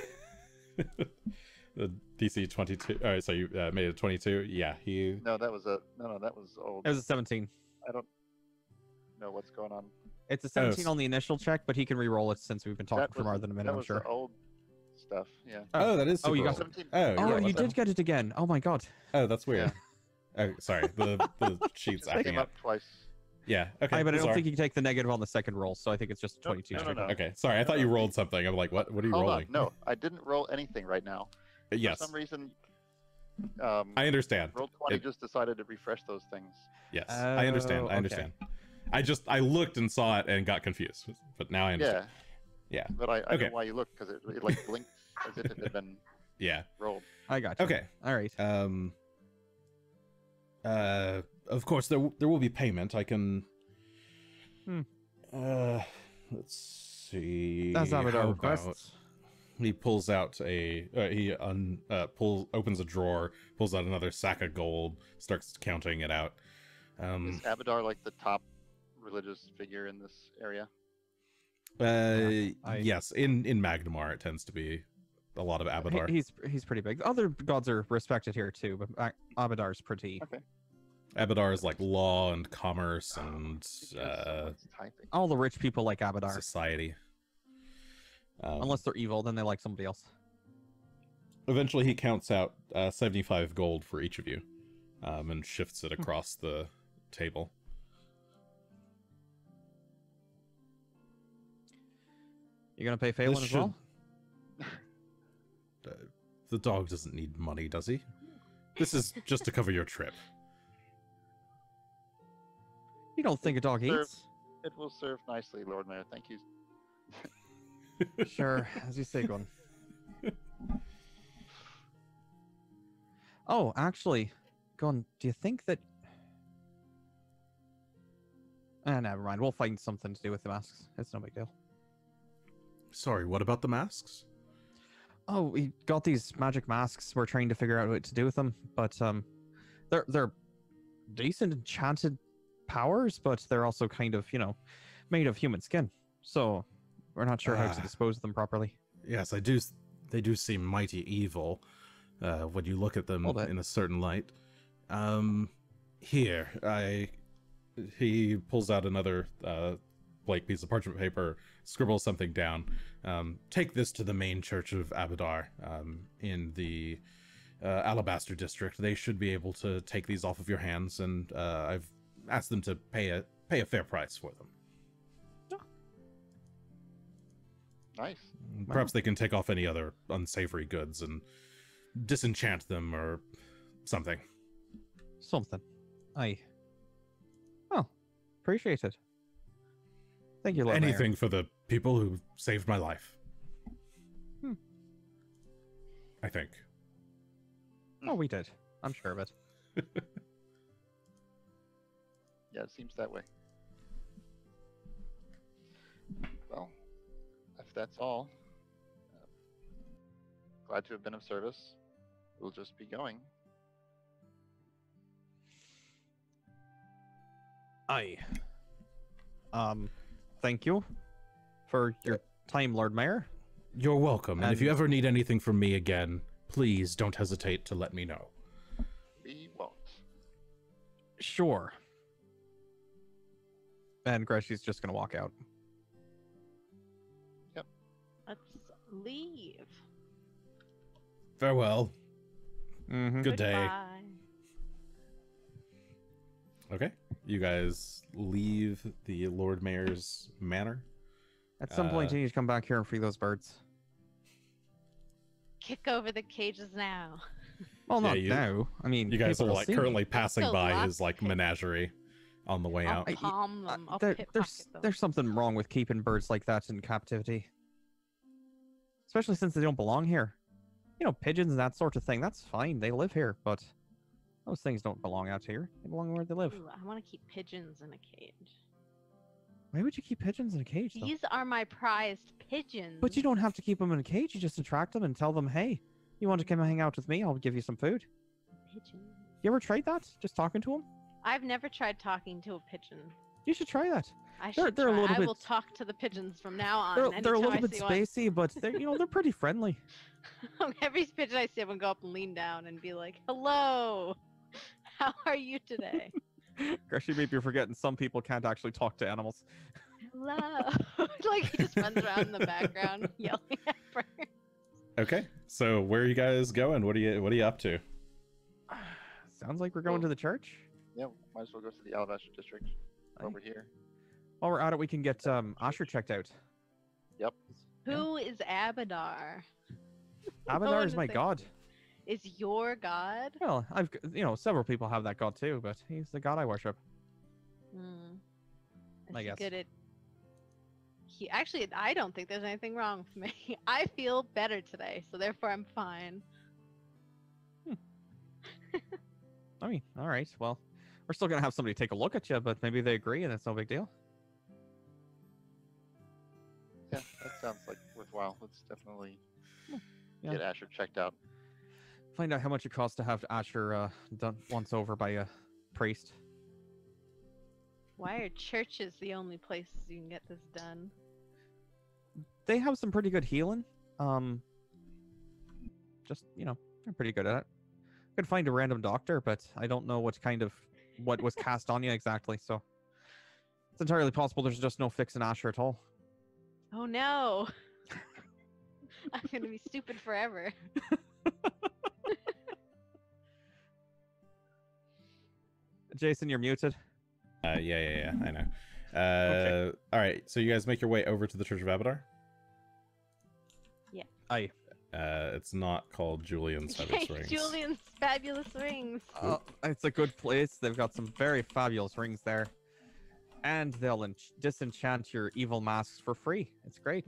A: The DC 22. All right, so you made it 22. Yeah, he.
D: No, that was that was old.
C: It was a 17.
D: I don't know what's going on.
C: It's a 17 on the initial check, but he can re-roll it since we've been talking
D: That
C: for more
D: was-
C: than a minute,
D: That
C: I'm
D: was
C: sure.
D: the old stuff. Yeah.
A: Oh, that is.
C: Oh, you
A: super
C: got
A: old.
D: 17.
A: Oh,
C: Oh,
A: you're
C: you
A: right.
C: did get it again. Oh my god.
A: Oh, that's weird. Oh, sorry. The sheet's
D: Just came
A: acting up.
D: up twice.
A: Yeah. Okay.
C: But I don't
A: sorry.
C: think you can take the negative on the second roll, so I think it's just
D: No,
C: 22.
D: no.
A: Okay. Sorry. I thought you rolled something. I'm like, what? What are you
D: Hold
A: rolling?
D: on. No, I didn't roll anything right now.
A: Yes.
D: For some reason,
A: I understand.
D: Roll 20
A: It-
D: just decided to refresh those things.
A: Yes. I understand. I
C: okay.
A: understand. I looked and saw it and got confused, but now I understand.
D: Yeah.
A: Yeah.
D: But I
A: Okay.
D: know why you looked, because it like blinked as if it had been
A: Yeah.
D: rolled.
C: I got you.
A: Okay.
C: All right.
A: Of course there will be payment. I can. Let's see.
C: That's not what our
A: how about-
C: requests.
A: He pulls out a opens a drawer, pulls out another sack of gold, starts counting it out.
D: Is Abadar like the top religious figure in this area?
A: Yes, in Magnamar it tends to be a lot of Abadar.
C: He's pretty big. Other gods are respected here too, but Abadar's pretty.
D: Okay.
A: Abadar is like law and commerce and
D: Someone's typing.
C: All the rich people like Abadar,
A: society.
C: unless they're evil, then they like somebody else.
A: Eventually he counts out 75 gold for each of you, and shifts it across the table.
C: You gonna pay Phelan
A: This
C: as well?
A: The dog doesn't need money, does he? This is just to cover your trip.
C: You don't think a dog
D: Serve.
C: eats?
D: It will serve nicely, Lord Mayor. Thank you.
C: Sure, as you say, Gunn. Oh, actually, Gunn, do you think that... never mind. We'll find something to do with the masks. It's no big deal.
A: Sorry, what about the masks?
C: Oh, we got these magic masks. We're trying to figure out what to do with them, but they're decent enchanted powers, but they're also kind of, made of human skin. So we're not sure how to dispose of them properly.
A: Yes, they do seem mighty evil when you look at them in a certain light. Here, he pulls out another blank piece of parchment paper, scribbles something down. Take this to the main church of Abadar in the Alabaster district. They should be able to take these off of your hands, and I've asked them to pay a fair price for them.
D: Nice.
A: Perhaps they can take off any other unsavory goods and disenchant them or something.
C: Something. Appreciate it. Thank you, Lord
A: Anything
C: Mayor.
A: for the people who saved my life. I think.
C: Oh, we did. I'm sure of it.
D: Yeah, it seems that way. Well, if that's all, glad to have been of service. We'll just be going.
C: Aye. Thank you for your time, Lord Mayor.
A: You're welcome. And if you
C: And-
A: ever need anything from me again, please don't hesitate to let me know.
D: We won't.
C: Sure. And Greshy's just gonna walk out.
B: Let's leave.
A: Farewell.
C: Mm-hmm.
A: Good day.
B: Goodbye.
A: Okay. You guys leave the Lord Mayor's manor.
C: At some point,
A: Uh,
C: you need to come back here and free those birds.
B: Kick over the cages now.
C: Well,
A: Yeah,
C: not
A: you-
C: now. I mean,
A: You guys
C: people
A: are
C: will
A: like
C: see.
A: currently passing
B: Still
A: by
B: lots
A: his like
B: of pigs.
A: menagerie on the way
B: I'll
A: out.
B: palm them. I'll
C: There-
B: pickpocket them.
C: there's something wrong with keeping birds like that in captivity, especially since they don't belong here. You know, pigeons and that sort of thing. That's fine. They live here, but those things don't belong out here. They belong where they live.
B: Ooh, I want to keep pigeons in a cage.
C: Why would you keep pigeons in a cage, though?
B: These are my prized pigeons.
C: But you don't have to keep them in a cage. You just attract them and tell them, hey, you want to come hang out with me? I'll give you some food.
B: Pigeons.
C: You ever tried that? Just talking to them?
B: I've never tried talking to a pigeon.
C: You should try that.
B: I
C: They're-
B: should
C: they're a
B: try.
C: little
B: I will
C: bit-
B: talk to the pigeons from now on.
C: They're a
B: anytime
C: little
B: I
C: bit
B: see one.
C: spacey, but they're they're pretty friendly.
B: Every pigeon I see, I'm gonna go up and lean down and be like, "Hello, how are you today?"
C: Greshy, maybe you're forgetting some people can't actually talk to animals.
B: Hello. Like he just runs around in the background yelling at birds.
A: Okay. So where are you guys going? What are you up to?
C: Sounds like we're going to the church.
D: Yeah, might as well go to the Alabaster District over here.
C: While we're at it, we can get Asher checked out.
D: Yep.
B: Who is Abadar?
C: Abadar is
B: to
C: my
B: say-
C: god.
B: Is your god?
C: Well, several people have that god too, but he's the god I worship.
B: Hmm. Is
C: I
B: he
C: guess.
B: good at? He actually, I don't think there's anything wrong with me. I feel better today, so therefore I'm fine.
C: I mean, all right. Well, we're still gonna have somebody take a look at you, but maybe they agree, and it's no big deal.
D: Yeah, that sounds like worthwhile. Let's definitely
C: Yeah.
D: get Asher checked out.
C: Find out how much it costs to have Asher done once over by a priest.
B: Why are churches the only places you can get this done?
C: They have some pretty good healing. Just they're pretty good at it. Could find a random doctor, but I don't know what was cast on you exactly. So it's entirely possible there's just no fixing Asher at all.
B: Oh no! I'm gonna be stupid forever.
C: Jason, you're muted.
A: Yeah, I know.
C: Okay.
A: All right, so you guys make your way over to the Church of Abadar.
C: Aye.
A: It's not called Julian's Fabulous Rings.
B: Julian's fabulous rings.
C: It's a good place. They've got some very fabulous rings there. And they'll disenchant your evil masks for free. It's great.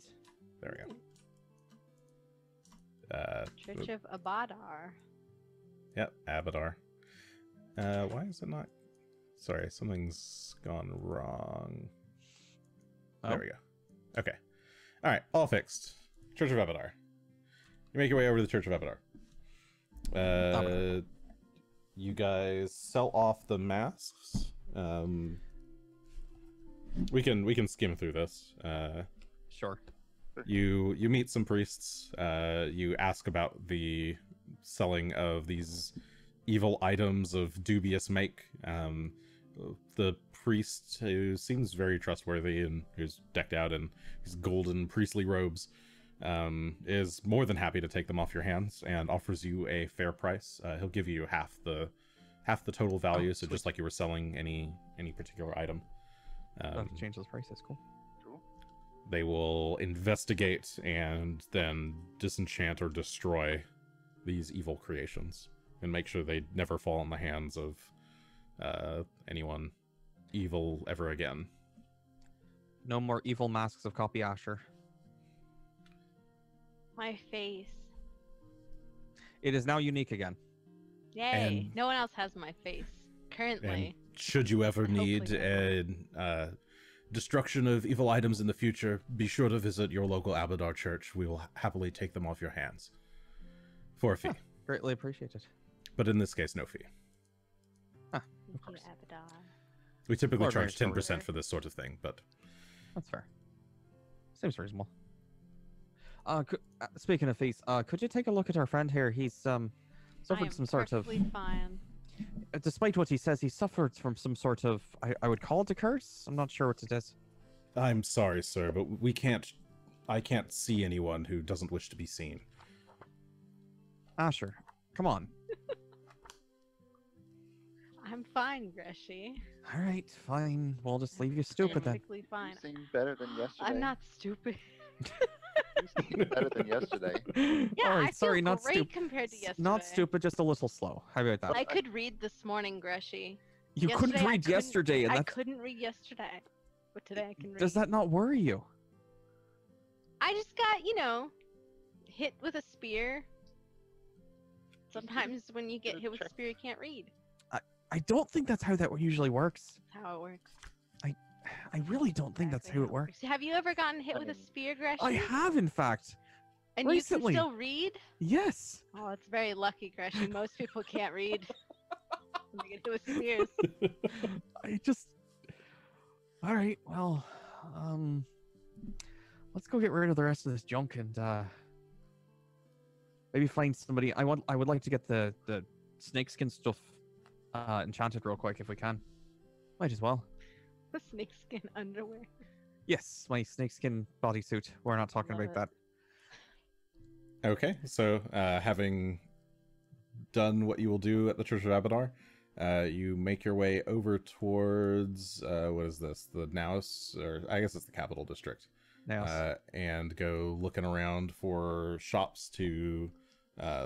A: There we go.
B: Church of Abadar.
A: Yep, Abadar. Why is it not? Sorry, something's gone wrong. There
C: Oh.
A: we go. Okay. All right, all fixed. Church of Abadar. You make your way over to the Church of Abadar. You guys sell off the masks. We can skim through this.
C: Sure.
A: You meet some priests. You ask about the selling of these evil items of dubious make. The priest, who seems very trustworthy and who's decked out in his golden priestly robes, is more than happy to take them off your hands and offers you a fair price. He'll give you half the total value, so
C: sweet.
A: just like you were selling any particular item.
C: Don't have to change those prices. Cool.
D: Cool.
A: They will investigate and then disenchant or destroy these evil creations and make sure they never fall in the hands of anyone evil ever again.
C: No more evil masks of Copy Asher.
B: My face.
C: It is now unique again.
B: Yay!
A: And-
B: No one else has my face currently.
A: And should you ever
B: Hopefully
A: need
B: never.
A: destruction of evil items in the future, be sure to visit your local Abadar church. We will happily take them off your hands. For a fee.
C: Huh. Greatly appreciated.
A: But in this case, no fee.
B: Thank you,
C: course.
B: Abadar.
A: We typically
C: Or very
A: charge 10%
B: sorry.
A: for this sort of thing, but...
C: That's fair. Seems reasonable. Speaking of fees, could you take a look at our friend here? He's
B: I
C: suffering
B: am
C: some sort of...
B: perfectly fine.
C: Despite what he says, he suffered from some sort of... I would call it a curse? I'm not sure what it is.
A: I'm sorry, sir, but I can't see anyone who doesn't wish to be seen.
C: Asher, come on.
B: I'm fine, Greshy.
C: All right, fine. We'll just leave you stupid then.
B: Perfectly fine.
D: You seem better than yesterday.
B: I'm not stupid.
D: You seem better than yesterday.
B: Yeah,
C: All right,
B: I
C: sorry,
B: feel
C: not
B: great
C: stupid.
B: compared to yesterday.
C: Not stupid, just a little slow. How about that?
B: I could read this morning, Greshy.
C: You couldn't
B: Yesterday, I
C: read
B: couldn't-
C: yesterday, and
B: I
C: that's...
B: couldn't read yesterday, but today I can read.
C: Does that not worry you?
B: I just got, hit with a spear. Sometimes when you get hit with a spear, you can't read.
C: I don't think that's how that usually works.
B: That's how it works.
C: I really don't think that's
B: Exactly
C: how it works.
B: Have you ever gotten hit
D: I
B: with a
D: mean,
B: spear, Greshy?
C: I have, in fact.
B: And
C: recently.
B: you can still read?
C: Yes.
B: Oh, it's very lucky, Greshy. Most people can't read when they get hit with spears.
C: I just... All right, well, let's go get rid of the rest of this junk and maybe find somebody. I would like to get the snakeskin stuff enchanted real quick if we can. Might as well.
B: The snakeskin underwear.
C: Yes, my snakeskin bodysuit. We're not talking
B: Love
C: about
B: it.
C: that.
A: Okay, so having done what you will do at the Church of Abadar, you make your way over towards, what is this? The Naus, or I guess it's the Capital District.
C: Now,
A: And go looking around for shops to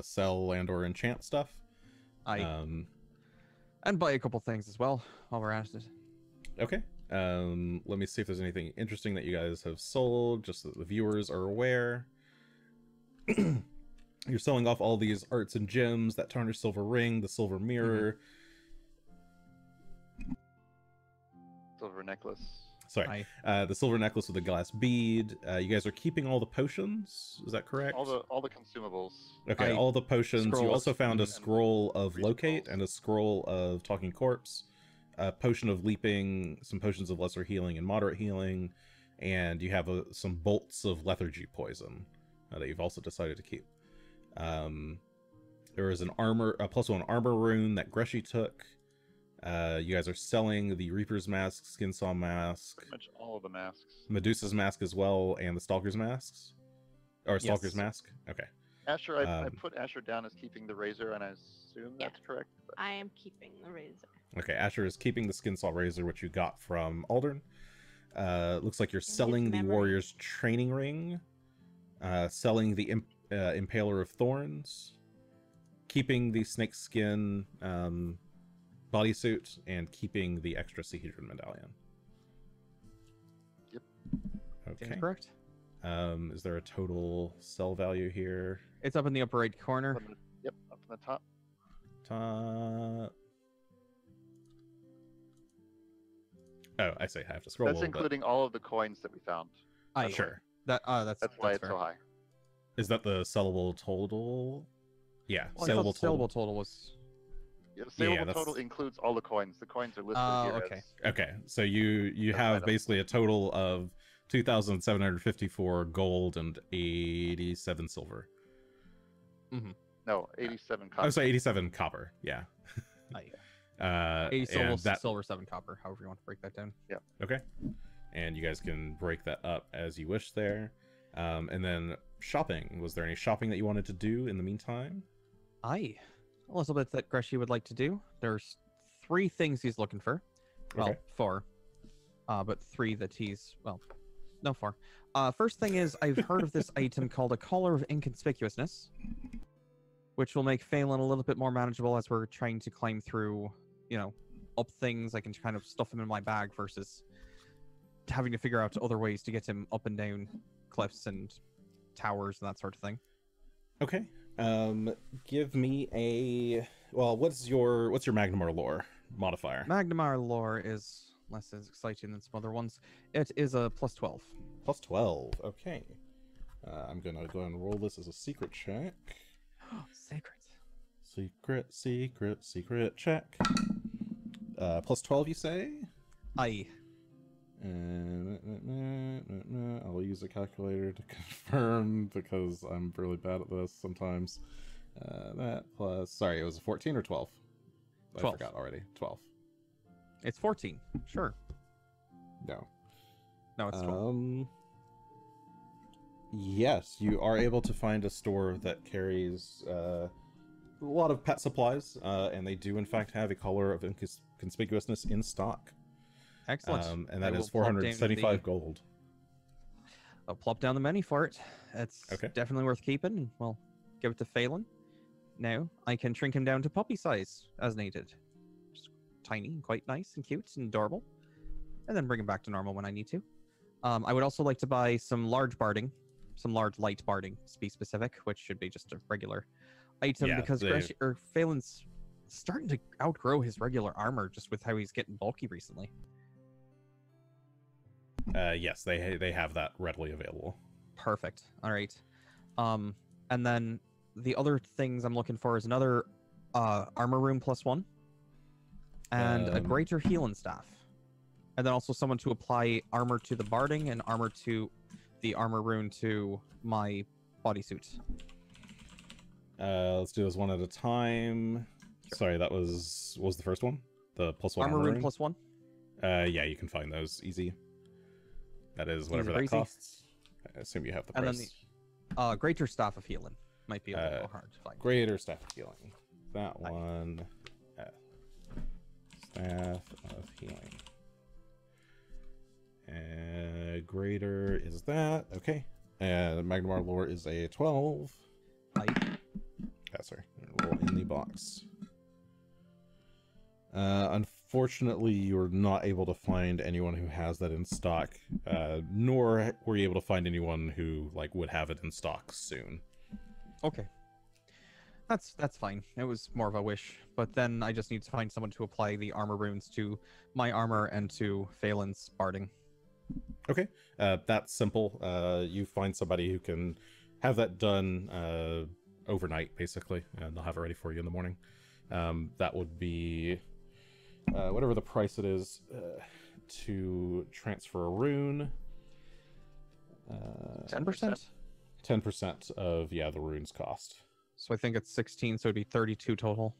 A: sell and or enchant stuff.
C: and buy a couple things as well while we're at it.
A: Okay. Let me see if there's anything interesting that you guys have sold, just so that the viewers are aware. You're selling off all these arts and gems, that tarnished silver ring, the silver mirror.
D: Silver necklace.
A: Sorry, the silver necklace with the glass bead. You guys are keeping all the potions, is that correct?
D: All the consumables.
A: Okay, all the potions. You
C: Scrolls.
A: also found a
D: And
A: scroll of
D: three
A: locate
D: scrolls.
A: and a scroll of talking corpse, a potion of leaping, some potions of lesser healing and moderate healing, and you have some bolts of lethargy poison that you've also decided to keep. There is a +1 armor rune that Greshy took. You guys are selling the Reaper's mask, Skinsaw mask,
D: Pretty much all of the masks.
A: Medusa's mask as well, and the Stalker's masks, or Stalker's
C: Yes.
A: mask. Okay.
D: Asher, I
A: Um,
D: put Asher down as keeping the razor, and I assume
B: Yeah.
D: that's correct. But
B: I am keeping the razor.
A: Okay, Asher is keeping the Skinsaw razor, which you got from Aldern. Looks like you're selling the
B: memory.
A: Warrior's training ring, selling the Impaler of Thorns, keeping the snakeskin bodysuit, and keeping the extra Sehedron medallion.
D: Yep.
C: Seems
A: Okay.
C: correct.
A: Is there a total sell value here?
C: It's up in the upper right corner.
D: up in the- yep, up in the top.
A: Top. Oh, I see. I have to scroll. a
D: That's
A: little bit.
D: including all of the coins that we found.
C: Aye.
A: Sure.
C: That's
D: That's why it's
C: fair.
D: so high.
A: Is that the sellable total? Yeah,
C: Well, I thought
A: sellable
C: the
A: total.
C: sellable total was...
D: Yeah, the saleable
A: that's-
D: total includes all the coins. The coins are listed
C: Oh,
D: here.
C: okay.
D: As,
A: Okay, so you
D: That's
A: have
D: item.
A: basically a total of 2,754 gold and 87 silver.
D: no, 87
A: I'm
D: copper.
A: sorry, 87 copper. Yeah.
C: Aye.
A: 80
C: 80
A: and that,
C: silver, 7 copper, however you want to break that down.
A: okay. And you guys can break that up as you wish there. And then shopping. Was there any shopping that you wanted to do in the meantime?
C: Aye. A little bit that Greshy would like to do. There's 3 things he's looking for. Well,
A: Okay.
C: 4. But 3 that he's... Well, no, 4. First thing is, I've heard of this item called a Collar of Inconspicuousness, which will make Phelan a little bit more manageable as we're trying to climb through, up things. I can kind of stuff them in my bag versus having to figure out other ways to get him up and down cliffs and towers and that sort of thing.
A: Okay. Give me a... Well, what's your Magnamar lore modifier?
C: Magnamar lore is less as exciting than some other ones. It is a +12.
A: +12. Okay. I'm gonna go and roll this as a secret check. Secret check. +12, you say?
C: Aye.
A: I'll use a calculator to confirm because I'm really bad at this sometimes. That plus... Sorry, it was a 14 or 12?
C: 12.
A: I forgot already. 12.
C: It's 14. Sure.
A: No.
C: No, it's 12.
A: Yes, you are able to find a store that carries a lot of pet supplies, and they do in fact have a collar of inconspicuousness in stock.
C: Excellent.
A: And that is 475 gold.
C: I'll plop down the money for it. It's
A: Okay.
C: definitely worth keeping. Well, give it to Phelan. Now, I can shrink him down to puppy size as needed. Just tiny and quite nice and cute and adorable. And then bring him back to normal when I need to. I would also like to buy some large barding. Some large light barding, to be specific, which should be just a regular item because Phelan's starting to outgrow his regular armor just with how he's getting bulky recently.
A: Yes, they have that readily available.
C: Perfect. All right. And then the other things I'm looking for is another armor room +1 and a greater healing staff. And then also someone to apply armor to the barding and armor to the armor rune to my bodysuit.
A: Let's do this one at a time. Sure. Sorry, that was what was the first one? The +1
C: armor rune +1?
A: Yeah, you can find those easy. That is whatever that costs. I assume you have the price.
C: And then the greater staff of healing might be a little hard to find.
A: Greater staff of healing. That one. Staff of healing. Greater is that. Okay. And Magnamar lore is a 12. Sorry. Roll in the box. Unfortunately, you're not able to find anyone who has that in stock, nor were you able to find anyone who would have it in stock soon.
C: Okay. That's fine. It was more of a wish, but then I just need to find someone to apply the armor runes to my armor and to Phelan's barding.
A: Okay, that's simple. You find somebody who can have that done overnight, basically, and they'll have it ready for you in the morning. That would be whatever the price it is to transfer a rune.
C: 10%?
A: 10% of, the rune's cost.
C: So I think it's 16, so it'd be 32 total.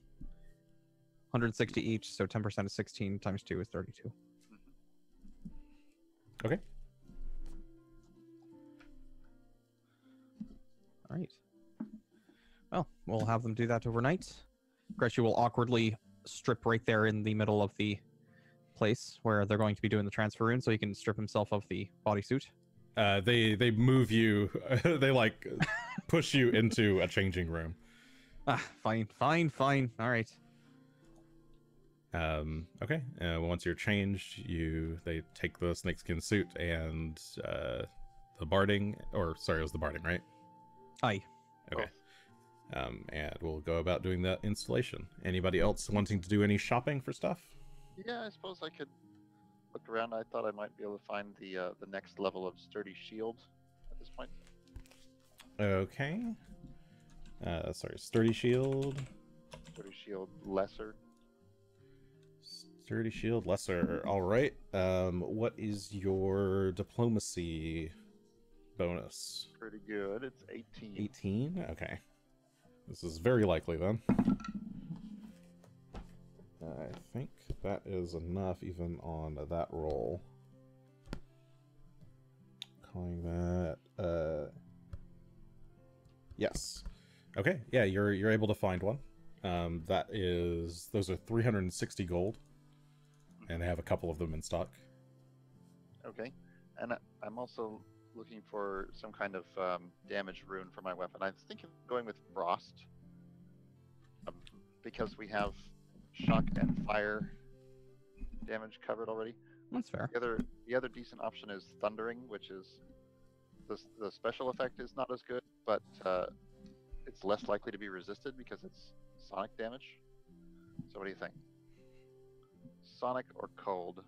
C: 160 each, so 10% is 16 times 2 is 32.
A: Okay.
C: All right. Well, we'll have them do that overnight. Greshy will awkwardly strip right there in the middle of the place where they're going to be doing the transfer rune, so he can strip himself of the bodysuit.
A: They move you. They push you into a changing room.
C: Fine. All right.
A: Okay. Once you're changed, they take the snakeskin suit and the barding, or sorry, it was the barding, right?
C: Aye.
A: Okay. And we'll go about doing that installation. Anybody else wanting to do any shopping for stuff?
D: Yeah, I suppose I could look around. I thought I might be able to find the next level of sturdy shield at this point.
A: Okay. Sorry, sturdy shield.
D: Sturdy shield lesser.
A: Sturdy shield lesser. All right. What is your diplomacy bonus?
D: Pretty good. It's 18.
A: 18? Okay. This is very likely then. I think that is enough even on that roll. Calling that yes. Okay, yeah, you're able to find one. Those are 360 gold. And they have a couple of them in stock.
D: Okay. And I'm also looking for some kind of damage rune for my weapon. I was thinking of going with frost. Because we have shock and fire damage covered already.
C: That's fair.
D: The other decent option is thundering, which is the special effect is not as good, but it's less likely to be resisted because it's sonic damage. So what do you think? Sonic or cold?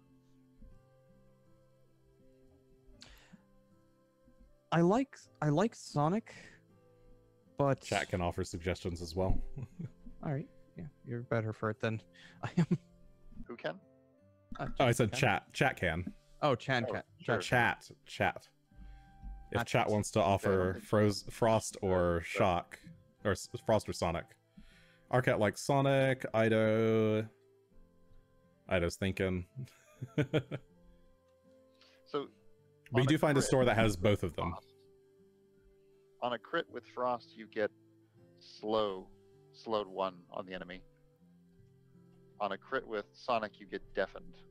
C: I like Sonic, but
A: Chat can offer suggestions as well.
C: all right. Yeah, you're better for it than I am.
D: Who can?
A: Oh, I said chat. Chat can.
C: Oh, Chan
D: Oh,
C: Cat.
D: sure.
A: Chat. If
C: Not
A: chat
C: chat.
A: wants to offer Frost or
D: so-
A: Shock, or Frost or Sonic. Arcat likes Sonic. Ido's thinking.
D: So
A: But you
D: on
A: do find a
D: crit
A: store that has
D: with
A: both of them.
D: Frost- On a crit with Frost, you get slowed 1 on the enemy. On a crit with Sonic, you get deafened.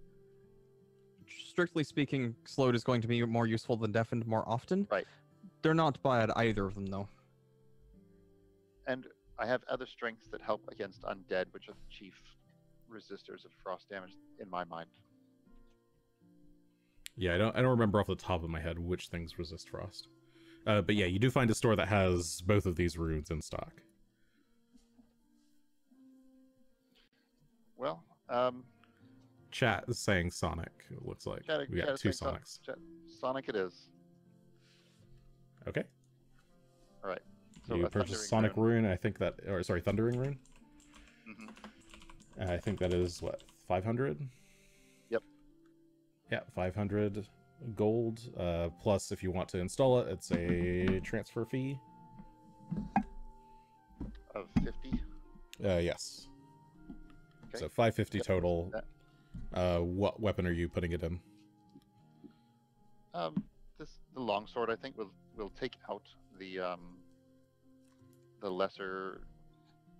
C: Strictly speaking, slowed is going to be more useful than deafened more often.
D: Right.
C: They're not bad either of them though.
D: And I have other strengths that help against undead, which are the chief resistors of frost damage in my mind.
A: Yeah, I don't remember off the top of my head which things resist frost. But yeah, you do find a store that has both of these runes in stock.
D: Well,
A: Chat is saying Sonic, it looks like. We got two Sonics.
D: Sonic it is.
A: Okay.
D: All right. So
A: You
D: a
A: purchase
D: Thundering
A: Sonic Rune, I think that, or sorry, Thundering Rune.
D: Mhm.
A: I think that is what, 500?
D: Yep.
A: Yeah, 500 gold. Plus, if you want to install it, it's a transfer fee.
D: Of 50.
A: Yes.
D: Okay.
A: So 550
D: Yep.
A: total. What weapon are you putting it in?
D: The longsword, I think, will take out the lesser,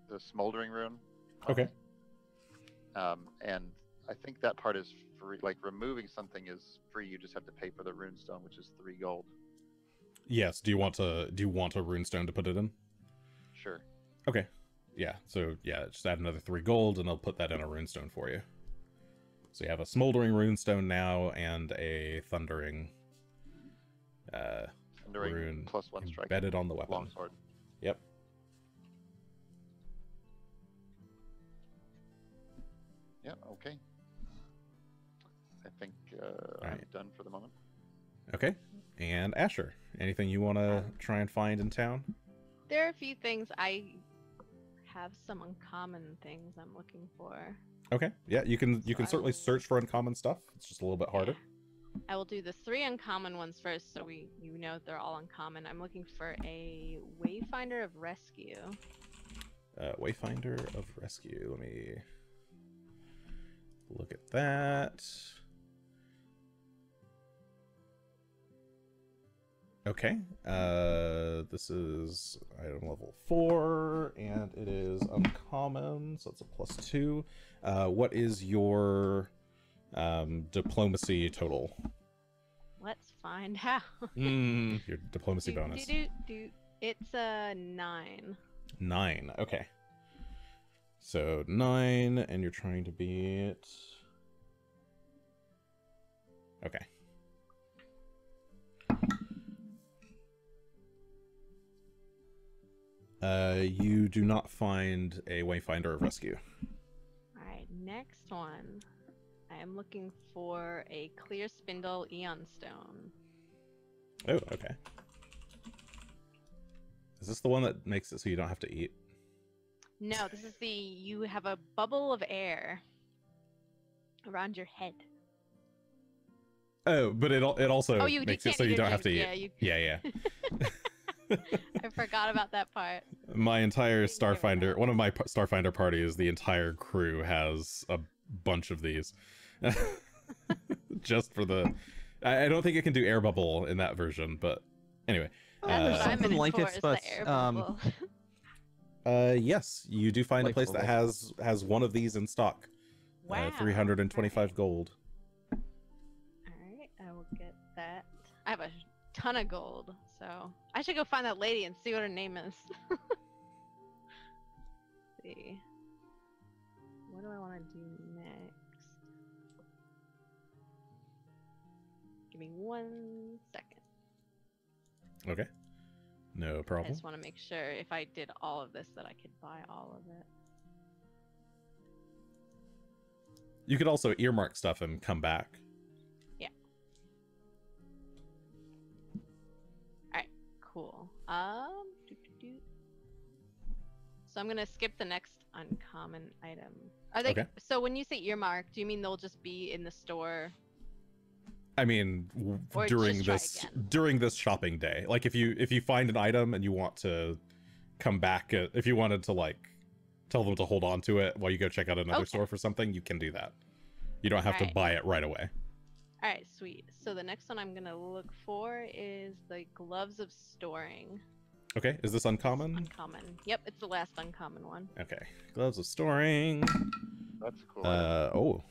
D: the smoldering rune.
A: Okay.
D: And I think that part is free. Like removing something is free. You just have to pay for the runestone, which is 3 gold.
A: Yes. Do you want a runestone to put it in?
D: Sure.
A: Okay. Yeah. So yeah, just add another 3 gold, and I'll put that in a runestone for you. So you have a smoldering runestone now and a thundering rune
D: plus 1 strike.
A: embedded on the weapon.
D: Longsword.
A: Yep.
D: Yeah. Okay. I think
A: Right.
D: I'm done for the moment.
A: Okay. And Asher, anything you want to try and find in town?
B: There are a few things I have some uncommon things I'm looking for.
A: Okay. Yeah, you can
B: So I
A: certainly
B: will-
A: search for uncommon stuff. It's just a little bit harder.
B: I will do the 3 uncommon ones first, so you know they're all uncommon. I'm looking for a Wayfinder of Rescue.
A: Wayfinder of Rescue. Let me look at that. Okay. This is item level 4, and it is uncommon, so it's a +2. What is your diplomacy total?
B: Let's find out.
A: Your diplomacy bonus.
B: It's a 9.
A: 9. Okay. So 9, and you're trying to beat. Okay. You do not find a Wayfinder of Rescue.
B: Alright, next one. I am looking for a Clear Spindle Eon Stone.
A: Oh, okay. Is this the one that makes it so you don't have to eat?
B: No, this is you have a bubble of air around your head.
A: Oh, but it also
B: You
A: makes it
B: can't
A: so you
B: eat or
A: don't have to
B: drink.
A: eat. Yeah.
B: I forgot about that part.
A: My entire
B: Didn't hear about
A: Starfinder,
B: that.
A: one of my Starfinder parties, the entire crew has a bunch of these. Just for the... I don't think it can do air bubble in that version, but anyway.
C: There's
B: What I'm
C: something
B: in
C: like
B: for
C: it,
B: is
C: but,
B: the air bubble.
A: Yes, you do find a
C: Life
A: place that
C: bubble.
A: has one of these in stock.
B: Wow.
A: 325 gold.
B: Alright, I will get that. I have a ton of gold, so I should go find that lady and see what her name is. See. What do I want to do next? Give me 1 second.
A: Okay. No
B: I
A: problem.
B: just want to make sure if I did all of this that I could buy all of it.
A: You could also earmark stuff and come back.
B: Yeah. Alright, cool. So I'm gonna skip the next uncommon item. Are they
A: Okay.
B: So when you say earmark, do you mean they'll just be in the store?
A: I mean,
B: Or
A: during
B: just try again.
A: during this shopping day, like if you find an item and you want to come back, if you wanted to like tell them to hold on to it while you go check out another store for something, you can do that. You don't have to buy it right away.
B: Alright, sweet. So the next one I'm gonna look for is the gloves of storing.
A: Okay, is this uncommon?
B: Uncommon. Yep, it's the last uncommon one.
A: Okay, gloves of storing.
D: That's a cool. Item.
A: Oh.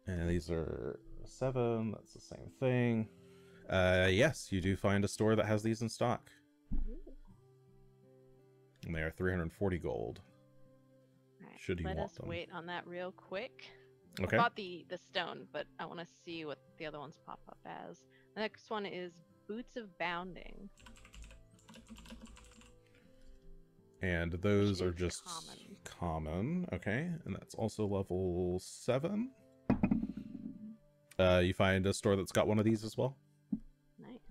A: And these are 7. That's the same thing. Yes, you do find a store that has these in stock. And they are 340 gold.
B: Right,
A: Should you
B: let
A: want
B: us
A: them.
B: wait on that real quick.
A: Okay.
B: I bought the stone, but I want to see what the other ones pop up as. The next one is boots of bounding.
A: And those
B: Which
A: are
B: is
A: just
B: common.
A: Okay, and that's also level 7. You find a store that's got one of these as well.
B: Nice.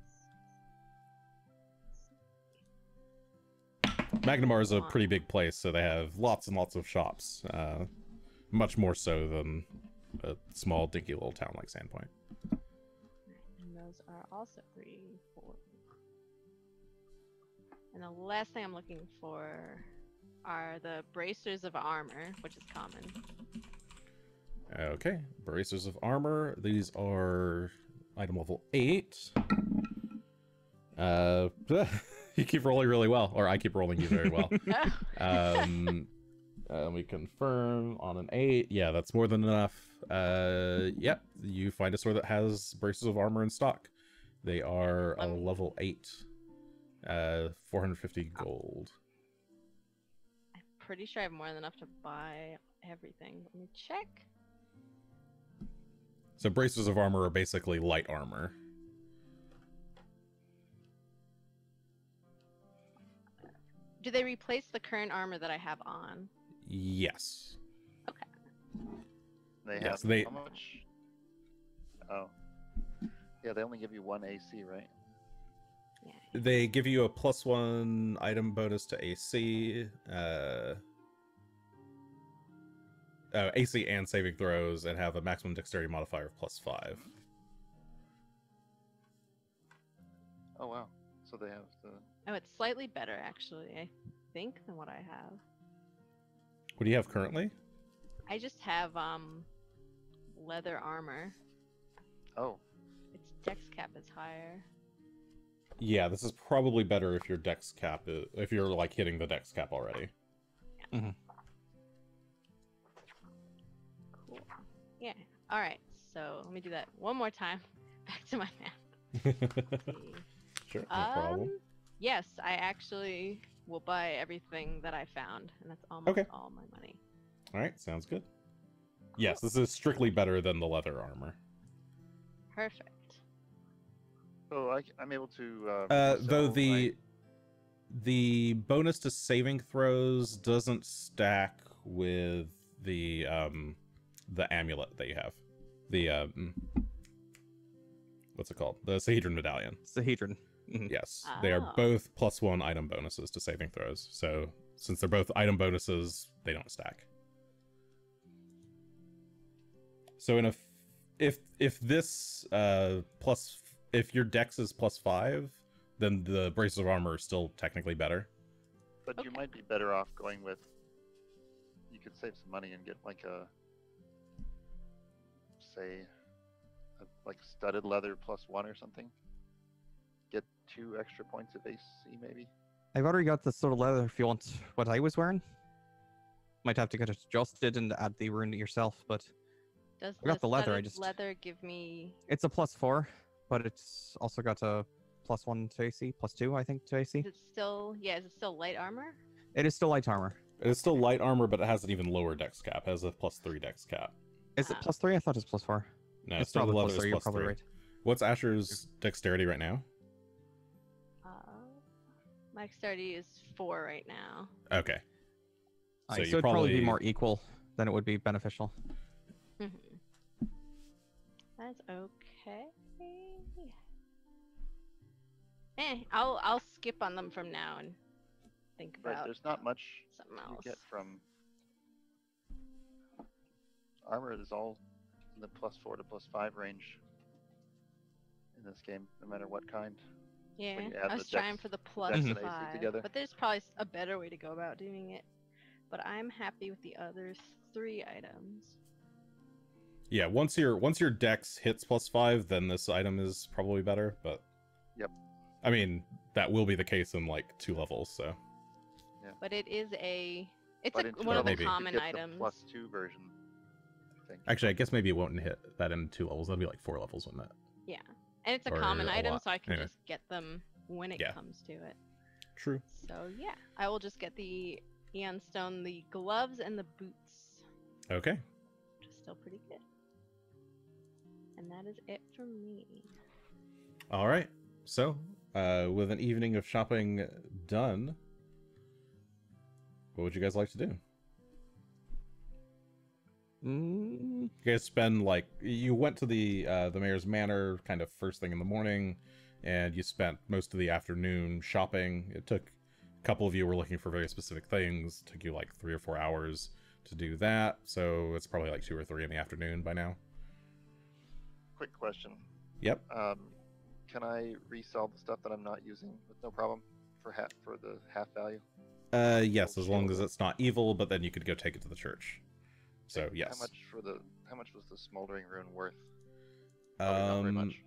A: Magnamar is a pretty big place, so they have lots and lots of shops. Much more so than a small, dinky little town like Sandpoint.
B: And those are also 3, 4. And the last thing I'm looking for are the bracers of armor, which is common.
A: Okay, bracers of armor. These are item level 8. You keep rolling really well, or I keep rolling you very well. We confirm on an 8. Yeah, that's more than enough. Yep, you find a store that has bracers of armor in stock. They are a level 8. 450 gold.
B: I'm pretty sure I have more than enough to buy everything. Let me check.
A: So bracers of armor are basically light armor.
B: Do they replace the current armor that I have on?
A: Yes.
B: Okay.
D: They
A: Yes,
D: have how much? Oh. Yeah, they only give you 1 AC, right?
B: Yeah.
A: They give you a +1 item bonus to AC. AC and saving throws, and have a maximum dexterity modifier of +5.
D: Oh wow. So they have the.
B: Oh, it's slightly better actually, I think, than what I have.
A: What do you have currently?
B: I just have leather armor.
D: Oh.
B: Its dex cap is higher.
A: Yeah, this is probably better if your dex cap is, if you're like hitting the dex cap already.
B: Yeah. Cool. Yeah. All right. So let me do that one more time. Back to my math.
A: Sure, no problem.
B: Yes, I actually will buy everything that I found, and that's almost all my money.
A: All right, sounds good. Yes, this is strictly better than the leather armor.
B: Perfect.
D: So I'm able to.
A: Though the bonus to saving throws doesn't stack with the amulet that you have. The what's it called? The Sahedron medallion.
C: Sahedron.
A: Yes, they are both +1 item bonuses to saving throws. So since they're both item bonuses, they don't stack. So if this if your dex is +5, then the braces of armor are still technically better.
D: But you might be better off going with. You could save some money and get like a, say, like studded leather +1 or something. Get 2 extra points of AC, maybe.
C: I've already got the sort of leather if you want what I was wearing. Might have to get it adjusted and add the rune yourself, but
B: Does
C: I got the leather.
B: leather give me?
C: It's a +4, but it's also got a +1 to AC, +2 I think to AC.
B: Is it still? Yeah. Is it still light armor?
C: It is still light armor.
A: It's still light armor, but it has an even lower dex cap. It has a +3 dex cap.
C: Is it +3? I thought it was +4.
A: No,
C: It's
A: still the
C: probably
A: leather
C: plus
A: is
C: 3. You're
A: plus
C: probably
A: 3.
C: right.
A: What's Asher's dexterity right now?
B: My dexterity is 4 right now.
A: Okay.
C: So
A: you
C: it'd probably be more equal than it would be beneficial.
B: That's okay. I'll skip on them from now and think
D: Right,
B: about
D: there's not much
B: something
D: you
B: else.
D: get from armor. Is all in the +4 to +5 range in this game, no matter what kind.
B: Yeah,
D: you add
B: I
D: the
B: was trying
D: dex-
B: for the
D: dex and AC
B: +5,
D: together.
B: but there's probably a better way to go about doing it. But I'm happy with the other 3 items.
A: Yeah, once your dex hits +5, then this item is probably better, but
D: Yep.
A: I mean, that will be the case in like 2 levels, so
B: But it is
D: But in 2
B: one of the
A: maybe.
D: levels,
B: common
D: you get
B: items.
D: the +2 version. I think.
A: actually I guess maybe it won't hit that in 2 levels. That'll be like 4 levels, wouldn't it?
B: Yeah, and it's a
A: Or
B: common
A: a
B: item,
A: lot.
B: so I can
A: Anyway.
B: just get them when it
A: Yeah.
B: comes to it.
A: True.
B: So yeah, I will just get the Eon Stone, the gloves, and the boots.
A: Okay.
B: Which is still pretty good. And that is it for me.
A: All right. So, with an evening of shopping done, what would you guys like to do? You guys spend you went to the mayor's manor kind of first thing in the morning, and you spent most of the afternoon shopping. It took a couple of you were looking for very specific things. It took you like 3 or 4 hours to do that, so it's probably like 2 or 3 in the afternoon by now.
D: Quick question.
A: Yep.
D: Can I resell the stuff that I'm not using with no problem for the half value?
A: Yes, as long as it's not evil, but then you could go take it to the church. So yes.
D: How much was the smoldering rune worth? Probably not very much.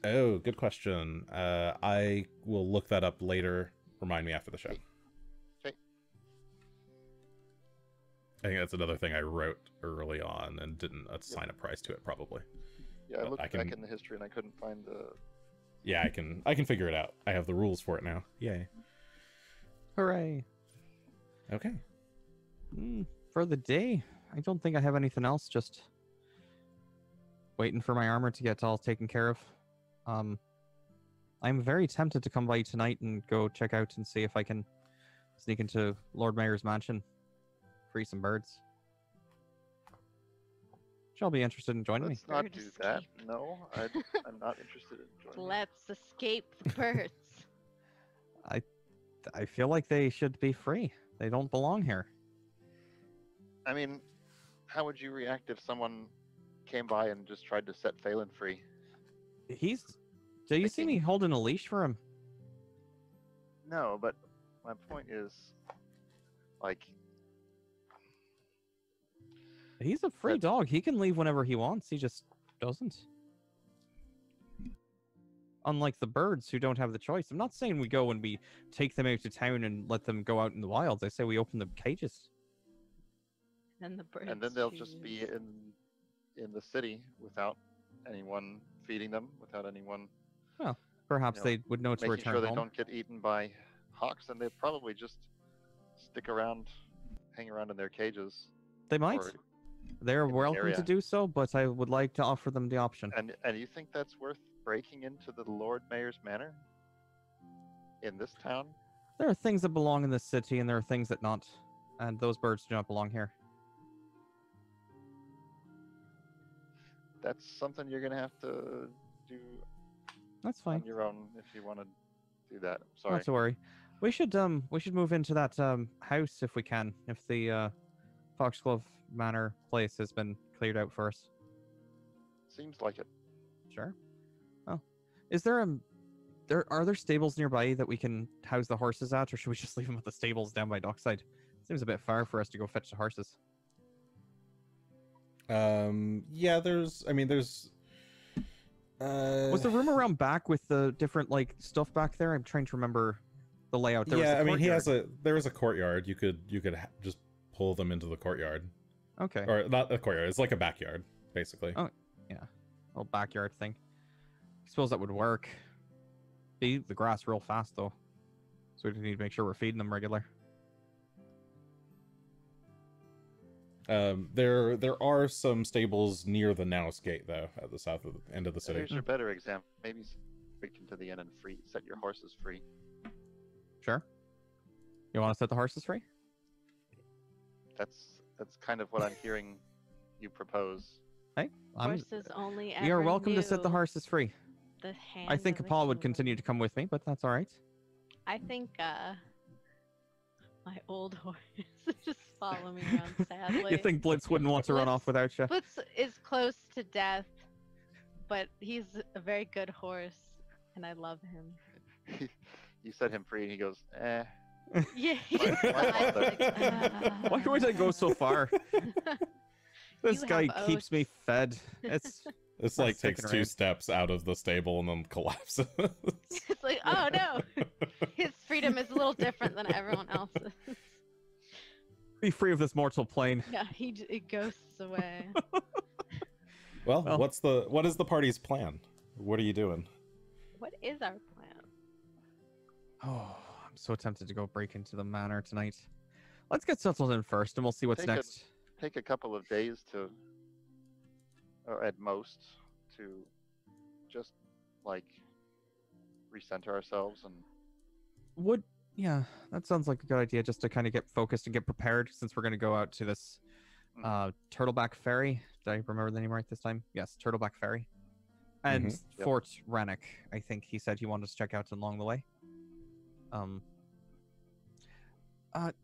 A: Oh, good question. I will look that up later. Remind me after the show.
D: Okay.
A: I think that's another thing I wrote early on and didn't assign a price to it, probably.
D: Yeah, I
A: But
D: looked
A: I can-
D: back in the history and I couldn't find the.
A: Yeah, I can figure it out. I have the rules for it now. Yay.
C: Hooray.
A: Okay.
C: For the day, I don't think I have anything else. Just waiting for my armor to get all taken care of. I'm very tempted to come by tonight and go check out and see if I can sneak into Lord Mayor's mansion, free some birds. Shall be interested in joining me.
D: Let's not
B: Bird
D: do that.
B: escape.
D: No, I'm not interested in joining. you.
B: Let's escape the birds.
C: I feel like they should be free. They don't belong here.
D: I mean, how would you react if someone came by and just tried to set Phelan free?
C: Do you see me holding a leash for him?
D: No, but my point is, like,
C: He's a free dog. He can leave whenever he wants. He just doesn't. Unlike the birds who don't have the choice. I'm not saying we go and we take them out to town and let them go out in the wilds. I say we open the cages.
B: And the birds.
D: and then they'll just be in the city without anyone feeding them, without anyone
C: Perhaps
D: know,
C: they would know to
D: making
C: return
D: sure they
C: home.
D: don't get eaten by hawks, and they'd probably just stick around, hang around in their cages.
C: They might.
D: or-
C: They're
D: in the
C: welcome to
D: area.
C: do so, but I would like to offer them the option.
D: And you think that's worth breaking into the Lord Mayor's manor in this town?
C: There are things that belong in this city, and there are things that not. And those birds do not belong here.
D: That's something you're gonna have to do
C: That's fine.
D: on your own if you want to do that. Sorry.
C: Not to worry. We should move into that house if we can. If the Foxglove Manor place has been cleared out for us.
D: Seems like it.
C: Sure. Oh, is there are there stables nearby that we can house the horses at, or should we just leave them at the stables down by Dockside? Seems a bit far for us to go fetch the horses.
A: Yeah, there's
C: Was the room around back with the different stuff back there? I'm trying to remember the layout. There was
A: yeah,
C: the
A: I mean,
C: courtyard.
A: there is a courtyard. You could just pull them into the courtyard,
C: Okay.
A: or not a courtyard. It's like a backyard, basically.
C: Oh. Little backyard thing. I suppose that would work. They eat the grass real fast though, so we need to make sure we're feeding them regular.
A: There are some stables near the Naus Gate, though, at the south of the end of the city.
D: Here's your better example. Maybe break into the inn and set your horses free.
C: Sure. You want to set the horses free?
D: That's kind of what I'm hearing you propose.
C: Hey,
B: Horses only
C: we are
B: ever
C: welcome to set the
B: knew
C: horses free.
B: the
C: I think
B: hand of a
C: Paul would
B: king.
C: continue to come with me, but that's all right.
B: I think my old horse just follow me around sadly.
C: You think Blitz wouldn't want to run off without you?
B: Blitz is close to death, but he's a very good horse, and I love him.
D: You set him free, and he goes, eh.
B: Yeah.
D: Why
C: Why would I go so far? This
B: You
C: guy
B: have
C: keeps me
B: oats.
C: fed. It's
A: This
C: I'm
A: like takes
C: sticking
A: 2
C: around.
A: steps out of the stable and then collapses.
B: It's like, oh no, his freedom is a little different than everyone else's.
C: be free of this mortal plane.
B: Yeah, it ghosts away.
A: Well,
C: Well.
A: what is the party's plan? What are you doing?
B: What is our plan?
C: Oh, I'm so tempted to go break into the manor tonight. Let's get settled in first, and we'll see what's
D: Take a-
C: next.
D: Take a couple of days to, or at most, to just like recenter ourselves and
C: Yeah, that sounds like a good idea, just to kind of get focused and get prepared, since we're going to go out to this Turtleback Ferry. Did I remember the name right this time? Yes, Turtleback Ferry. And
A: Mhm.
D: Yep.
C: Fort Rennick, I think he said he wanted us to check out along the way.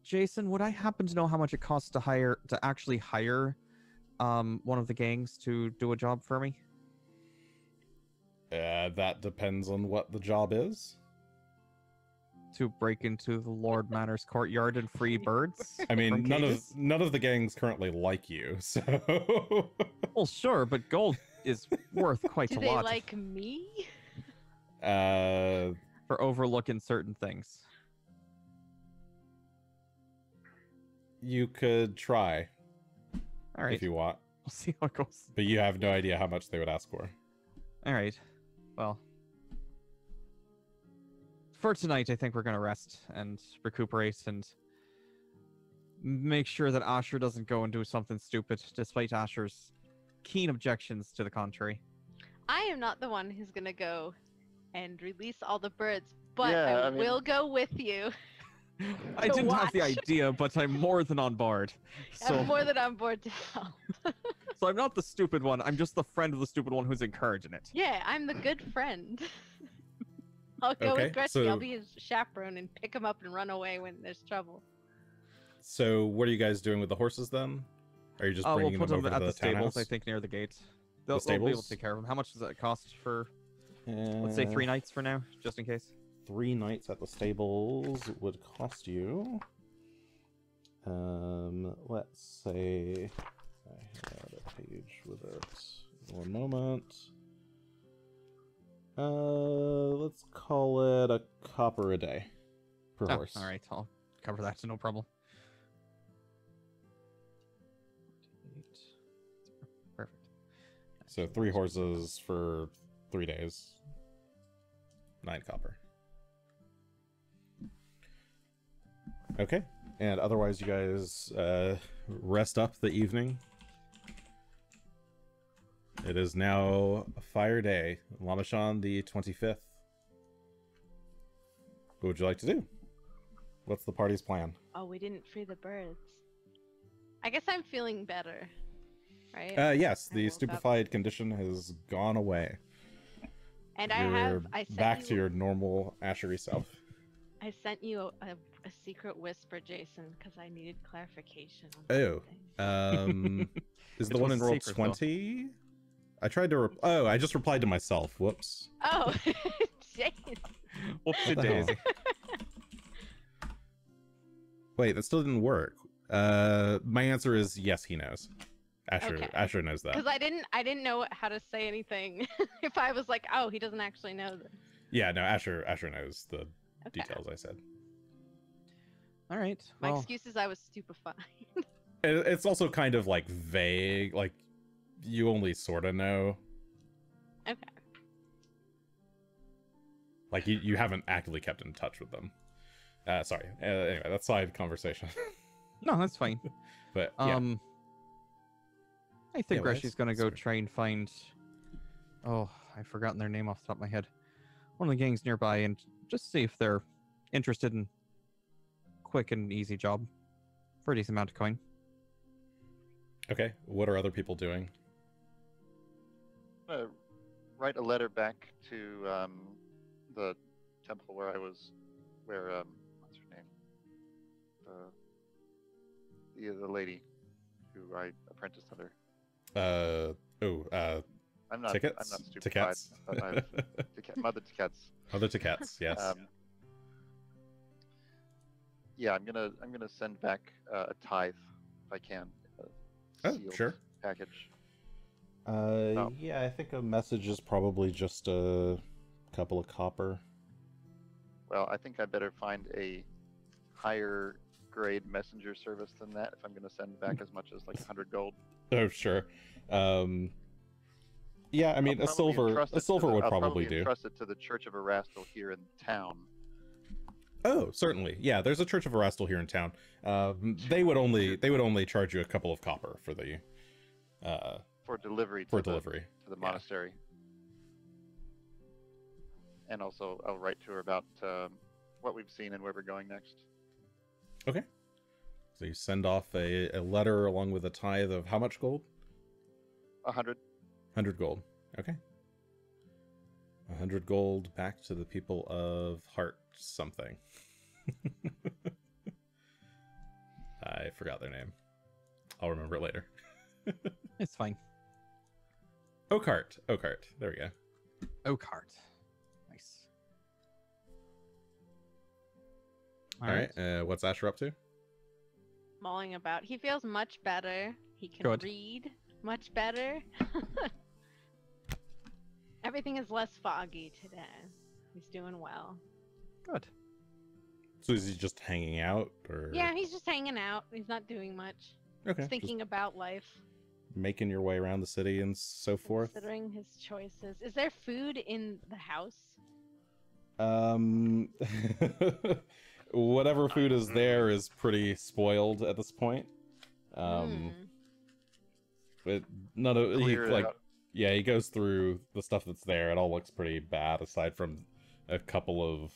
C: Jason, would I happen to know how much it costs to actually hire one of the gangs to do a job for me?
A: That depends on what the job is.
C: To break into the Lord Manor's courtyard and free birds?
A: I mean,
C: from cages?
A: none of the gangs currently like you, so
C: Well, sure, but gold is worth quite
B: Do
C: a
B: they
C: lot
B: like me?
C: for overlooking certain things.
A: you could try
C: All right,
A: if you want,
C: we'll see how it goes.
A: but you have no idea how much they would ask for.
C: All right, well, for tonight, I think we're gonna rest and recuperate and make sure that Asher doesn't go and do something stupid, despite Asher's keen objections to the contrary.
B: I am not the one who's gonna go and release all the birds, but
D: Yeah,
B: I
D: I mean-
B: will go with you.
C: I
B: To
C: didn't have the
B: watch.
C: idea, but I'm more than on board. So,
B: I'm more than on board to help.
C: so I'm not the stupid one. I'm just the friend of the stupid one who's encouraging it.
B: Yeah, I'm the good friend. I'll go
A: Okay,
B: with Greshy. I'll
A: so-
B: be his chaperone and pick him up and run away when there's trouble.
A: So, what are you guys doing with the horses then? Are you just
C: We'll
A: bringing
C: put
A: them
C: them
A: over
C: at
A: to
C: the
A: the
C: stables,
A: townhouse?
C: I think, near the gate. They'll be able
A: stables?
C: to take care of them. How much does that cost for, let's say, 3 nights for now, just in case?
A: 3 nights at the stables would cost you. Let's say I had a page with it. 1 moment. Let's call it a copper a day per horse.
C: All right, I'll cover that, no problem. Perfect.
A: So 3 horses for 3 days. 9 copper. Okay. And otherwise, you guys rest up the evening. It is now Fire Day, Lamachan the 25th. What would you like to do? What's the party's plan?
B: Oh, we didn't free the birds. I guess I'm feeling better, right?
A: Yes,
B: I
A: the
B: woke up.
A: stupefied condition has gone away.
B: And
A: You're
B: I sent
A: back
B: you,
A: to your normal Ashery self.
B: I sent you a secret whisper, Jason, because I needed clarification. On
A: Oh,
B: something.
A: is
C: It
A: the one
C: was
A: in roll
C: secret, though.
A: 20? I tried to. I just replied to myself. Whoops.
B: Oh, Jason.
C: Whoopsie
A: the hell?
C: daisy.
A: Wait, that still didn't work. My answer is yes. He knows.
B: Okay.
A: Asher knows that.
B: Because I didn't know how to say anything. If I was like, oh, he doesn't actually know this.
A: Yeah, no. Asher knows the
B: Okay.
A: details. I said.
C: All right,
B: My
C: well,
B: excuse is I was stupefied.
A: It's also kind of like vague. Like you only sort of know.
B: Okay.
A: Like you haven't actively kept in touch with them. Sorry. Anyway, that's side conversation.
C: no, that's fine.
A: But yeah.
C: I think
A: Yeah,
C: Greshy's gonna go
A: sorry.
C: try and find. Oh, I've forgotten their name off the top of my head. One of the gangs nearby, and just see if they're interested in quick and easy job for a decent amount of coin.
A: Okay, what are other people doing?
D: Write a letter back to the temple where I was, where what's her name? The lady who I apprenticed under. I'm not
A: Tickets?
D: stupid.
A: Tickets?
D: Mother Tickets.
A: Other tickets, yes.
D: Yeah, I'm gonna send back a tithe if I can. Sealed
A: Sure.
D: package.
A: Yeah, I think a message is probably just a couple of copper.
D: Well, I think I better find a higher grade messenger service than that if I'm gonna send back as much as like 100 gold.
A: Oh, sure. Yeah, I mean, a silver would probably do.
D: Entrust it to the Church of Erastil here in town.
A: Oh, certainly. Yeah, there's a Church of Erastil here in town. They would only charge you a couple of copper for the
D: for delivery
A: to
D: the monastery. And also, I'll write to her about what we've seen and where we're going next.
A: Okay. So you send off a letter along with a tithe of how much gold?
D: 100.
A: 100 gold. Okay. 100 gold back to the people of Heart something. I forgot their name. I'll remember it later.
C: It's fine.
A: Oakheart. There we go.
C: Oakheart. Nice.
A: All right. What's Asher up to?
B: Mulling about. He feels much better. He can
C: Good.
B: read much better. Everything is less foggy today. He's doing well.
C: Good.
A: So is he just hanging out, or?
B: Yeah, he's just hanging out. He's not doing much.
A: Okay.
B: He's thinking about life.
A: Making your way around the city and so forth.
B: Considering his choices. Is there food in the house?
A: Whatever food is there is pretty spoiled at this point. But none of he goes through the stuff that's there. It all looks pretty bad, aside from a couple of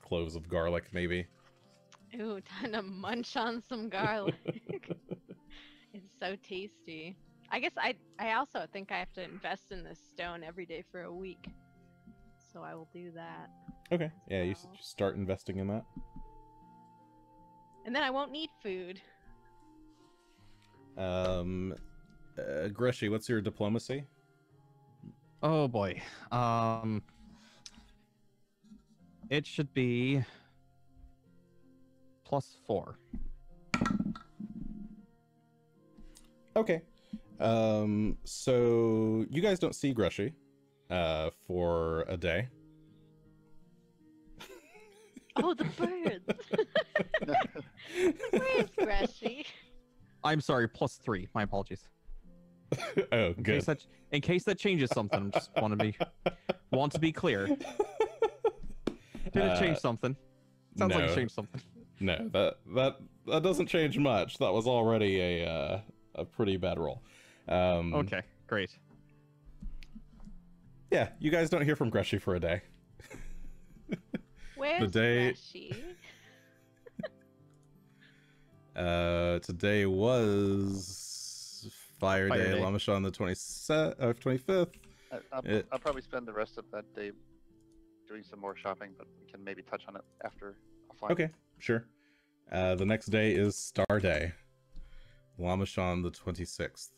A: cloves of garlic, maybe.
B: Ooh, time to munch on some garlic. It's so tasty. I guess I also think I have to invest in this stone every day for a week. So I will do that.
A: Okay. Yeah, you start investing in that.
B: And then I won't need food.
A: Greshy, what's your diplomacy?
C: Oh boy. It should be +4.
A: Okay. So you guys don't see Greshy for a day.
B: Oh, the birds! Where's Greshy?
C: I'm sorry, +3. My apologies.
A: Oh, good.
C: In case that changes something, just want to be clear. Did it change something? Sounds like it changed something.
A: No, that doesn't change much. That was already a pretty bad roll.
C: Okay, great.
A: Yeah, you guys don't hear from Greshy for a day.
B: Where's Greshy?
A: Today was Fire Day. Lamashon the 25th.
D: I'll probably spend the rest of that day doing some more shopping, but we can maybe touch on it after offline.
A: Okay, sure. The next day is Star Day. Lamashon the 26th.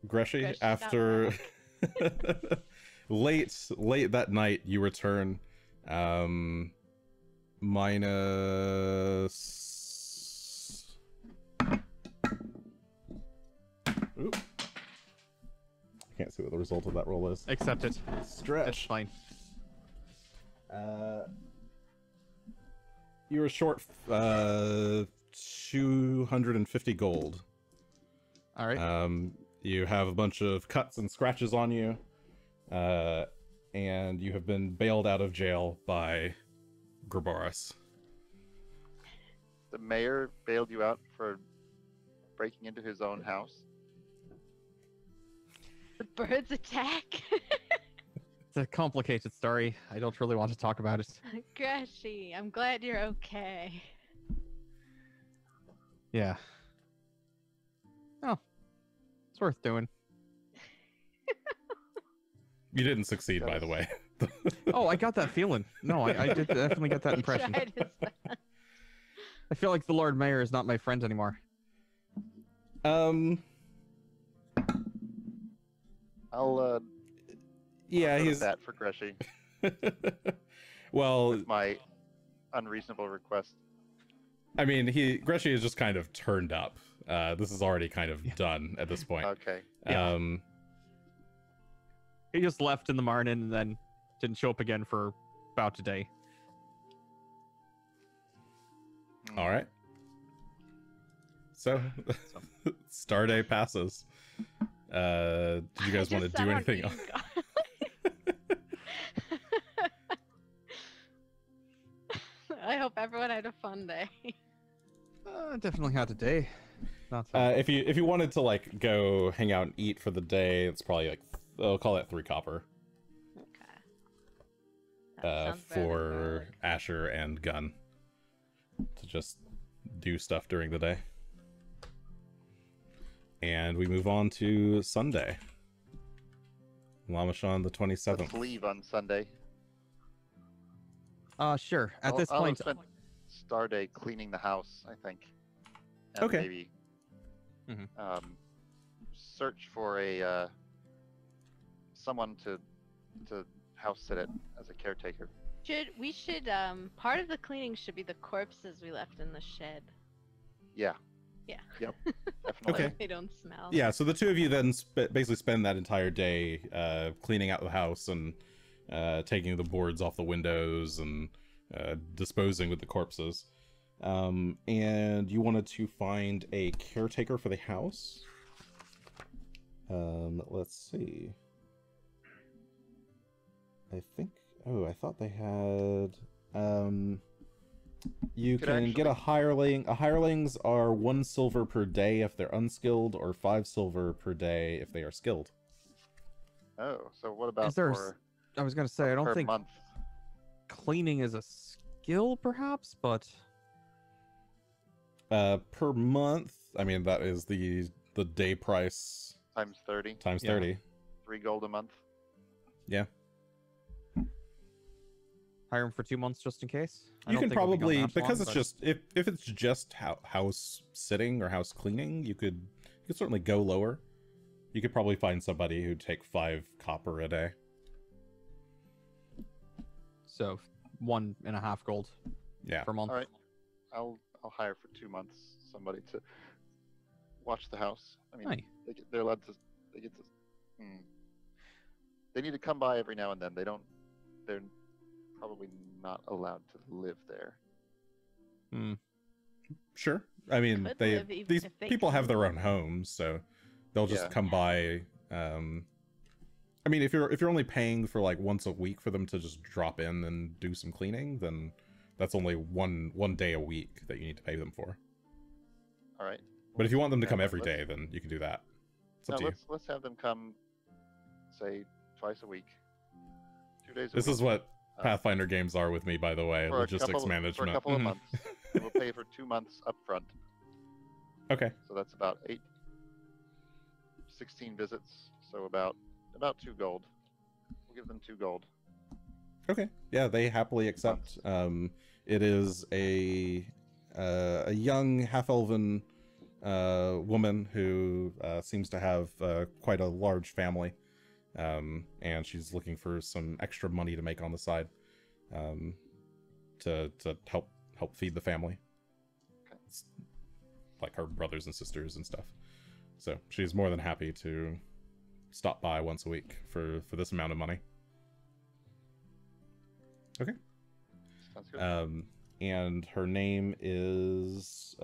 A: Greshy, after late that night, you return. Minus. Oop. I can't see what the result of that roll is.
C: Accept it.
A: Stretch.
C: It's fine.
A: You were short 250 gold.
C: All right.
A: You have a bunch of cuts and scratches on you, and you have been bailed out of jail by Graboris.
D: The mayor bailed you out for breaking into his own house.
B: The birds attack.
C: It's a complicated story. I don't really want to talk about it.
B: Greshy, I'm glad you're okay.
C: Yeah. Oh, it's worth doing.
A: You didn't succeed, by the way.
C: Oh, I got that feeling. No, I did definitely get that
B: He
C: impression.
B: tried his best.
C: I feel like the Lord Mayor is not my friend anymore.
D: I'll
A: yeah,
D: go to
A: he's
D: that for Greshy.
A: well,
D: With my unreasonable request.
A: I mean, Greshy is just kind of turned up. This is already kind of done at this point.
D: Okay.
C: Yeah. He just left in the morning and then didn't show up again for about a day.
A: All right. So, Star Day passes. Did you guys want to do anything else?
B: I hope everyone had a fun day.
C: Definitely had a day. Not so
A: If you wanted to like go hang out and eat for the day, it's probably like I'll call that 3 copper.
B: Okay. That sounds better than
A: For
B: garlic.
A: Asher and Gunn to just do stuff during the day. And we move on to Sunday. Lamashon the 27th.
D: Let's leave on Sunday.
C: Sure. At
D: I'll-
C: this
D: I'll
C: point,
D: spend Star Day cleaning the house, I think. And
A: Okay.
D: Maybe
C: Mhm.
D: Search for a someone to house sit it as a caretaker.
B: We should part of the cleaning should be the corpses we left in the shed.
D: Yeah.
B: Yeah.
D: Yep. Definitely.
A: Okay.
B: They don't smell.
A: Yeah, so the two of you then basically spend that entire day cleaning out the house and taking the boards off the windows and disposing with the corpses. And you wanted to find a caretaker for the house. Let's see. I think. Oh, I thought they had. You
D: Could
A: can get a
D: actually-
A: hireling. Hirelings are 1 silver per day if they're unskilled, or 5 silver per day if they are skilled.
D: Oh, so what about
C: Is there
D: for
C: I was gonna say I don't
D: per
C: think
D: month?
C: cleaning is a skill, perhaps, but
A: Per month. I mean, that is the day price
D: Times 30.
A: times
C: Yeah.
A: 30.
D: 3 gold a month.
A: Yeah.
C: hire him for 2 months just in case. I
A: You
C: don't
A: can
C: think we'll be gone
A: probably,
C: that
A: because
C: long,
A: it's
C: but-
A: just if it's just house sitting or house cleaning, you could certainly go lower. You could probably find somebody who'd take 5 copper a day.
C: So 1.5 gold
A: Yeah.
C: per month.
D: All right. I'll hire for 2 months somebody to watch the house. I mean,
C: Aye.
D: they're allowed to. They get to. They need to come by every now and then. They're probably not allowed to live there.
A: Sure. I mean,
B: Could live even
A: these
B: if they
A: people have
B: can
A: their
B: live.
A: own homes, so they'll just
D: Yeah.
A: come by. I mean, if you're only paying for like once a week for them to just drop in and do some cleaning, then that's only one day a week that you need to pay them for.
D: All right.
A: But if you want them to
D: Yeah,
A: come every
D: let's-
A: day, then you can do that. It's up
D: No,
A: to you.
D: let's have them come, say, twice a week, 2 days a
A: This
D: week.
A: is what
D: uh,
A: Pathfinder games are with me, by the way.
D: for a
A: Logistics
D: couple-
A: management.
D: For a couple of
C: Mhm.
D: months. And we'll pay for 2 months up front.
A: Okay.
D: So that's about 16 visits. So about 2 gold. We'll give them 2 gold.
A: Okay. Yeah, they happily accept. It is a young half-elven woman who seems to have quite a large family, and she's looking for some extra money to make on the side to help feed the family.
D: Okay.
A: It's like her brothers and sisters and stuff. So she's more than happy to stop by once a week for this amount of money. Okay.
D: Sounds good.
A: And her name is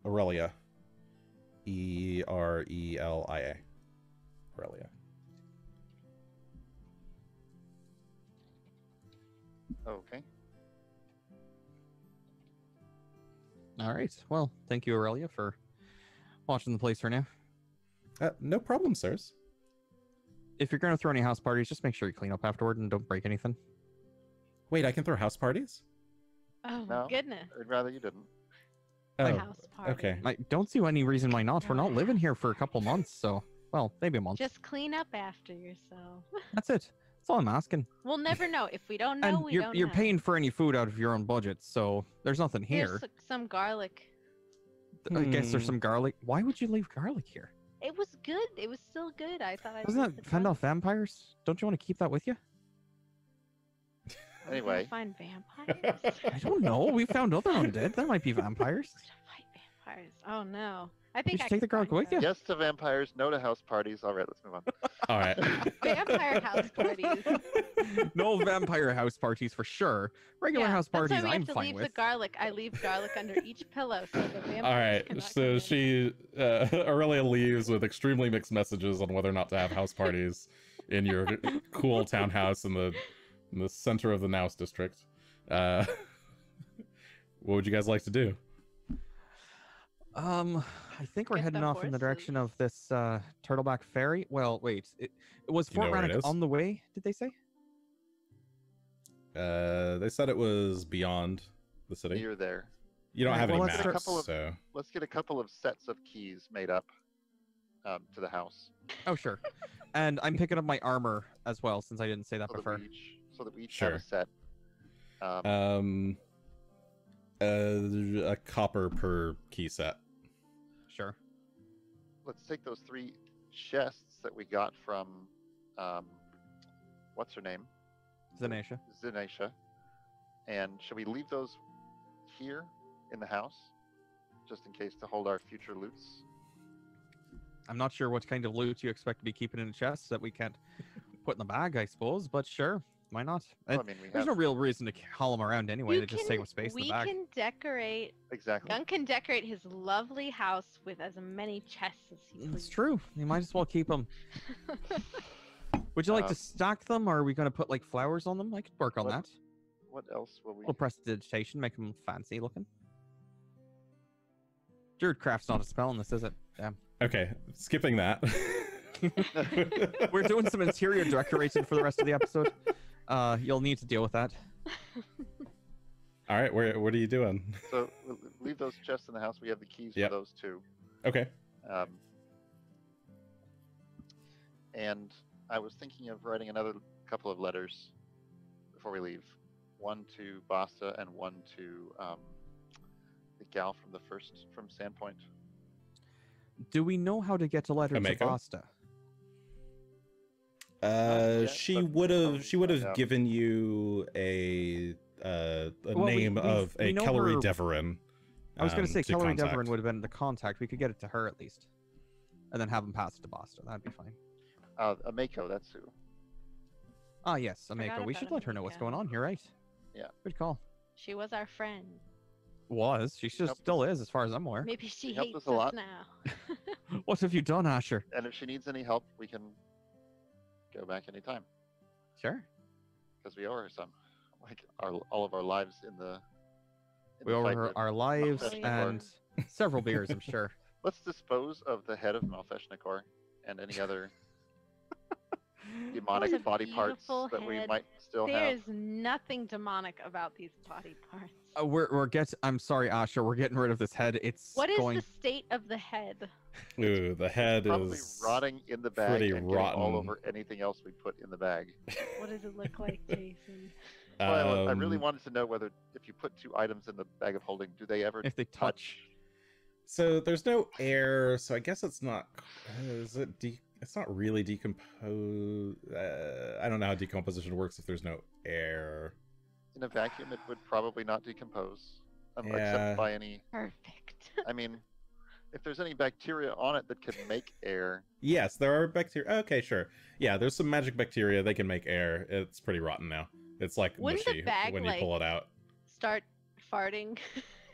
A: Aurelia. Erelia. Aurelia.
D: Okay.
C: All right. Well, thank you, Aurelia, for watching the place for now.
A: No problem, sirs.
C: If you're going to throw any house parties, just make sure you clean up afterward and don't break anything.
A: Wait, I can throw house parties?
B: Oh
D: No.
B: my goodness.
D: I'd rather you didn't.
A: Oh,
B: House party.
A: okay.
C: I don't see any reason why not. We're not living here for a couple months, so... Well, maybe a month.
B: Just clean up after yourself.
C: That's it. That's all I'm asking.
B: We'll never know. If we don't know,
C: And
B: we
C: you're,
B: don't
C: you're
B: know.
C: paying for any food out of your own budget, so there's nothing here.
B: Here's some garlic.
C: I guess there's some garlic. Why would you leave garlic here?
B: It was good. It was still good. I thought I
C: Wasn't that fend off vampires? Don't you want to keep that with you?
D: Anyway.
B: Find vampires.
C: I don't know. We found other undead. There might be vampires.
B: Fight vampires. Oh no. I
C: You
B: think
C: should
B: I
C: take the
B: can
C: garlic
B: find
C: with you.
D: Yes to vampires, no to house parties. All right, let's move on.
A: All right.
B: Vampire house parties.
C: No vampire house parties for sure. Regular house parties,
B: that's why we
C: I'm
B: have to
C: fine
B: leave
C: with.
B: the garlic. I leave garlic under each pillow so the vampires
A: All right.
B: cannot
A: So
B: come in.
A: she, Aurelia leaves with extremely mixed messages on whether or not to have house parties in your cool townhouse in the center of the Naus district. What would you guys like to do?
C: I think we're
B: Get
C: heading
B: the
C: off in the direction of
B: horses.
C: this Turtleback Ferry. Well, wait. It was
A: Do you know
C: Fort
A: where it
C: Rannoch
A: is?
C: on the way, did they say?
A: They said it was beyond the city.
D: You're there.
A: You don't
C: Alright,
A: have any
C: well, let's
A: maps,
C: start-
A: so
D: Let's get a couple of sets of keys made up to the house.
C: Oh, sure. And I'm picking up my armor as well, since I didn't say that
D: So that
C: before.
D: so that we each have
A: Sure.
D: a set.
A: a copper per key set.
C: Sure.
D: Let's take those 3 chests that we got from, what's her name?
C: Zanesha.
D: Zanesha. And should we leave those here in the house, just in case to hold our future loots?
C: I'm not sure what kind of loot you expect to be keeping in a chest that we can't put in the bag, I suppose, but sure. Why not?
D: Well, I mean, we
C: There's
D: have
C: no real reason to haul them around anyway. They just take up space in the bag.
B: We can decorate.
D: exactly.
B: Gunn can decorate his lovely house with as many chests as he
C: It's
B: pleases.
C: true. You might as well keep them. Would you like to stack them, or are we going to put like flowers on them? I could work on
D: What-
C: that.
D: What else will we?
C: We'll prestidigitation, make them fancy looking. Druidcraft's not a spell in this, is it? Damn.
A: Okay, skipping that.
C: We're doing some interior decoration for the rest of the episode. You'll need to deal with that.
A: All right, what are you doing?
D: So we'll leave those chests in the house. We have the keys
A: Yep.
D: for those 2.
A: Okay.
D: And I was thinking of writing another couple of letters before we leave. One to Basta and one to the gal from Sandpoint.
C: Do we know how to get a letter to
A: Kameko?
C: Basta?
D: yet,
A: She
D: but
A: would
D: we'll
A: have
D: find out.
A: given you a
C: Well,
A: name of
C: we
A: a
C: know
A: Kellery
C: her-
A: Deverin.
C: I was going to say Kellery
A: contact.
C: Deverin would have been the contact. We could get it to her at least. And then have him pass it to Basta. That'd be fine.
D: Ameko, that's who.
C: Ah, yes,
B: Forgot
C: Ameko. We
B: about
C: should let her know what's
B: Ameko.
C: going on. You're right.
D: Yeah.
C: Good call.
B: She was our friend.
C: Was. She just
D: Helped
C: still is, as far as I'm aware.
B: Maybe she
D: helped
B: hates
D: us a lot.
B: now.
C: What have you done, Asher?
D: And if she needs any help, we can go back anytime
C: Sure.
D: because we owe her some. Like all of our lives in the. in
C: We
D: the
C: owe
D: fight
C: her
D: with
C: our lives
D: Malfeshnikor.
C: and several beers, I'm sure.
D: Let's dispose of the head of Malfeshnikor and any other demonic
B: It's a
D: body parts
B: beautiful
D: that we
B: head.
D: might still
B: There
D: have.
B: is nothing demonic about these body parts.
C: I'm sorry, Asher. We're getting rid of this head. It's
B: What is
C: going.
B: the state of the head?
A: Ooh, the head
D: Probably
A: is
D: rotting in the bag
A: pretty
D: and getting all
A: rotten.
D: over anything else we put in the bag.
B: What does it look like, Jason?
D: Well, I really
A: Um,
D: wanted to know whether if you put 2 items in the bag of holding, do they ever
C: If they touch.
A: So there's no air, so I guess it's not. Is it? It's not really decomposed. I don't know how decomposition works if there's no air.
D: in a vacuum? It would probably not decompose,
A: Yeah.
D: except by any.
B: Perfect.
D: I mean, if there's any bacteria on it that can make air,
A: Yes, there are bacteria. Okay, sure. Yeah, there's some magic bacteria. They can make air. It's pretty rotten now. It's like
B: Wouldn't the
A: mushy
B: bag,
A: when you
B: like-
A: pull it out.
B: Start farting.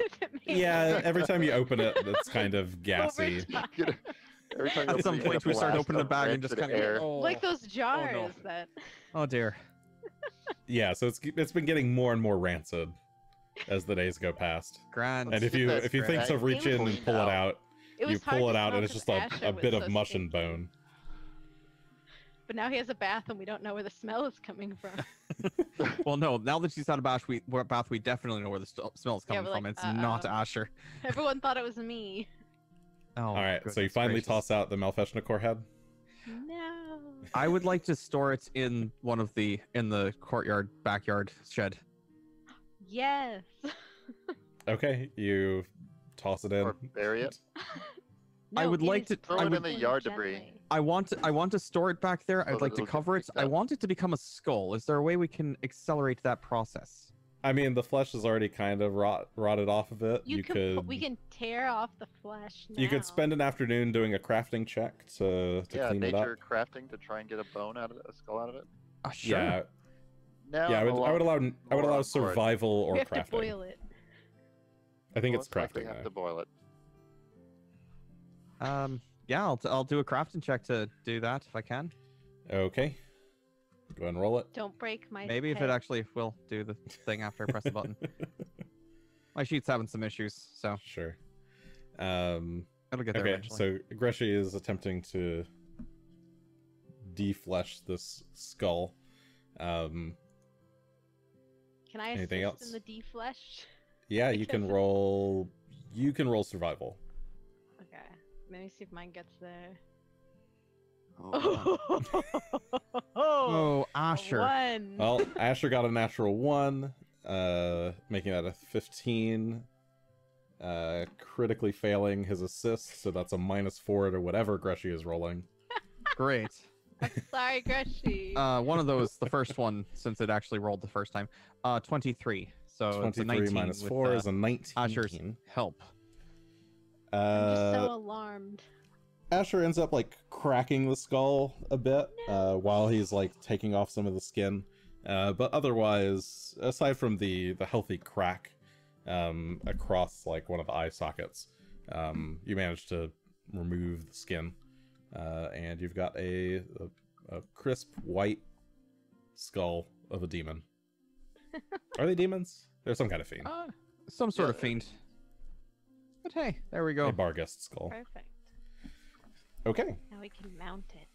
B: if it made
A: Yeah,
B: noise.
A: every time you open it, it's kind of
B: Over
A: gassy.
B: time.
D: you know, every time you
C: At
D: open
C: some
D: it, you get
C: point,
D: a
C: we start
D: blast
C: opening the
D: of
C: bag and just
D: rancid
C: kind of.
D: air.
B: Like those jars that.
C: Oh dear.
A: Yeah, so it's been getting more and more rancid. as the days go past.
C: Grand.
A: And if you think to reach in and pull it out,
B: It
A: you
B: was hard
A: pull it
B: to
A: out
B: smell
A: and it's
B: 'cause
A: just a
B: Asher
A: bit
B: was
A: of
B: so
A: mush and
B: stinky.
A: bone.
B: But now he has a bath and we don't know where the smell is coming from.
C: Well, no. Now that she's out of bath, we definitely know where the smell is
B: Yeah,
C: coming
B: we're
C: from.
B: like,
C: It's not
B: uh-oh.
C: Asher.
B: Everyone thought it was me.
C: Oh,
A: All right, so you
C: goodness
A: finally
C: gracious.
A: toss out the Malfeshnikor head.
B: No.
C: I would like to store it in in the courtyard backyard shed.
B: Yes.
A: Okay, you toss it in.
D: Or bury it.
C: I would
B: it
C: like
B: is
C: to-
D: Throw it in
B: placed
D: the yard
B: gently.
D: debris.
C: I want to store it back there.
D: So
C: I'd
D: that
C: like to
D: it'll get
C: cover it.
D: picked
C: I
D: up.
C: want it to become a skull. Is there a way we can accelerate that process?
A: I mean, the flesh is already kind of rotted off of it.
B: You can we can tear off the flesh now.
A: You could spend an afternoon doing a crafting check to
D: Yeah,
A: clean it up.
D: nature crafting to try and get a bone out of it, a skull out of it.
C: Sure.
A: Yeah,
D: Now
A: yeah. I would allow
D: more on board.
A: survival or
B: we have
A: crafting.
B: to boil it.
A: I think
D: We'll
A: it's
D: most likely
A: crafting.
D: have
A: though.
D: to boil it.
C: Yeah, I'll do a crafting check to do that if I can.
A: Okay. Go ahead and roll it.
B: Don't break my
C: Maybe if it
B: head.
C: actually will do the thing after I press the button. My sheet's having some issues, so
A: Sure.
C: it'll get there
A: Okay,
C: eventually.
A: so Greshy is attempting to deflesh this skull.
B: Can I
A: anything
B: assist
A: else?
B: in the deflesh?
A: Yeah, you can
B: Because-
A: roll. You can roll survival.
B: Okay. Let me see if mine gets there.
C: Oh, oh, Asher.
B: One.
A: Well, Asher got a natural 1, making that a 15. Critically failing his assist, so that's a -4 to whatever Greshy is rolling.
C: Great.
B: I'm sorry, Greshy.
C: One of those, the first one, since it actually rolled the first time. 23. So it's a
A: 23
C: 19
A: minus
C: with,
A: 4 is a 19.
C: Asher's help.
B: I'm just
A: Uh,
B: so alarmed.
A: Asher ends up like cracking the skull a bit while he's like taking off some of the skin. But otherwise, aside from the healthy crack across like one of the eye sockets, you manage to remove the skin, and you've got a crisp white skull of a demon. Are they demons? They're some kind of fiend.
C: Some sort
D: Yeah.
C: of fiend. But hey, there we
A: A
C: go.
A: Barghest skull.
B: Perfect.
A: Okay.
B: Now we can mount it.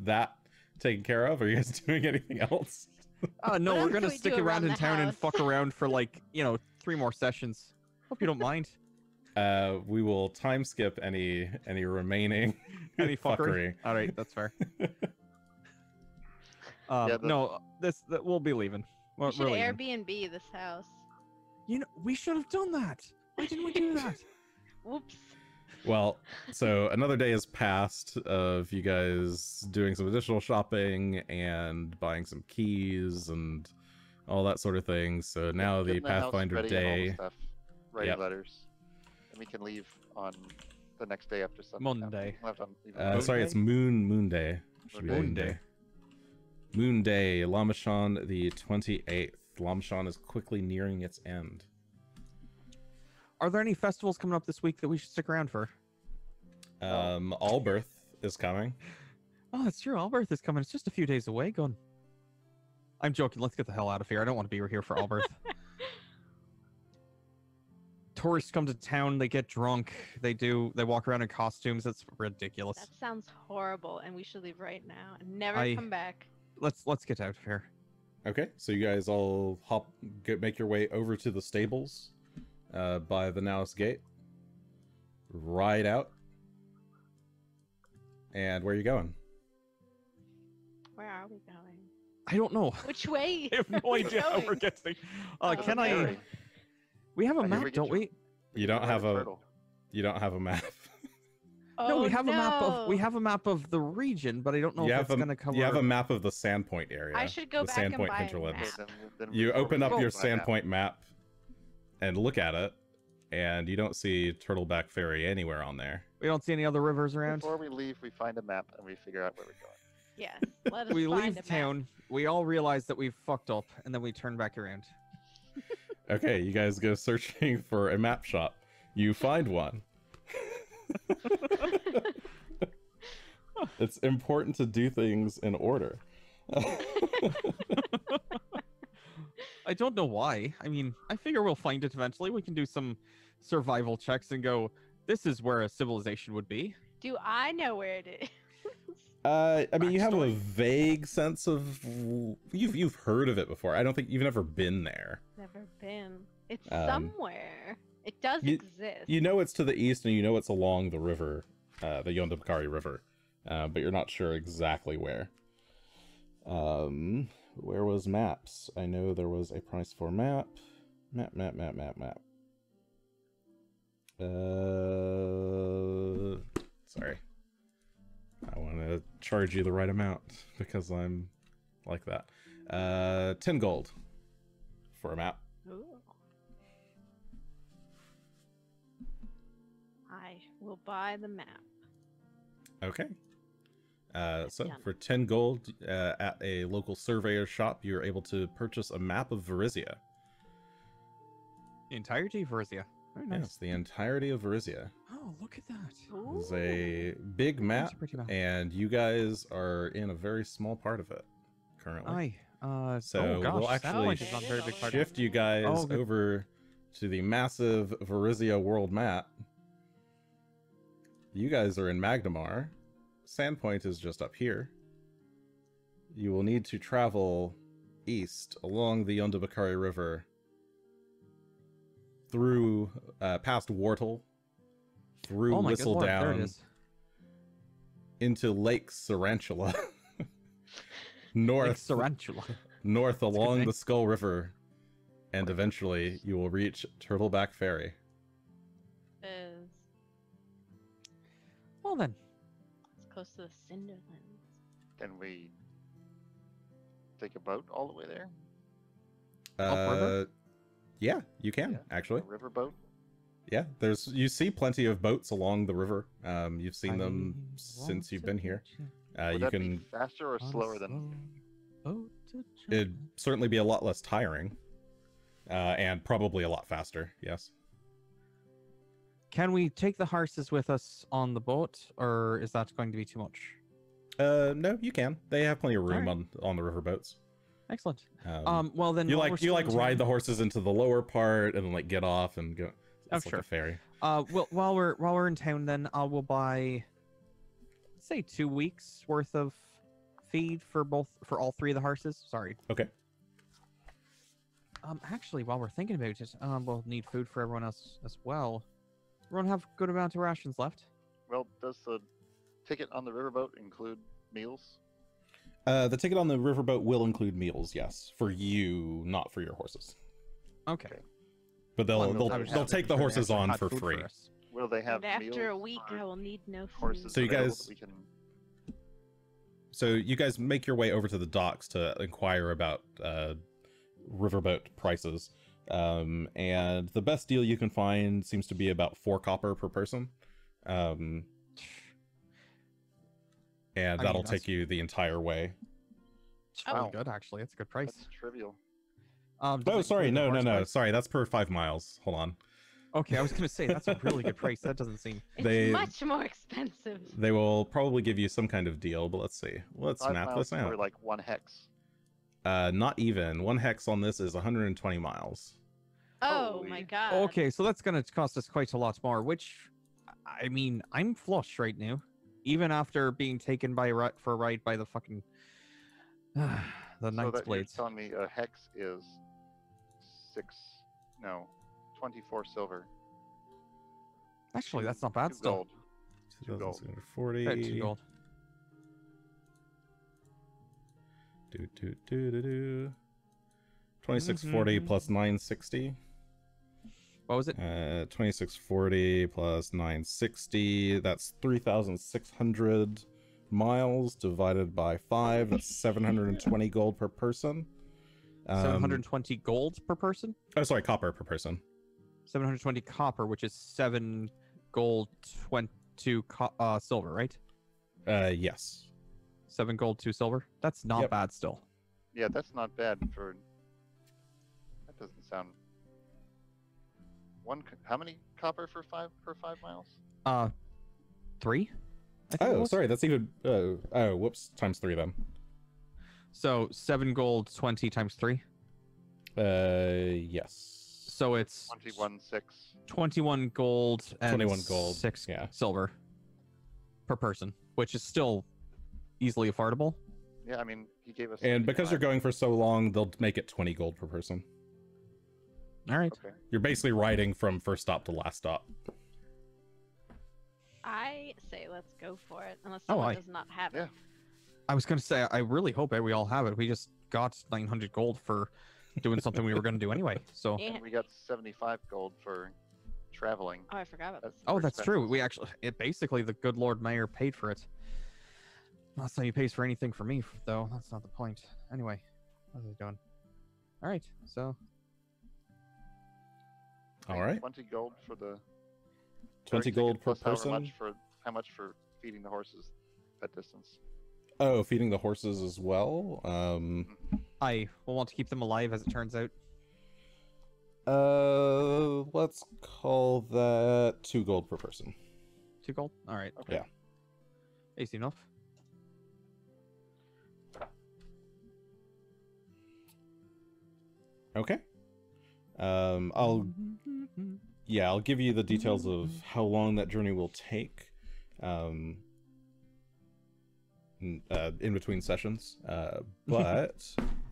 A: That taken care of? Are you guys doing anything else?
C: No,
B: What
C: we're
B: else
C: gonna
B: do we
C: stick
B: do
C: around
B: around
C: in
B: the
C: town and
B: house?
C: fuck around for like, 3 more sessions. Hope you don't mind.
A: We will time skip any remaining
C: Any fuckery? All right, that's fair. No, we'll be leaving.
B: We
C: We're
B: should
C: leaving.
B: Airbnb this house.
C: We should have done that. Why didn't we do that?
B: Whoops.
A: Well, so another day has passed of you guys doing some additional shopping and buying some keys and all that sort of thing. So now the
D: Getting house
A: Pathfinder
D: ready and all the
A: day.
D: stuff, writing
A: Yep.
D: letters, and we can leave on the next day after Sunday.
C: Monday.
A: Sorry, it's Moon Day. Should be
D: Moon
A: Moon
C: Day.
A: Day. Moon Day, Lamashon the 28th. Lamashon is quickly nearing its end.
C: Are there any festivals coming up this week that we should stick around for?
A: Allbirth is coming.
C: Oh, that's true. Albirth is coming. It's just a few days away. Gunn. I'm joking. Let's get the hell out of here. I don't want to be here for Albirth. Tourists come to town. They get drunk. They walk around in costumes. It's ridiculous.
B: That sounds horrible, and we should leave right now and never
C: I-
B: come back.
C: Let's get out of here.
A: Okay, so you guys all make your way over to the stables by the Naus Gate. Ride out. And where are you going?
B: Where are we going?
C: I don't know.
B: Which way?
C: I have no
B: are we
C: idea how we're
B: going?
C: getting.
B: Oh,
C: Can
B: no.
C: I? We have a
D: I hear
C: map,
D: we get
C: don't we?
A: You don't have a
D: turtle.
A: you don't have a map.
C: No, we
B: Oh,
C: have a map of the region, but I don't know
A: You
C: if
A: have
C: it's gonna cover.
A: You have a map of the Sandpoint area.
B: I should go
A: the
B: back and
A: Sandpoint
B: buy a
A: hinterlands.
B: map.
D: Okay, then
A: You
D: before
A: open
D: we
A: up
D: go
A: your
D: by that,
A: Sandpoint map and look at it, and you don't see Turtleback Ferry anywhere on there.
C: We don't see any other rivers around.
D: Before we leave, we find a map and we figure out where we're going.
B: Yes. Let us
C: We
B: find a
C: leave
B: map.
C: town. We all realize that we've fucked up, and then we turn back around.
A: Okay, you guys go searching for a map shop. You find one. It's important to do things in order.
C: I don't know why. I mean, I figure we'll find it eventually. We can do some survival checks and go, this is where a civilization would be.
B: Do I know where it is?
A: I mean, you have a
C: Backstory.
A: vague sense of you've heard of it before. I don't think you've never been there.
B: Never been. It's
A: Um,
B: somewhere. It does
A: you-
B: exist.
A: You know it's to the east, and you know it's along the river, the Yondabakari River, but you're not sure exactly where. Where was maps? I know there was a price for map. Map. Sorry. I want to charge you the right amount because I'm like that. 10 gold for a map.
B: Ooh. I will buy the map.
A: Okay. So
B: Done.
A: for 10 gold at a local surveyor shop, you're able to purchase a map of Varizia.
C: The entirety of Varizia. Very nice.
A: Yes, the entirety of Varizia.
C: Oh, look at that.
A: This is a big map,
C: That's a pretty map.
A: and you guys are in a very small part of it currently.
C: Aye.
A: So
C: oh gosh,
A: we'll actually
C: Satellite is not a very big part of it.
A: Shift you guys
C: Oh, good.
A: over to the massive Varizia world map. You guys are in Magnemar. Sandpoint is just up here. You will need to travel east along the Yondabakari River through past Wartle, through
C: Oh my good lord, there it
A: Whistledown,
C: is.
A: into Lake Sarantula,
C: Like
A: north
C: Sarantula.
A: north
C: a good
A: along
C: name.
A: the Skull River, and eventually you will reach Turtleback Ferry.
B: Is
C: Well then,
B: it's close to the Cinderlands.
D: Can we take a boat all the way there?
C: Upriver?
A: Yeah, you can
D: Yeah,
A: actually.
D: A river boat?
A: Yeah, you see plenty of boats along the river. You've seen them
C: I
A: since
C: want
A: you've
C: to
A: been here.
C: put you
A: You
D: Would that
A: can
D: be faster or
C: on a
D: slower than?
C: slow boat to
A: it'd
C: jump.
A: certainly be a lot less tiring, and probably a lot faster. Yes.
C: Can we take the horses with us on the boat, or is that going to be too much?
A: No, you can. They have plenty of room
C: Alright.
A: on the river boats.
C: Excellent. Well then,
A: you
C: while we're
A: like
C: still in
A: ride
C: town-
A: the horses into the lower part and then like get off and go.
C: Oh,
A: It's like
C: sure.
A: a ferry.
C: Well, while we're in town, then I will buy, let's say, 2 weeks worth of feed for all three of the horses. Sorry.
A: Okay.
C: Actually, while we're thinking about it, we'll need food for everyone else as well. Everyone have good amount of rations left.
D: Well, does the ticket on the riverboat include meals?
A: The ticket on the riverboat will include meals, yes, for you, not for your horses.
C: Okay.
D: Okay.
A: But
C: Well,
A: they'll
D: I was
A: they'll
D: just
A: take the
C: Sure they
A: horses
C: actually
A: on
C: had
A: for
C: food
A: free.
C: us.
D: Will they have
B: And after a
D: meals
B: week,
D: for
B: I will need no
D: horses?
B: food.
A: So you
D: available
A: guys-
D: that we can...
A: So you guys make your way over to the docks to inquire about riverboat prices. And the best deal you can find seems to be about 4 copper per person. And
C: mean,
A: that'll
C: that's-
A: take you the entire way.
C: It's really
D: Wow.
C: good, actually. That's a good price.
D: That's trivial.
C: Does
A: Oh,
C: it
A: sorry,
C: include the
A: no.
C: horse price?
A: Sorry, that's per 5 miles. Hold on.
C: Okay, I was gonna say that's a really good price. That doesn't seem.
B: It's
A: they-
B: much more expensive.
A: They will probably give you some kind of deal, but let's see. Let's
D: 5
A: map
D: miles
A: this out.
D: for like 1 hex.
A: Not even. 1 hex on this is 120 miles.
B: Oh
D: Holy-
B: my god.
C: Okay, so that's gonna cost us quite a lot more. Which, I mean, I'm flush right now, even after being taken for a ride by the fucking the
D: So
C: Knight's
D: that
C: Blades.
D: you're telling me a hex is 24 silver.
C: Actually, that's not bad.
D: 2
C: Still,
D: gold. 2 gold.
A: 2,640.
C: About 2 gold.
A: Do, do, do, do, do. 2640
C: Mhm.
A: plus 960.
C: What was it?
A: 2640 plus 960. That's 3,600 miles divided by 5. That's 720 gold per person.
C: 720 gold per person.
A: Oh, sorry, copper per person.
C: 720 copper, which is 7 gold, 22 silver, right?
A: Yes.
C: 7 gold, 2 silver. That's not
A: Yep.
C: bad still.
D: Yeah, that's not bad for. That doesn't sound. How many copper for 5 miles?
C: 3. I think it
A: Oh,
C: was.
A: sorry, that's even. Whoops, times 3 then.
C: So 7 gold, 20 times 3.
A: Yes.
C: So it's
D: 21.6.
C: 21 gold and
A: 21 gold,
C: 6
A: yeah.
C: silver per person, which is still easily affordable.
D: Yeah, I mean, he gave us.
A: And because you're
D: 65.
A: going for so long, they'll make it 20 gold per person.
C: All right.
D: Okay.
A: You're basically riding from first stop to last stop.
B: I say let's go for it, unless
C: Oh,
B: someone
C: I-
B: does not have
D: Yeah.
B: it.
C: I was going to say, I really hope we all have it. We just got 900 gold for doing something we were going to do anyway. So,
B: Yeah.
D: And we got 75 gold for traveling.
B: Oh, I forgot about this.
C: oh,
D: for
C: that's true.
D: expenses.
C: We actually, basically, the good Lord Mayor paid for it. Not saying he pays for anything for me, though. That's not the point. Anyway, how's it going? All right, so
A: All right.
D: 20 gold for the
A: 20
D: 30
A: gold per
D: tickets, plus
A: person.
D: How much for feeding the horses at distance?
A: Oh, feeding the horses as well.
C: I will want to keep them alive, as it turns out.
A: Let's call that 2 gold per person.
C: 2 gold. All right.
D: Okay.
A: Yeah.
C: Easy enough.
A: Okay. I'll give you the details of how long that journey will take. In between sessions. But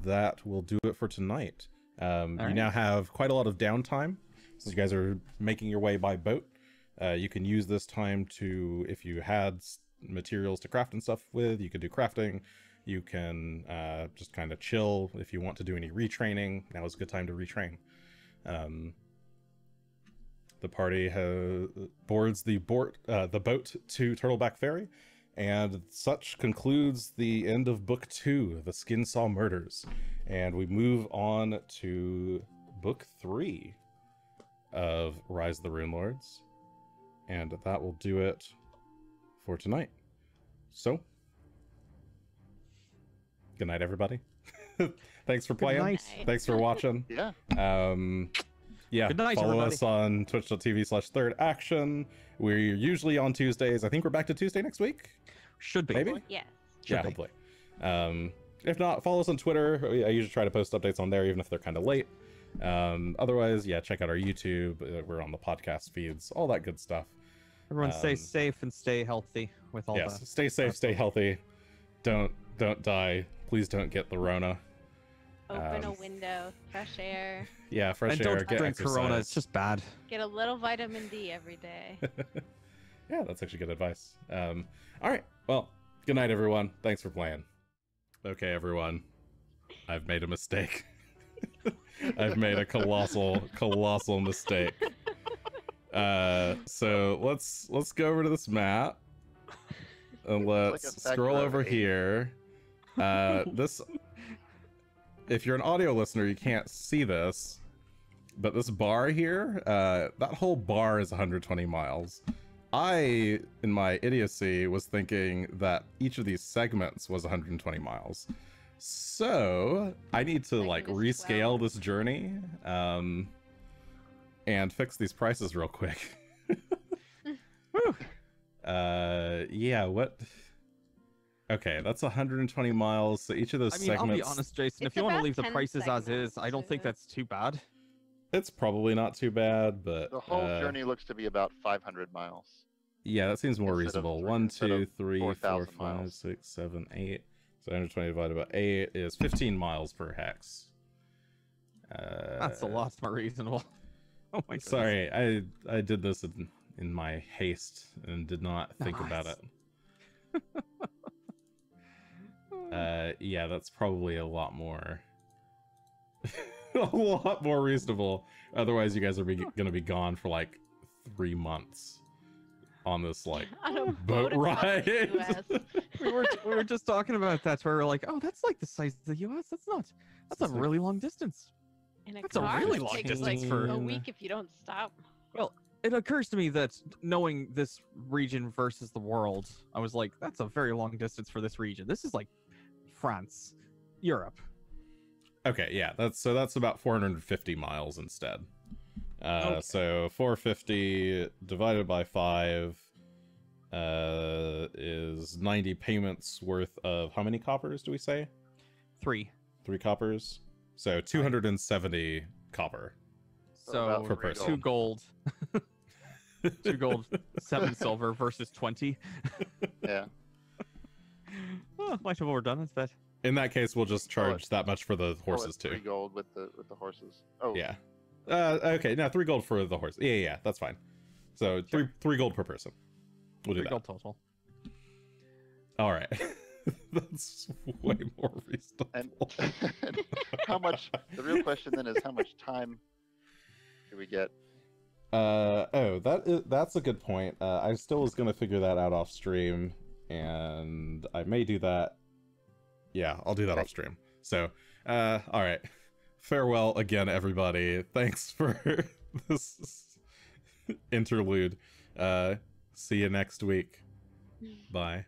A: that will do it for tonight. You
C: right.
A: now have quite a lot of downtime since you guys are making your way by boat. You can use this time to, if you had materials to craft and stuff with, you could do crafting. You can just kind of chill. If you want to do any retraining, now is a good time to retrain. The party boards the boat to Turtleback Ferry, and such concludes the end of Book 2, The Skinsaw Murders. And we move on to Book 3 of Rise of the Runelords. And that will do it for tonight. So, good night, everybody. Thanks for playing.
C: night.
A: Thanks for watching.
D: Yeah.
A: Yeah,
C: Good night,
A: follow
C: everybody.
A: us on twitch.tv/thirdaction. We're usually on Tuesdays. I think we're back to Tuesday next week.
C: Should be.
A: Maybe?
B: Yes.
C: Should
A: Yeah,
C: be.
A: hopefully. If not, follow us on Twitter. I usually try to post updates on there, even if they're kind of late. Otherwise, yeah, check out our YouTube. We're on the podcast feeds, all that good stuff.
C: Everyone stay safe and stay healthy with all
A: Yes,
C: that.
A: stay safe, stay healthy. Don't die. Please don't get the Rona.
B: Open a window, fresh air,
A: Yeah, fresh
C: And
A: air,
C: don't
A: get
C: drink
A: exercise.
C: Corona. It's just bad.
B: get a little vitamin D every day.
A: Yeah, that's actually good advice. All right. Well, good night, everyone. Thanks for playing. Okay, everyone. I've made a mistake. I've made a colossal mistake. So let's go over to this map and let's
D: It's like a
A: scroll
D: factor of
A: over
D: 8.
A: here. This, if you're an audio listener, you can't see this, but this bar here, that whole bar is 120 miles. I, in my idiocy, was thinking that each of these segments was 120 miles. So I need to like
B: Second is
A: rescale
B: 12.
A: this journey, and fix these prices real quick.
C: Whew.
A: Yeah, what? Okay, that's 120 miles. So each of those
C: I mean, I'll
A: segments,
C: be honest, Jason.
B: It's
C: If you want to
B: about
C: leave the
B: 10
C: prices as
B: segments,
C: is, I don't think
B: so-
C: that's too bad.
A: it's probably not too bad, but
D: The whole journey looks to be about 500 miles.
A: yeah, that seems more
D: instead of
A: reasonable.
D: three-
A: 1,
D: instead of
A: 2, 3, 4,
D: 4,000
A: 5,
D: miles.
A: 6, 7, 8. So 120 divided by 8 is 15 miles per hex.
C: That's a lot more reasonable. Oh my goodness.
A: Sorry, I did this in my haste and did not think about
C: Nice.
A: it. Yeah, that's probably a lot more a lot more reasonable. Otherwise, you guys are gonna be gone for like 3 months on this like
B: On a
A: boat
B: across
A: ride.
B: the US.
C: we were just talking about that where we're like, oh, that's like the size of the US. That's
A: It's
C: a
A: like-
C: really long distance.
B: In a
C: That's a
B: car,
C: really
B: it
C: long
B: takes
C: distance
B: like
C: for-
B: a week if you don't stop.
C: Well, it occurs to me that knowing this region versus the world, I was like, that's a very long distance for this region. This is like France, Europe.
A: Okay, yeah, that's about 450 miles instead.
C: Okay.
A: So 450 divided by 5 is 90 payments worth of how many coppers do we say?
C: 3.
A: 3 coppers. So 270 copper.
C: So
A: per person.
C: 2 gold. 2 gold, 7 silver versus 20.
D: Yeah.
C: Oh, might have overdone it, but
A: In that case, we'll just charge that much for the
D: Call it
A: horses
D: 3
A: too.
D: gold with the horses. Oh.
A: Yeah. Okay, no, 3 gold for the horse. Yeah, that's fine. So three gold per person. We'll do
C: 3
A: that.
C: gold total.
A: All right. That's way more reasonable.
D: And how much? The real question then is how much time do we get?
A: That's a good point. I still was gonna figure that out off stream, and I may do that. Yeah, I'll do that off stream. So, all right. Farewell again, everybody. Thanks for this interlude. See you next week. Bye.